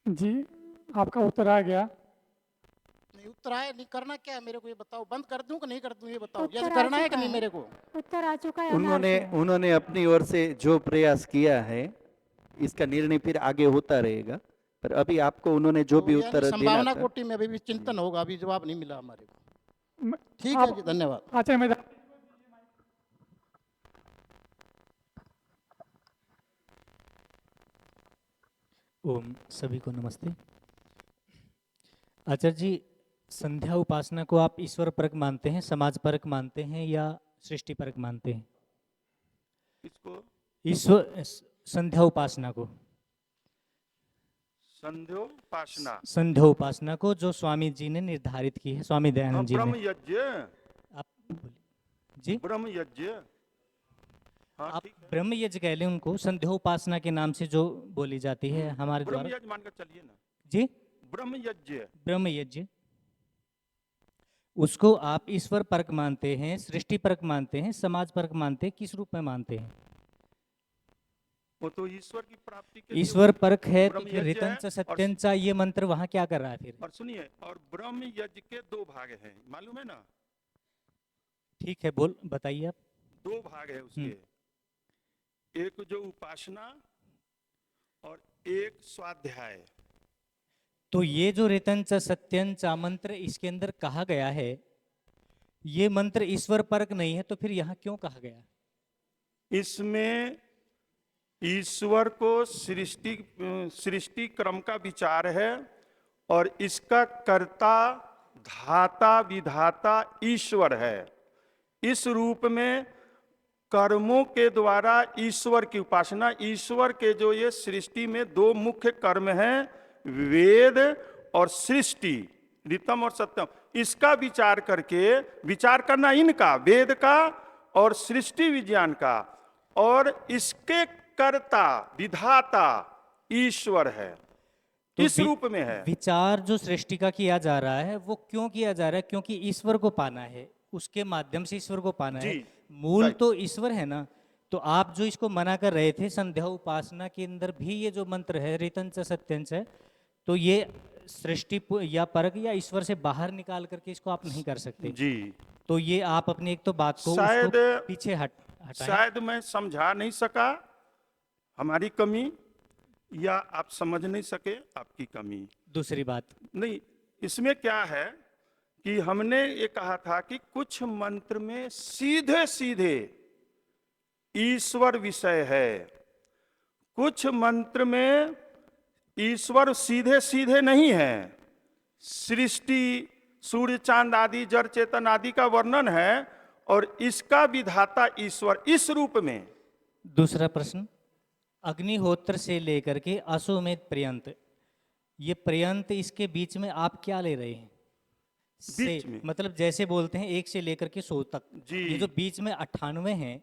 जी, आपका उत्तर आ गया। नहीं उत्तर आया, नहीं करना क्या है मेरे को ये बताओ, बंद कर दूं कि नहीं कर दूं ये बताओ, उत्तर यदि आ करना है कि चुका नहीं है। मेरे को। उत्तर आ चुका है, उन्होंने अनार्ष है। उन्होंने अपनी ओर से जो प्रयास किया है, इसका निर्णय फिर आगे होता रहेगा, पर अभी आपको उन्होंने जो भी तो उत्तर यानी देना संभावना था। कोटि में अभी भी चिंतन होगा, अभी जवाब नहीं मिला हमारे को। ठीक आप- है जी, धन्यवाद। आचार्य मैदान ओम, सभी को नमस्ते। आचार्य जी, संध्या उपासना को आप ईश्वर परक मानते हैं, समाज परक मानते हैं या सृष्टि परक मानते हैं? इसको ईश्वर संध्या उपासना को, संध्योपासना, संध्या उपासना को जो स्वामी जी ने निर्धारित की है, स्वामी दयानंद जी ब्रह्म ने। यज्ञ, आप बोलिए जी। ब्रह्म यज्ञ, हाँ आप ठीक है, ब्रह्म यज्ञ कह लें उनको, संध्या उपासना के नाम से जो बोली जाती है हमारे ब्रह्म द्वारा। यज्ञ मानकर चलिए ना, जी, ब्रह्म यज्ञ, ब्रह्म यज्ञ, उसको आप ईश्वर परक मानते हैं, सृष्टि परक मानते हैं, समाज परक मानते हैं, किस रूप में मानते हैं? वो तो ईश्वर की प्राप्ति के लिए ईश्वर परक है तो ब्रह्म फिर यज्ञ है, रितंच और सत्यंच ये मंत्र वहां क्या कर रहा है फिर? और सुनिए, और ब्रह्म यज्ञ के 2 भाग हैं, मालूम है ना? ठीक है, बोल बताइए आप। 2 भाग है उसके, एक जो उपासना और एक स्वाध्याय। तो ये जो रितंच सत्यंच मंत्र इसके अंदर कहा गया है, ये मंत्र ईश्वर परक नहीं है, तो फिर यहाँ क्यों कहा गया? इसमें ईश्वर को सृष्टि क्रम का विचार है, और इसका कर्ता धाता विधाता ईश्वर है। इस रूप में कर्मों के द्वारा ईश्वर की उपासना, ईश्वर के जो ये सृष्टि में 2 मुख्य कर्म हैं, वेद और सृष्टि, ऋतम और सत्यम, इसका विचार करके, विचार करना इनका, वेद का और सृष्टि विज्ञान का, और इसके कर्ता विधाता ईश्वर है, तो इस रूप में है। विचार जो सृष्टि का किया जा रहा है वो क्यों किया जा रहा है? क्योंकि ईश्वर को पाना है, उसके माध्यम से ईश्वर को पाना है। जी, मूल तो ईश्वर है ना। तो आप जो इसको मना कर रहे थे, संध्या उपासना के अंदर भी ये जो मंत्र है रितंच सत्यंच है, तो ये सृष्टि या परक या ईश्वर से बाहर निकाल करके इसको आप नहीं कर सकते जी। तो ये आप अपनी एक तो बात को शायद उसको पीछे हटाएं। शायद मैं समझा नहीं सका, हमारी कमी, या आप समझ नहीं सके, आपकी कमी। दूसरी बात नहीं, इसमें क्या है कि हमने ये कहा था कि कुछ मंत्र में सीधे सीधे ईश्वर विषय है, कुछ मंत्र में ईश्वर सीधे सीधे नहीं है, सृष्टि, सूर्य चांद आदि जड़ चेतन आदि का वर्णन है, और इसका विधाता ईश्वर इस रूप में। दूसरा प्रश्न, अग्निहोत्र से लेकर के अश्वमेध पर्यंत, ये पर्यंत इसके बीच में आप क्या ले रहे हैं? बीच में मतलब जैसे बोलते हैं 1 से लेकर के 100 तक, जी। ये जो बीच में 98 हैं,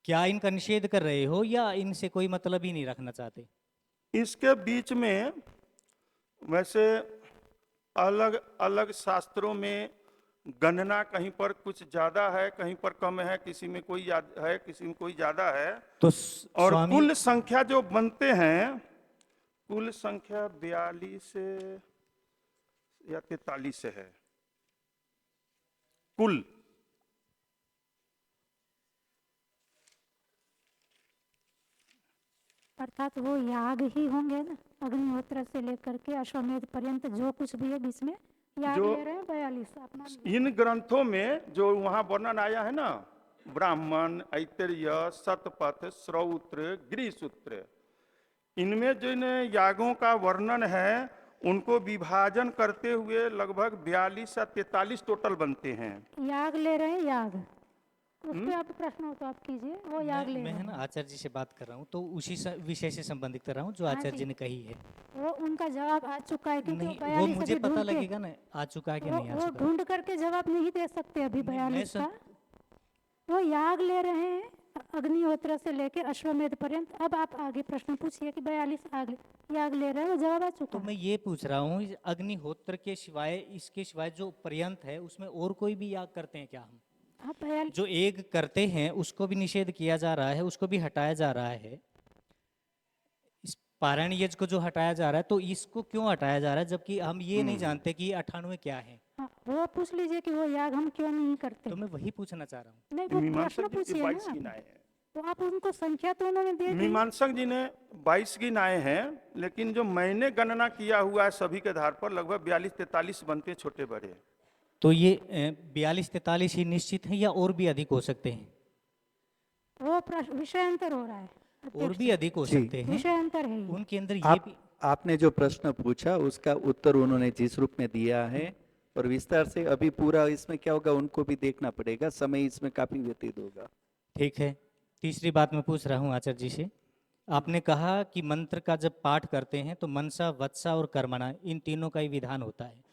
क्या इनका निषेध कर रहे हो या इनसे कोई मतलब ही नहीं रखना चाहते? इसके बीच में वैसे अलग अलग शास्त्रों में गणना कहीं पर कुछ ज्यादा है, कहीं पर कम है, किसी में कोई है, किसी में कोई ज्यादा है। तो और कुल संख्या जो बनते हैं, कुल संख्या 42 या 43 है कुल। अर्थात वो याग ही होंगे ना, अग्निहोत्र से लेकर के अश्वमेध पर्यंत जो कुछ भी है बीच में याग जो ले रहे हैं 42 अपना। इन ग्रंथों में जो वहां वर्णन आया है ना, ब्राह्मण, ऐतरेय, शतपथ, श्रौत्र, गृहसूत्र, इनमें जिन यागों का वर्णन है उनको विभाजन करते हुए लगभग 42 या 43 टोटल बनते हैं। याग ले रहे हैं, याग उस पे आप प्रश्न हो तो आप कीजिए, वो याग ले मैं रहे है ना हैं। आचार्य जी से बात कर रहा हूँ, तो उसी विषय से संबंधित कर रहा हूँ जो हाँ आचार्य जी। जी ने कही है। वो उनका जवाब आ चुका है, क्योंकि नहीं, वो 42 मुझे अभी पता ढूंढ के लगेगा ना आ चुका है कि नहीं आ वो चुका। ढूंढ करके जवाब नहीं दे सकते अभी नहीं, मैं 42 सुन- का। वो याग ले रहे हैं अग्निहोत्र से लेके अश्वमेध पर्यंत। अब आप आगे प्रश्न पूछिए कि 42 याग ले रहे हैं, वो जवाब आ तो चुका मैं है। ये पूछ रहा हूँ, इस अग्निहोत्र के सिवाय, इसके सिवाय जो पर्यंत है उसमें और कोई भी याग करते हैं क्या हम? आप 42 जो एक करते हैं उसको भी निषेध किया जा रहा है, उसको भी हटाया जा रहा है। इस पारायण यज्ञ को जो हटाया जा रहा है, तो इसको क्यों हटाया जा रहा है, जबकि हम ये नहीं जानते कि 98 क्या है? हाँ, वो पूछ लीजिए कि वो याग हम क्यों नहीं करते। तो मैं वही पूछना चाह रहा हूँ। नहीं, वो मीमांसक प्रश्न जी पूछिए 22 ना गिनाए आप। हैं। तो आप उनको संख्या तो उन्होंने दे दी। मीमांसक जी ने 22 गिनाए हैं, लेकिन जो मैंने गणना किया हुआ है सभी के आधार पर लगभग 42-43 बनते हैं छोटे बड़े। तो ये 42-43 ही निश्चित है या और भी अधिक हो सकते हैं? वो विषयांतर हो रहा है और अध्यक्ष भी जी। अधिक हो सकते हैं। विषयांतर है ये। उनके अंदर ये भी आपने जो प्रश्न पूछा उसका उत्तर उन्होंने जिस रूप में दिया है और विस्तार से, अभी पूरा इसमें क्या होगा उनको भी देखना पड़ेगा, समय इसमें काफी व्यतीत होगा। ठीक है। तीसरी बात मैं पूछ रहा हूँ आचार्य जी से। आपने कहा कि मंत्र का जब पाठ करते हैं तो मनसा, वत्सा और कर्मणा, इन तीनों का ही विधान होता है।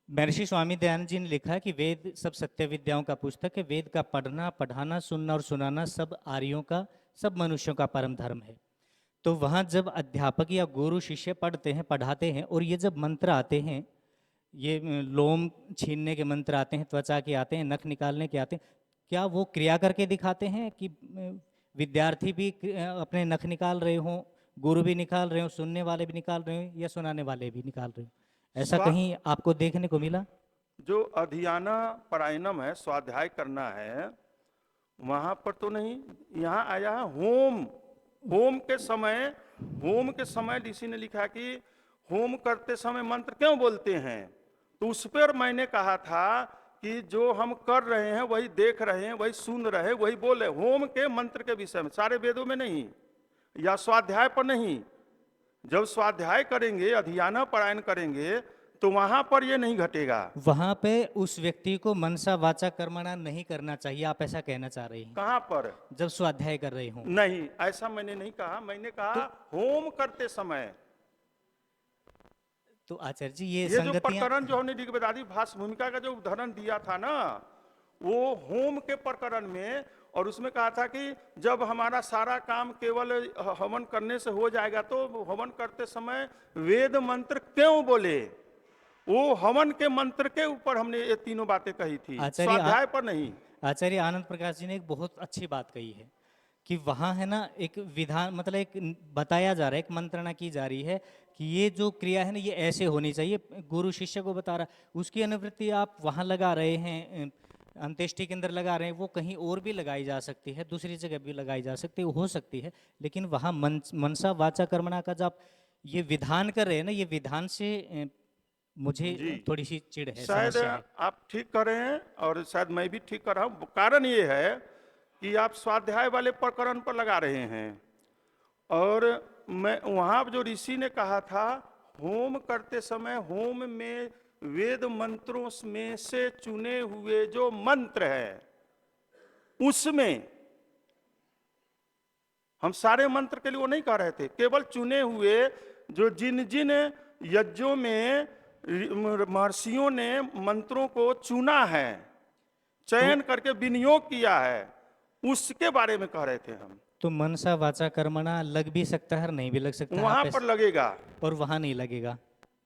महर्षि स्वामी दयानंद जी ने लिखा कि वेद सब सत्य विद्याओं का पुस्तक है। वेद का पढ़ना, पढ़ाना, सुनना और सुनाना सब आर्यों का, सब मनुष्यों का परम धर्म है। तो वहाँ जब अध्यापक या गुरु शिष्य पढ़ते हैं, पढ़ाते हैं, और ये जब मंत्र आते हैं, ये लोम छीनने के मंत्र आते हैं, त्वचा के आते हैं, नख निकालने के आते हैं, क्या वो क्रिया करके दिखाते हैं कि विद्यार्थी भी अपने नख निकाल रहे हों, गुरु भी निकाल रहे हो, सुनने वाले भी निकाल रहे हो, या सुनाने वाले भी निकाल रहे हो? ऐसा कहीं आपको देखने को मिला? जो अधियाना परायणम है, स्वाध्याय करना है, वहां पर तो नहीं। यहाँ आया है होम। होम के समय ऋषि ने लिखा कि होम करते समय मंत्र क्यों बोलते हैं। तो उस पर मैंने कहा था कि जो हम कर रहे हैं वही देख रहे हैं, वही सुन रहे हैं, वही बोल रहे हैं। होम के मंत्र के विषय में, सारे वेदों में नहीं, या स्वाध्याय पर नहीं। जब स्वाध्याय करेंगे, अधियाना पारायण करेंगे, तो वहां पर ये नहीं घटेगा। वहां पे उस व्यक्ति को मनसा, वाचा, कर्मणा नहीं करना चाहिए, आप ऐसा कहना चाह रहे हैं? कहां पर? जब स्वाध्याय कर रहे हो। नहीं, ऐसा मैंने नहीं कहा। मैंने कहा होम करते समय। तो आचार्य जी ये जो प्रकरण जो हमने ऋग्वेदादी भाष्य भूमिका का जो उदाहरण दिया था ना, वो होम के प्रकरण में, और उसमें कहा था कि जब हमारा सारा काम केवल हवन करने से हो जाएगा, तो हवन करते समय वेद मंत्र क्यों बोले। वो हवन के मंत्र के ऊपर हमने ये तीनों बातें कही थी, स्वाध्याय पर नहीं। आचार्य आनंद प्रकाश जी ने एक बहुत अच्छी बात कही है कि वहाँ है ना एक विधान, मतलब एक बताया जा रहा है, एक मंत्रणा की जा रही है कि ये जो क्रिया है ना ये ऐसे होनी चाहिए। गुरु शिष्य को बता रहा, उसकी अनुवृत्ति आप वहाँ लगा रहे हैं, अंत्येष्टि के अंदर लगा रहे हैं, वो कहीं और भी लगाई जा सकती है, दूसरी जगह भी लगाई जा सकती है, हो सकती है। लेकिन वहाँ मनसा, वाचा, कर्मणा का जब ये विधान कर रहे हैं ना, ये विधान से मुझे थोड़ी सी चिढ़ है, शायद आप ठीक कर रहे हैं और शायद मैं भी ठीक कर रहा हूँ। कारण ये है कि आप स्वाध्याय वाले प्रकरण पर लगा रहे हैं, और मैं वहाँ जो ऋषि ने कहा था होम करते समय, होम में वेद मंत्रों में से चुने हुए जो मंत्र है, उसमें हम सारे मंत्र के लिए वो नहीं कह रहे थे, केवल चुने हुए जो जिन जिन यज्ञों में महर्षियों ने मंत्रों को चुना है, चयन करके विनियोग किया है, उसके बारे में कह रहे थे हम। तो मनसा, वाचा, कर्मणा लग भी सकता है और नहीं भी लग सकता है। वहां पर लगेगा और वहां नहीं लगेगा।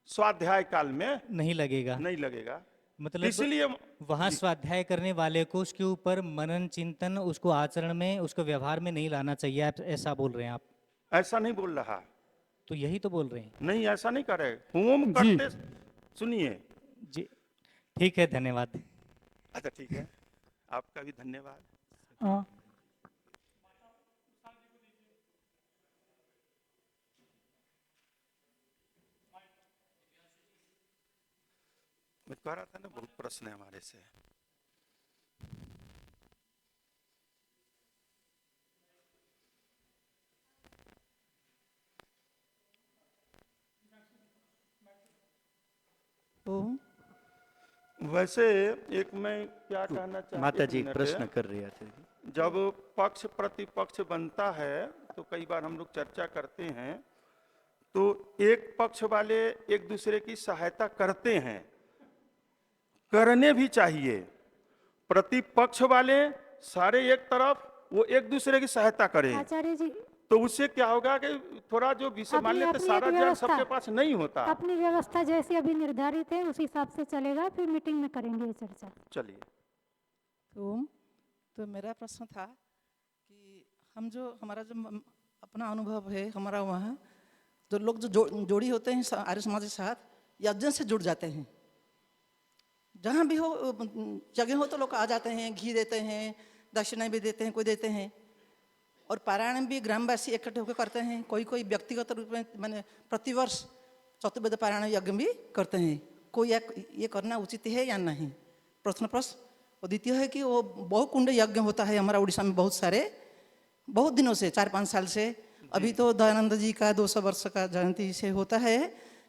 स्वाध्याय काल में नहीं लगेगा। नहीं लगेगा, मतलब इसलिए वहां स्वाध्याय करने वाले को उसके ऊपर मनन चिंतन, उसको आचरण में, उसको व्यवहार में नहीं लाना चाहिए, आप ऐसा बोल रहे हैं? आप ऐसा नहीं बोल रहा। तो यही तो बोल रहे हैं। नहीं, ऐसा नहीं कर रहे। होम करते, सुनिए जी, ठीक है, धन्यवाद। अच्छा ठीक है, आपका भी धन्यवाद। मैं कह रहा था ना, बहुत प्रश्न है हमारे से। वैसे एक मैं क्या कहना माता जी एक मिनट। प्रश्न कर रही है आचार्य जी। जब पक्ष प्रतिपक्ष बनता है तो कई बार हम लोग चर्चा करते हैं, तो एक पक्ष वाले एक दूसरे की सहायता करते हैं, करने भी चाहिए। प्रतिपक्ष वाले सारे एक तरफ, वो एक दूसरे की सहायता करें, आचार्य जी तो उससे क्या होगा कि थोड़ा जो विषय मान लेते अपनी सारा एक ज्ञान व्यवस्था- सबके पास नहीं होता। अपनी व्यवस्था जैसी अभी निर्धारित है उस हिसाब से चलेगा, फिर मीटिंग में करेंगे ये चर्चा। चलिए। तो मेरा प्रश्न था कि हम जो हमारा जो अपना अनुभव है, हमारा वहाँ जो लोग जो जोड़ी होते हैं आर्य समाज के साथ, यज्ञ से जुड़ जाते हैं। जहाँ भी हो जगह हो तो लोग आ जाते हैं, घी देते हैं, दक्षिणा भी देते हैं, कोई देते हैं। और पारायण भी ग्रामवासी इकट्ठे होकर करते हैं। कोई कोई व्यक्तिगत रूप में मैंने प्रतिवर्ष चतुर्वेद पारायण यज्ञ भी करते हैं। कोई ये करना उचित है या नहीं, प्रश्न प्रश्न। और द्वितीय है कि वो बहुकुंड यज्ञ होता है हमारा उड़ीसा में बहुत सारे, बहुत दिनों से, 4-5 साल से। अभी तो दयानंद जी का 200 वर्ष का जयंती से होता है,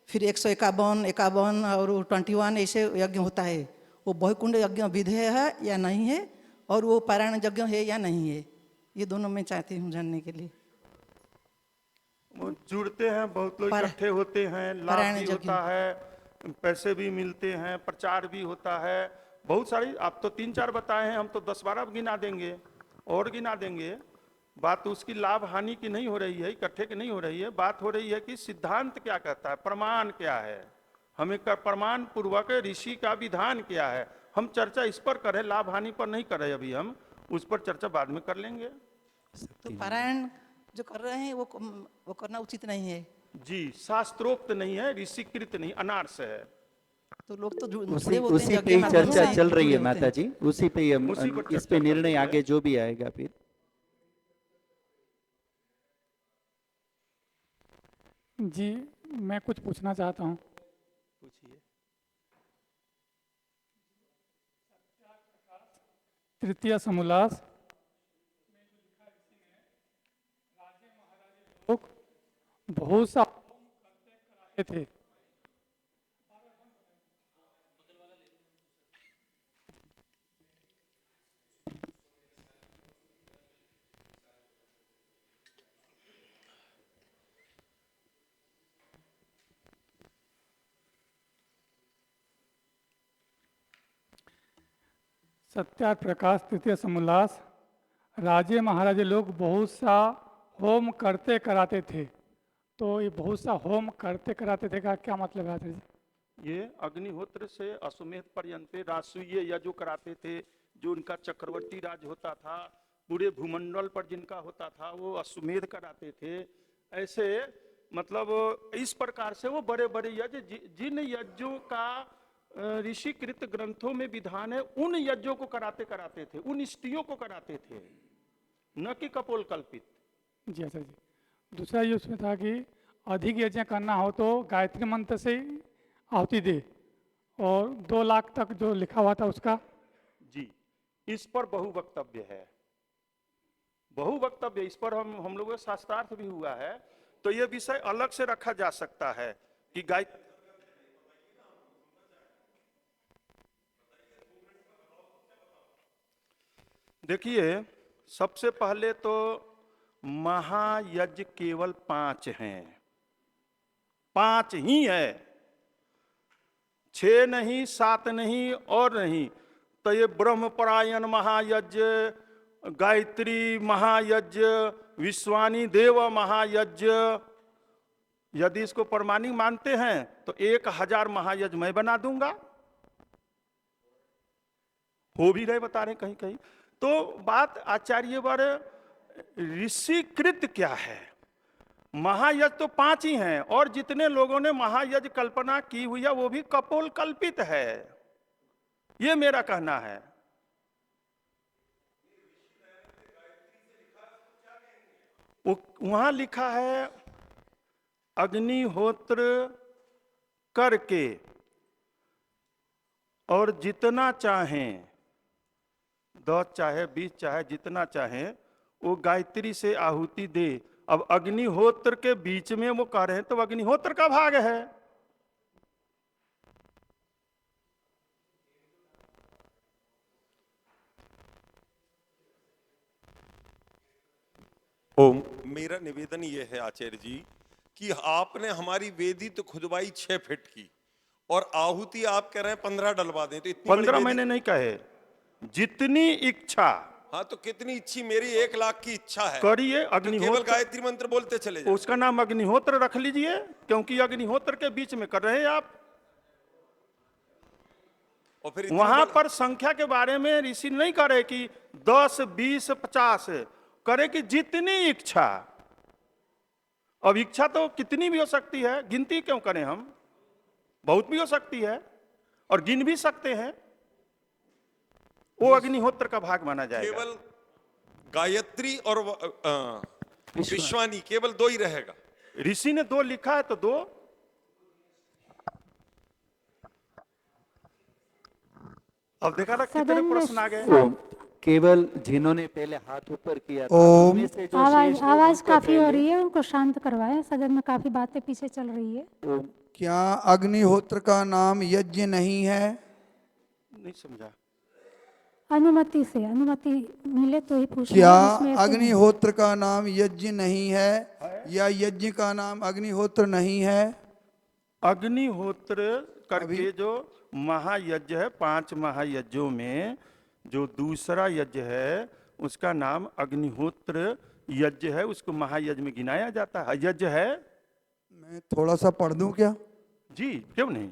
फिर 151 और 21 ऐसे यज्ञ होता है। वो बहुकुंड यज्ञ विधेय है या नहीं है, और वो पारायण यज्ञ है या नहीं है, ये दोनों मैं चाहती हूँ जानने के लिए। वो जुड़ते हैं, बहुत लोग इकट्ठे होते हैं, लाभ भी होता है, पैसे भी मिलते हैं, प्रचार भी होता है, बहुत सारी। आप तो 3-4 बताए हैं, हम तो 10-12 गिना देंगे और गिना देंगे। बात उसकी लाभ हानि की नहीं हो रही है, इकट्ठे की नहीं हो रही है। बात हो रही है कि सिद्धांत क्या कहता है, प्रमाण क्या है, हमें प्रमाण पूर्वक ऋषि का विधान क्या है। हम चर्चा इस पर करें, लाभ हानि पर नहीं कर रहे अभी, हम उस पर चर्चा बाद में कर लेंगे। तो पारायण जो कर रहे हैं वो करना उचित नहीं है जी, शास्त्रोक्त नहीं है, ऋषिकृत नहीं, अनार्स है। तो लोग तो उसी पे ही चर्चा चल रही है माता जी, उसी पे हम इस पे निर्णय आगे जो भी आएगा फिर। जी मैं कुछ पूछना चाहता हूँ। पूछिए। तृतीय समोल्लास लोग बहुत सा कराते थे। सत्या प्रकाश तृतीय समोल्लास, राजे महाराजे लोग बहुत सा होम करते कराते थे। तो ये बहुत सा होम करते कराते थे का क्या मतलब है जी? ये अग्निहोत्र से अश्वमेध पर्यंत राजसूय यज्ञ जो कराते थे, जो उनका चक्रवर्ती राज होता था, पूरे भूमंडल पर जिनका होता था, वो अश्वमेध कराते थे। ऐसे मतलब इस प्रकार से वो बड़े बड़े यज्ञ, जिन यज्ञों का ऋषिकृत ग्रंथों में विधान है, उन यज्ञों को कराते कराते थे, उन इष्टियों को कराते थे, न कि कपोल कल्पित। जी अच्छा जी। दूसरा ये उसमें था कि अधिक यज्ञ करना हो तो गायत्री मंत्र से आहुति दे, और 2 लाख तक जो लिखा हुआ था उसका। जी, इस पर बहु वक्तव्य है, बहु वक्तव्य इस पर हम लोगों का शास्त्रार्थ भी हुआ है। तो ये विषय अलग से रखा जा सकता है कि गायत्री। देखिए, सबसे पहले तो महायज्ञ केवल 5 हैं, 5 ही है, 6 नहीं, 7 नहीं और नहीं। तो ये ब्रह्मपरायण महायज्ञ, गायत्री महायज्ञ, विश्वानी देव महायज्ञ, यदि इसको प्रमाणिक मानते हैं तो 1000 महायज्ञ मैं बना दूंगा, हो भी रहे, बता रहे कहीं कहीं। तो बात आचार्यवर ऋषिकृत क्या है, महायज्ञ तो 5 ही हैं, और जितने लोगों ने महायज्ञ कल्पना की हुई है वो भी कपोल कल्पित है, ये मेरा कहना है। वहां लिखा है अग्निहोत्र करके और जितना चाहें, 10 चाहे 20 चाहे जितना चाहें, वो गायत्री से आहुति दे। अब अग्निहोत्र के बीच में वो कह रहे हैं तो अग्निहोत्र का भाग है। ओम। मेरा निवेदन ये है आचार्य जी कि आपने हमारी वेदी तो खुदवाई 6 फीट की और आहुति आप कह रहे हैं 15 डलवा दें, तो इतनी 15 मैंने नहीं कहे, जितनी इच्छा। हाँ तो कितनी इच्छी, मेरी 1 लाख की इच्छा है, करिए तो केवल अग्निहोत्र। गायत्री मंत्र बोलते चले जाओ। उसका नाम अग्निहोत्र रख लीजिए, क्योंकि अग्निहोत्र के बीच में कर रहे हैं आप। और फिर वहां पर संख्या के बारे में ऋषि नहीं करे कि 10, 20, 50, करे कि जितनी इच्छा। अब इच्छा तो कितनी भी हो सकती है, गिनती क्यों करें हम, बहुत भी हो सकती है और गिन भी सकते हैं, वो अग्निहोत्र का भाग माना जाएगा। केवल गायत्री और विश्वानी केवल 2 ही रहेगा। ऋषि ने 2 लिखा है तो 2। अब देखा ना कितने प्रश्न आ गए। केवल जिन्होंने पहले हाथ ऊपर किया था, ओम। उनमें से जो आवाज शेष लोग आवाज उनको काफी हो पहले- रही है, उनको शांत करवाएं। सदन में काफी बातें पीछे चल रही है। क्या अग्निहोत्र का नाम यज्ञ नहीं है? नहीं समझा। अनुमति से, अनुमति मिले तो ही पूछ क्या इसमें ऐसे नहीं। अग्निहोत्र का नाम यज्ञ नहीं है या यज्ञ का नाम अग्निहोत्र नहीं है? अग्निहोत्र करके जो महायज्ञ है, 5 महायज्ञों में जो दूसरा यज्ञ है उसका नाम अग्निहोत्र यज्ञ है, उसको महायज्ञ में गिनाया जाता है। यज्ञ है। मैं थोड़ा सा पढ़ दूं क्या? जी क्यों नहीं।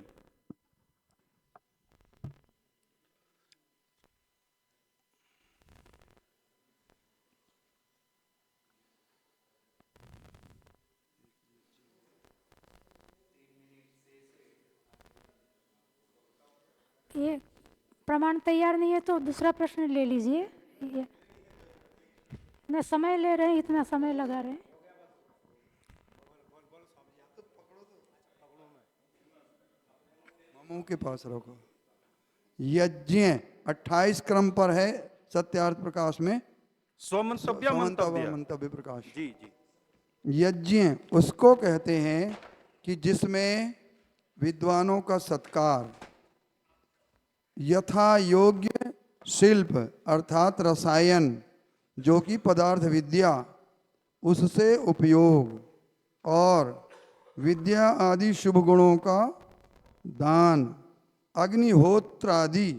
ये प्रमाण तैयार नहीं है तो दूसरा प्रश्न ले लीजिए। ये इतना समय ले रहे हैं, इतना समय लगा रहे हैं। मुंह के पास रखो। यज्ञ 28 क्रम पर है सत्यार्थ प्रकाश में, स्वमंतव्य मंतव्य मंतव्य प्रकाश। जी जी। यज्ञ उसको कहते हैं कि जिसमें विद्वानों का सत्कार, यथा योग्य शिल्प अर्थात रसायन जो कि पदार्थ विद्या, उससे उपयोग और विद्या आदि शुभ गुणों का दान, अग्निहोत्र आदि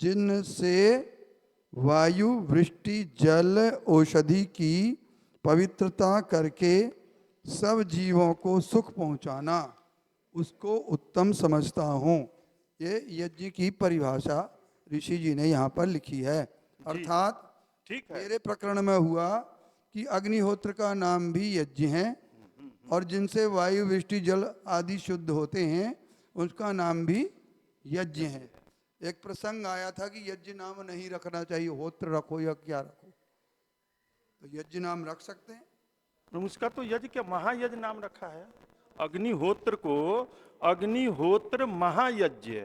जिनसे वायु वृष्टि जल औषधि की पवित्रता करके सब जीवों को सुख पहुंचाना, उसको उत्तम समझता हूँ। ये यज्ञ की परिभाषा ऋषि जी ने यहाँ पर लिखी है। अर्थात ठीक है। मेरे प्रकरण में हुआ कि अग्निहोत्र का नाम भी यज्ञ है और जिनसे वायु वृष्टि जल आदि शुद्ध होते हैं उसका नाम भी यज्ञ है। एक प्रसंग आया था कि यज्ञ नाम नहीं रखना चाहिए, होत्र रखो या क्या रखो, तो यज्ञ नाम रख सकते हैं। तो उसका तो यज्ञ क्या महायज्ञ नाम रखा है। अग्निहोत्र को अग्निहोत्र महायज्ञ।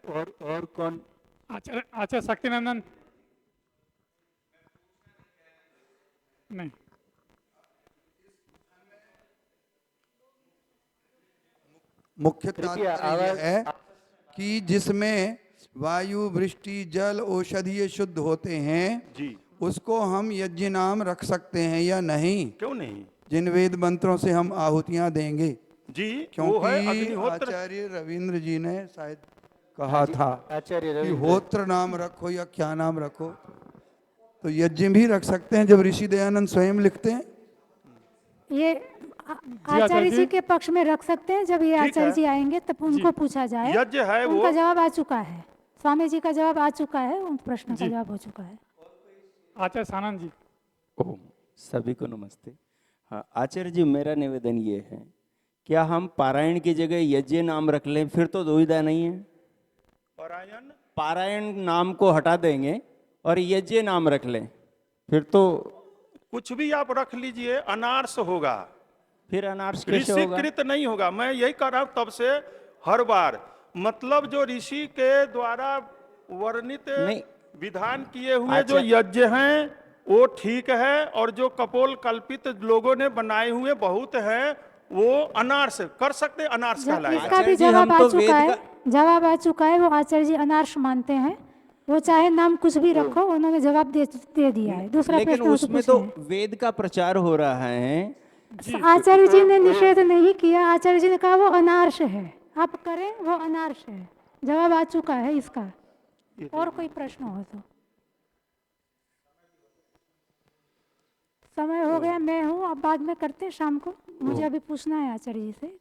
और कौन? आचार्य शक्तिनंदन नहीं। मुख्य तात्पर्य यह है कि जिसमें वायु वृष्टि जल औषधि शुद्ध होते हैं जी, उसको हम यज्ञ नाम रख सकते हैं या नहीं? क्यों नहीं। जिन वेद मंत्रों से हम आहुतियां देंगे जी वो है क्योंकि अग्निहोत्र। आचार्य रविंद्र जी ने शायद कहा था आचार्य कि रविंद्र। होत्र नाम रखो या क्या नाम रखो, तो यज्ञ भी रख सकते हैं जब ऋषि दयानंद स्वयं लिखते हैं। ये आचार्य जी के पक्ष में रख सकते हैं। जब ये ठीक आचार्य है। जी आएंगे तब उनको पूछा जाए। यज्ञ है वो। उनका जवाब आ चुका है, स्वामी जी का जवाब आ चुका है, उन प्रश्न का जवाब हो चुका है। आचार्य सानंद जी। ओम। सभी को नमस्ते। हाँ आचार्य जी, मेरा निवेदन ये है, क्या हम पारायण की जगह यज्ञ नाम रख लें, फिर तो दुविधा नहीं है। पारायण नाम को हटा देंगे और यज्ञ नाम रख लें, फिर तो कुछ भी आप रख लीजिए, अनार्स होगा। फिर अनार्स कैसे होगा? ऋषिकृत नहीं होगा। मैं यही कर रहा हूं तब से हर बार, मतलब जो ऋषि के द्वारा वर्णित विधान किए हुए जो यज्ञ हैं वो ठीक है, और जो कपोल कल्पित लोगों ने बनाए हुए बहुत हैं वो अनार्स कर सकते, अनार्स कहलाएगा। इसका भी जवाब आ चुका है, जवाब आ चुका है। वो आचार्य जी अनार्स मानते हैं वो चाहे नाम कुछ भी रखो, उन्होंने जवाब दे दिया है। दूसरा लेकिन प्रश्न उसमें तो तो वेद का प्रचार हो रहा है। आचार्य जी ने निषेध नहीं किया। आचार्य जी ने कहा वो अनार्ष है, आप करें, वो अनार्ष है। जवाब आ चुका है इसका। और कोई प्रश्न हो तो? समय हो गया, मैं हूँ, अब बाद में करते हैं शाम को। मुझे अभी पूछना है आचार्य जी से।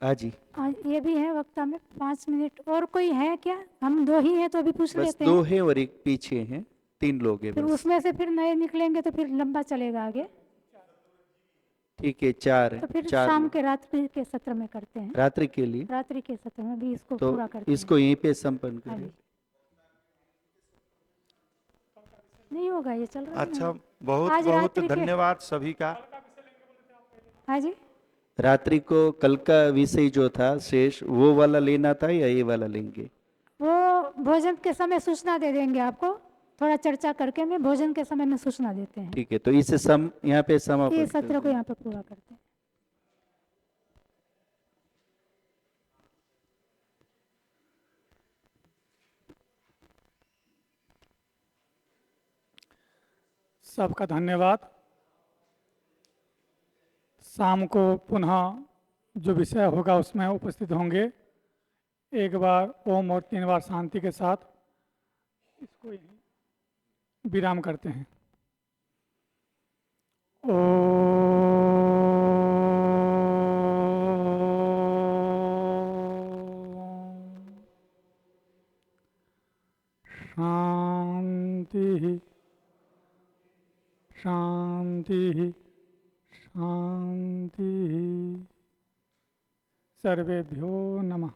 हाँ जी, ये भी है वक्ता में 5 मिनट। और कोई है क्या? हम 2 ही हैं तो अभी पूछ बस लेते 2 हैं। है और एक पीछे हैं, 3 लोग हैं फिर बस। उसमें से फिर नए निकलेंगे तो फिर लंबा चलेगा आगे। ठीक है, 4 तो फिर 4 शाम लोग के रात्रि के सत्र में करते हैं। रात्रि के लिए। रात्रि के सत्र में भी इसको तो पूरा करते इसको यहीं पे संपन्न हैं। हाँ करें। जी। नहीं होगा, ये चल रहा है। अच्छा, ना। बहुत आज बहुत रात्रि के- धन्यवाद सभी का। हाँ जी। रात्रि को कल का विषय जो था शेष, वो वाला लेना था या ये वाला लेंगे? वो भोजन के समय सूचना दे देंगे आपको। थोड़ा चर्चा करके में भोजन के समय में सूचना देते हैं। ठीक है, तो इसे यहाँ पे समापन ये कर सत्र को दें। यहाँ पे पूरा करते हैं। सबका धन्यवाद। शाम को पुनः जो विषय होगा उसमें उपस्थित होंगे। एक बार ओम और 3 बार शांति के साथ इसको यहीं विराम करते हैं। शांति शांति शांति। सर्वेभ्यो नमः।